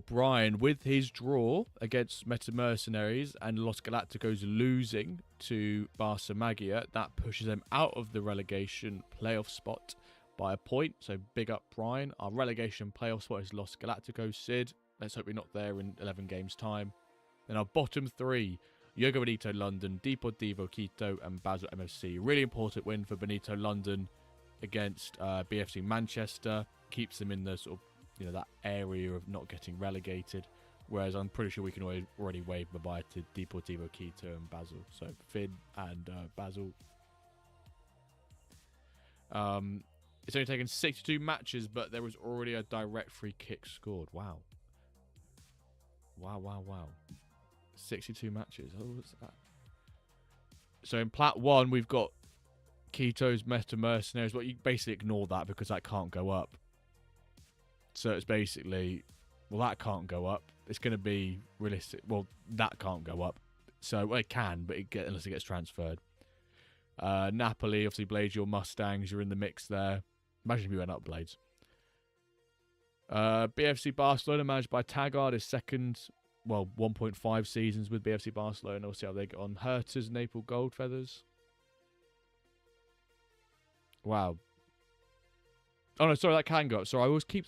Brian, with his draw against Meta Mercenaries and Los Galacticos losing to Barca Magia, that pushes them out of the relegation playoff spot by a point. So big up Brian. Our relegation playoff spot is Los Galacticos. Sid, let's hope we're not there in 11 games time. Then our bottom 3, Yoga Benito London, Deportivo Quito and Basel MFC. Really important win for Benito London against BFC Manchester. Keeps them in the sort of, that area of not getting relegated. Whereas I'm pretty sure we can already wave bye-bye to Deportivo Quito and Basel. So Finn and Basel. It's only taken 62 matches, but there was already a direct free kick scored. Wow. Wow. 62 matches. Oh, what's that? So in Plat 1, we've got Quito's Meta Mercenaries. Well, you basically ignore that because that can't go up. So it's basically, that can't go up. It's going to be realistic. Well, that can't go up. So it can, but unless it gets transferred. Napoli, obviously, Blades, your Mustangs. You're in the mix there. Imagine if you went up, Blades. BFC Barcelona, managed by Taggart, is second. 1.5 seasons with BFC Barcelona. We'll see how they get on. Herters, Naples Goldfeathers. Wow. Oh no, sorry, that can go up. So I always keep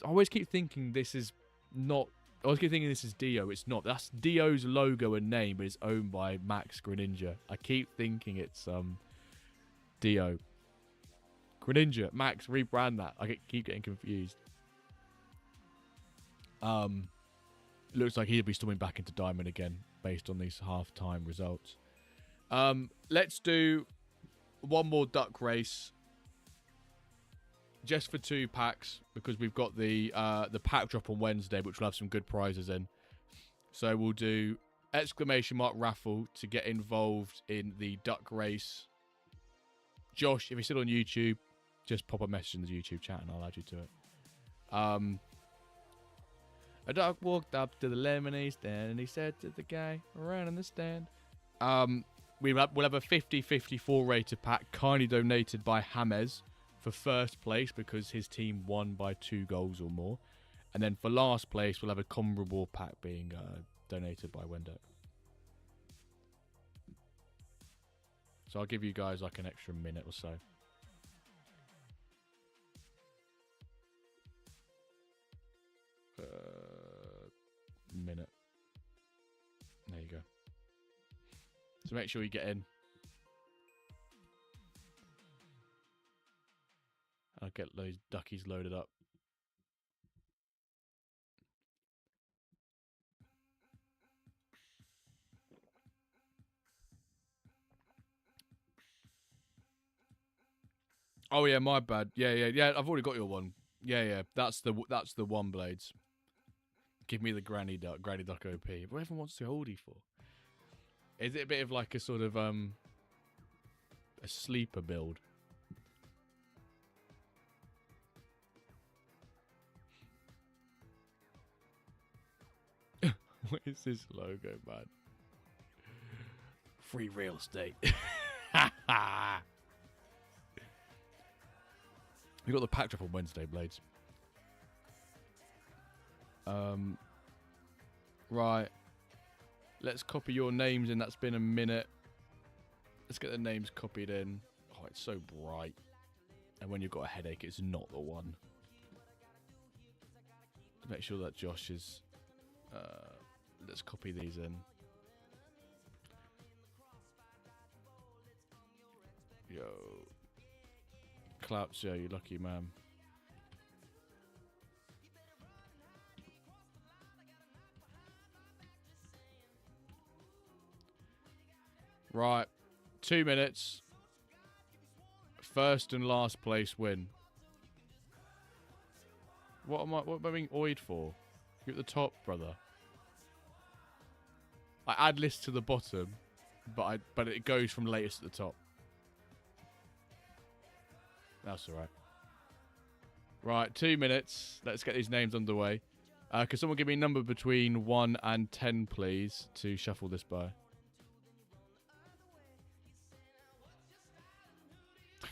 thinking this is not. I always keep thinking this is Dio. It's not. That's Dio's logo and name, but it's owned by Max Greninja. I keep thinking it's Dio. Greninja, Max, rebrand that. I keep getting confused. Looks like he'll be storming back into Diamond again based on these half-time results. Let's do one more duck race. Just for 2 packs, because we've got the pack drop on Wednesday, which will have some good prizes in. So we'll do exclamation mark raffle to get involved in the duck race. Josh, if you're still on YouTube, just pop a message in the YouTube chat and I'll add you to it. A duck walked up to the lemonade stand and he said to the guy around in the stand. We'll have a 50-54 rated pack, kindly donated by James for first place because his team won by 2 goals or more. And then for last place, we'll have a comparable pack being donated by WenDirk. So I'll give you guys like an extra minute or so. Minute. There you go. So make sure you get in. I'll get those duckies loaded up. Oh yeah, my bad. Yeah. I've already got your one. Yeah. That's the one, Blades. Give me the Granny Duck OP. What everyone wants the oldie for? Is it a bit of like a sort of a sleeper build? What is this logo, man? Free real estate. We got the pack drop on Wednesday, Blades. Right. Let's copy your names in. That's been a minute. Let's get the names copied in. Oh, it's so bright. And when you've got a headache, it's not the one. Make sure that Josh is... let's copy these in. Yo. Claps, yo, you lucky man. Right. 2 minutes. First and last place win. What am I being oyed for? You're at the top, brother. I add lists to the bottom, but it goes from latest to the top. That's alright. Right, 2 minutes. Let's get these names underway. Can someone give me a number between 1 and 10, please, to shuffle this by?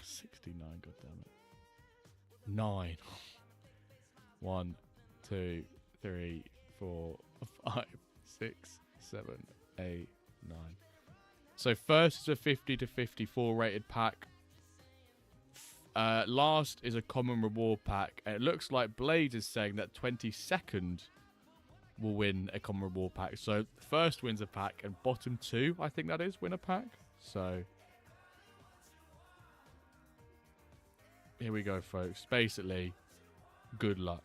69, goddammit. 9. 1, 2, 3, 4, 5, 6, 7, 8, 9. So first is a 50 to 54 rated pack. Last is a common reward pack. And it looks like Blades is saying that 22nd will win a common reward pack. So first wins a pack and bottom 2, I think that is, win a pack. So here we go, folks. Basically, good luck.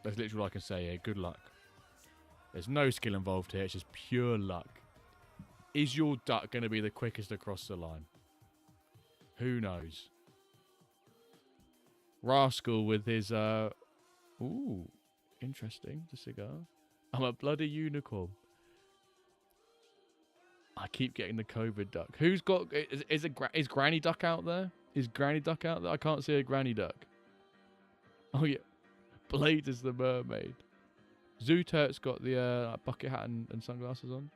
That's literally all I can say here. Good luck. There's no skill involved here. It's just pure luck. Is your duck going to be the quickest across the line? Who knows? Rascal with his, ooh, interesting, the cigar. I'm a bloody unicorn. I keep getting the COVID duck. Who's got, is Granny Duck out there? Is Granny Duck out there? I can't see a Granny Duck. Oh, yeah. Blade is the mermaid. Zooturt's got the bucket hat and sunglasses on.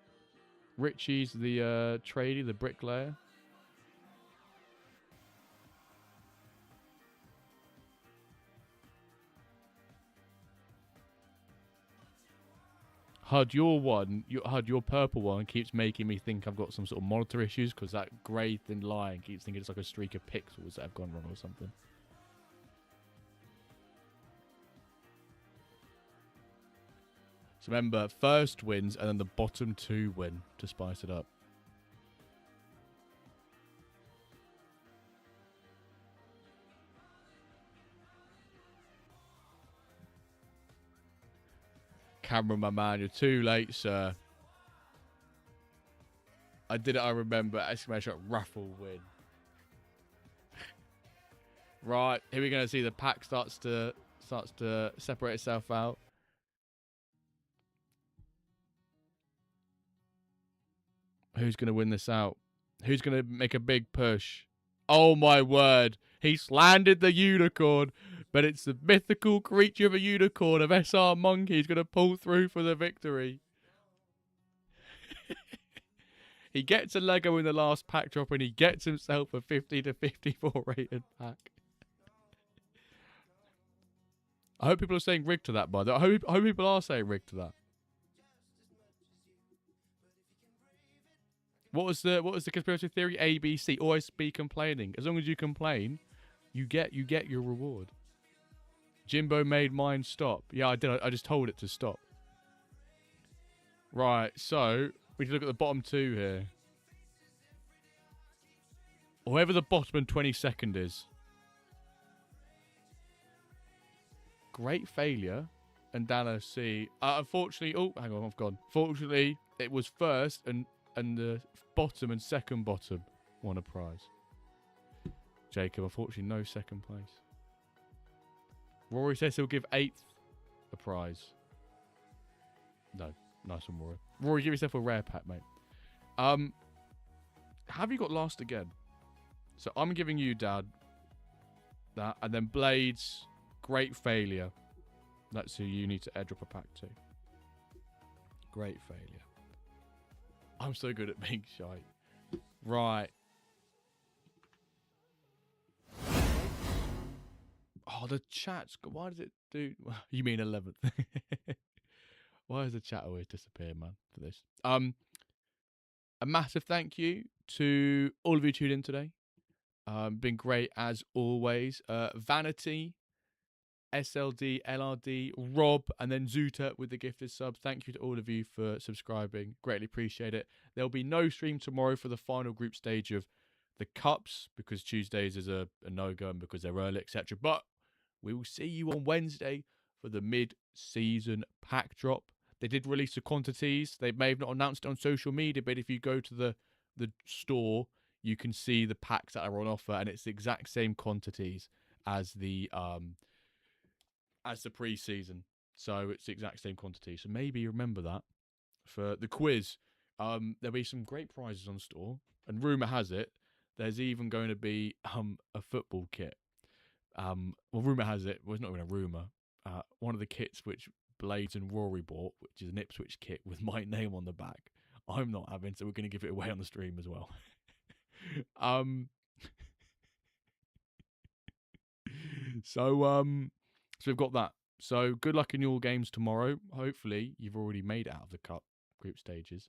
Richie's the tradie, the bricklayer. HUD, your purple one keeps making me think I've got some sort of monitor issues because that grey thin line keeps thinking it's like a streak of pixels that have gone wrong or something. So remember, first wins and then the bottom 2 win to spice it up. Cameron, my man, you're too late, sir. I did it, I remember. Exclamation raffle win. Right, here we're going to see the pack starts to separate itself out. Who's going to win this out? Who's going to make a big push? Oh, my word. He's landed the unicorn, but it's the mythical creature of a unicorn of SR Monkey. He's going to pull through for the victory. He gets a Lego in the last pack drop, and he gets himself a 50 to 54 rated pack. I hope people are saying rig to that, by the way. I hope people are saying rig to that. What was the conspiracy theory? ABC. Always be complaining. As long as you complain, you get your reward. Jimbo made mine stop. Yeah, I did. I just told it to stop. Right, so we can look at the bottom 2 here. Whoever the bottom and 22nd is. Great failure. And Dano C. Unfortunately, oh, hang on, I've gone. Fortunately, it was first and the bottom and second bottom won a prize. Jacob, unfortunately, no second place. Rory says he'll give 8th a prize. No, nice one, Rory. Rory, give yourself a rare pack, mate. Have you got last again? So I'm giving you, Dad, that, and then Blades, great failure. That's who you need to airdrop a pack to. Great failure. I'm so good at being shy. Right. Oh, the chat's... Why does it do... You mean 11th. Why does the chat always disappear, man, for this? A massive thank you to all of you tuned in today. Been great as always. Vanity, SLD, LRD, Rob, and then Zuta with the gifted sub. Thank you to all of you for subscribing. Greatly appreciate it. There'll be no stream tomorrow for the final group stage of the Cups because Tuesdays is a no-go and because they're early, etc. But we will see you on Wednesday for the mid-season pack drop. They did release the quantities. They may have not announced it on social media, but if you go to the store, you can see the packs that are on offer, and it's the exact same quantities as the pre-season. So it's the exact same quantity. So maybe you remember that for the quiz. There'll be some great prizes on store, and rumor has it there's even going to be a football kit. Well, rumor has it. Well, it's not even a rumor. One of the kits which Blades and Rory bought, which is an Ipswich kit with my name on the back, I'm not having, so we're going to give it away on the stream as well. So we've got that. So good luck in your games tomorrow. Hopefully you've already made it out of the cup group stages,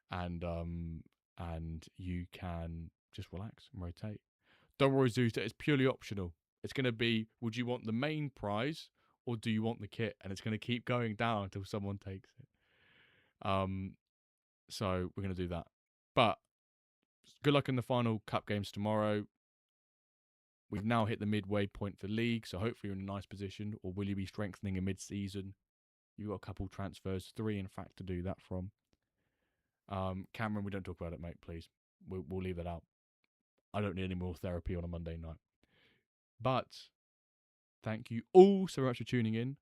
and you can just relax and rotate. Don't worry, Zuta. It's purely optional. It's going to be, would you want the main prize or do you want the kit? And it's going to keep going down until someone takes it. So we're going to do that. But good luck in the final cup games tomorrow. We've now hit the midway point for league, so hopefully you're in a nice position. Or will you be strengthening in mid-season? You've got a couple transfers, 3 in fact, to do that from. Cameron, we don't talk about it, mate, please. We'll leave that out. I don't need any more therapy on a Monday night. But thank you all so much for tuning in.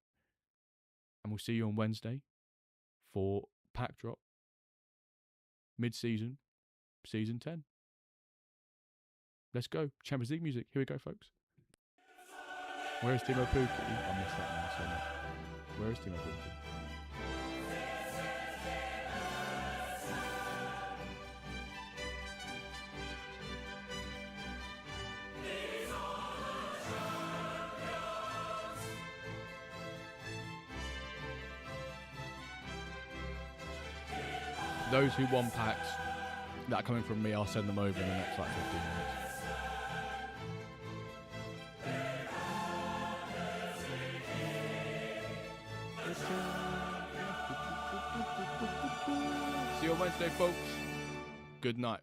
And we'll see you on Wednesday for Pack Drop mid-season, season 10. Let's go. Champions League music. Here we go, folks. Where is Timo Pukki? I missed that now so much. Where is Timo Pukki? Those who won packs that are coming from me, I'll send them over in the next 15 minutes. See you on Wednesday, folks. Good night.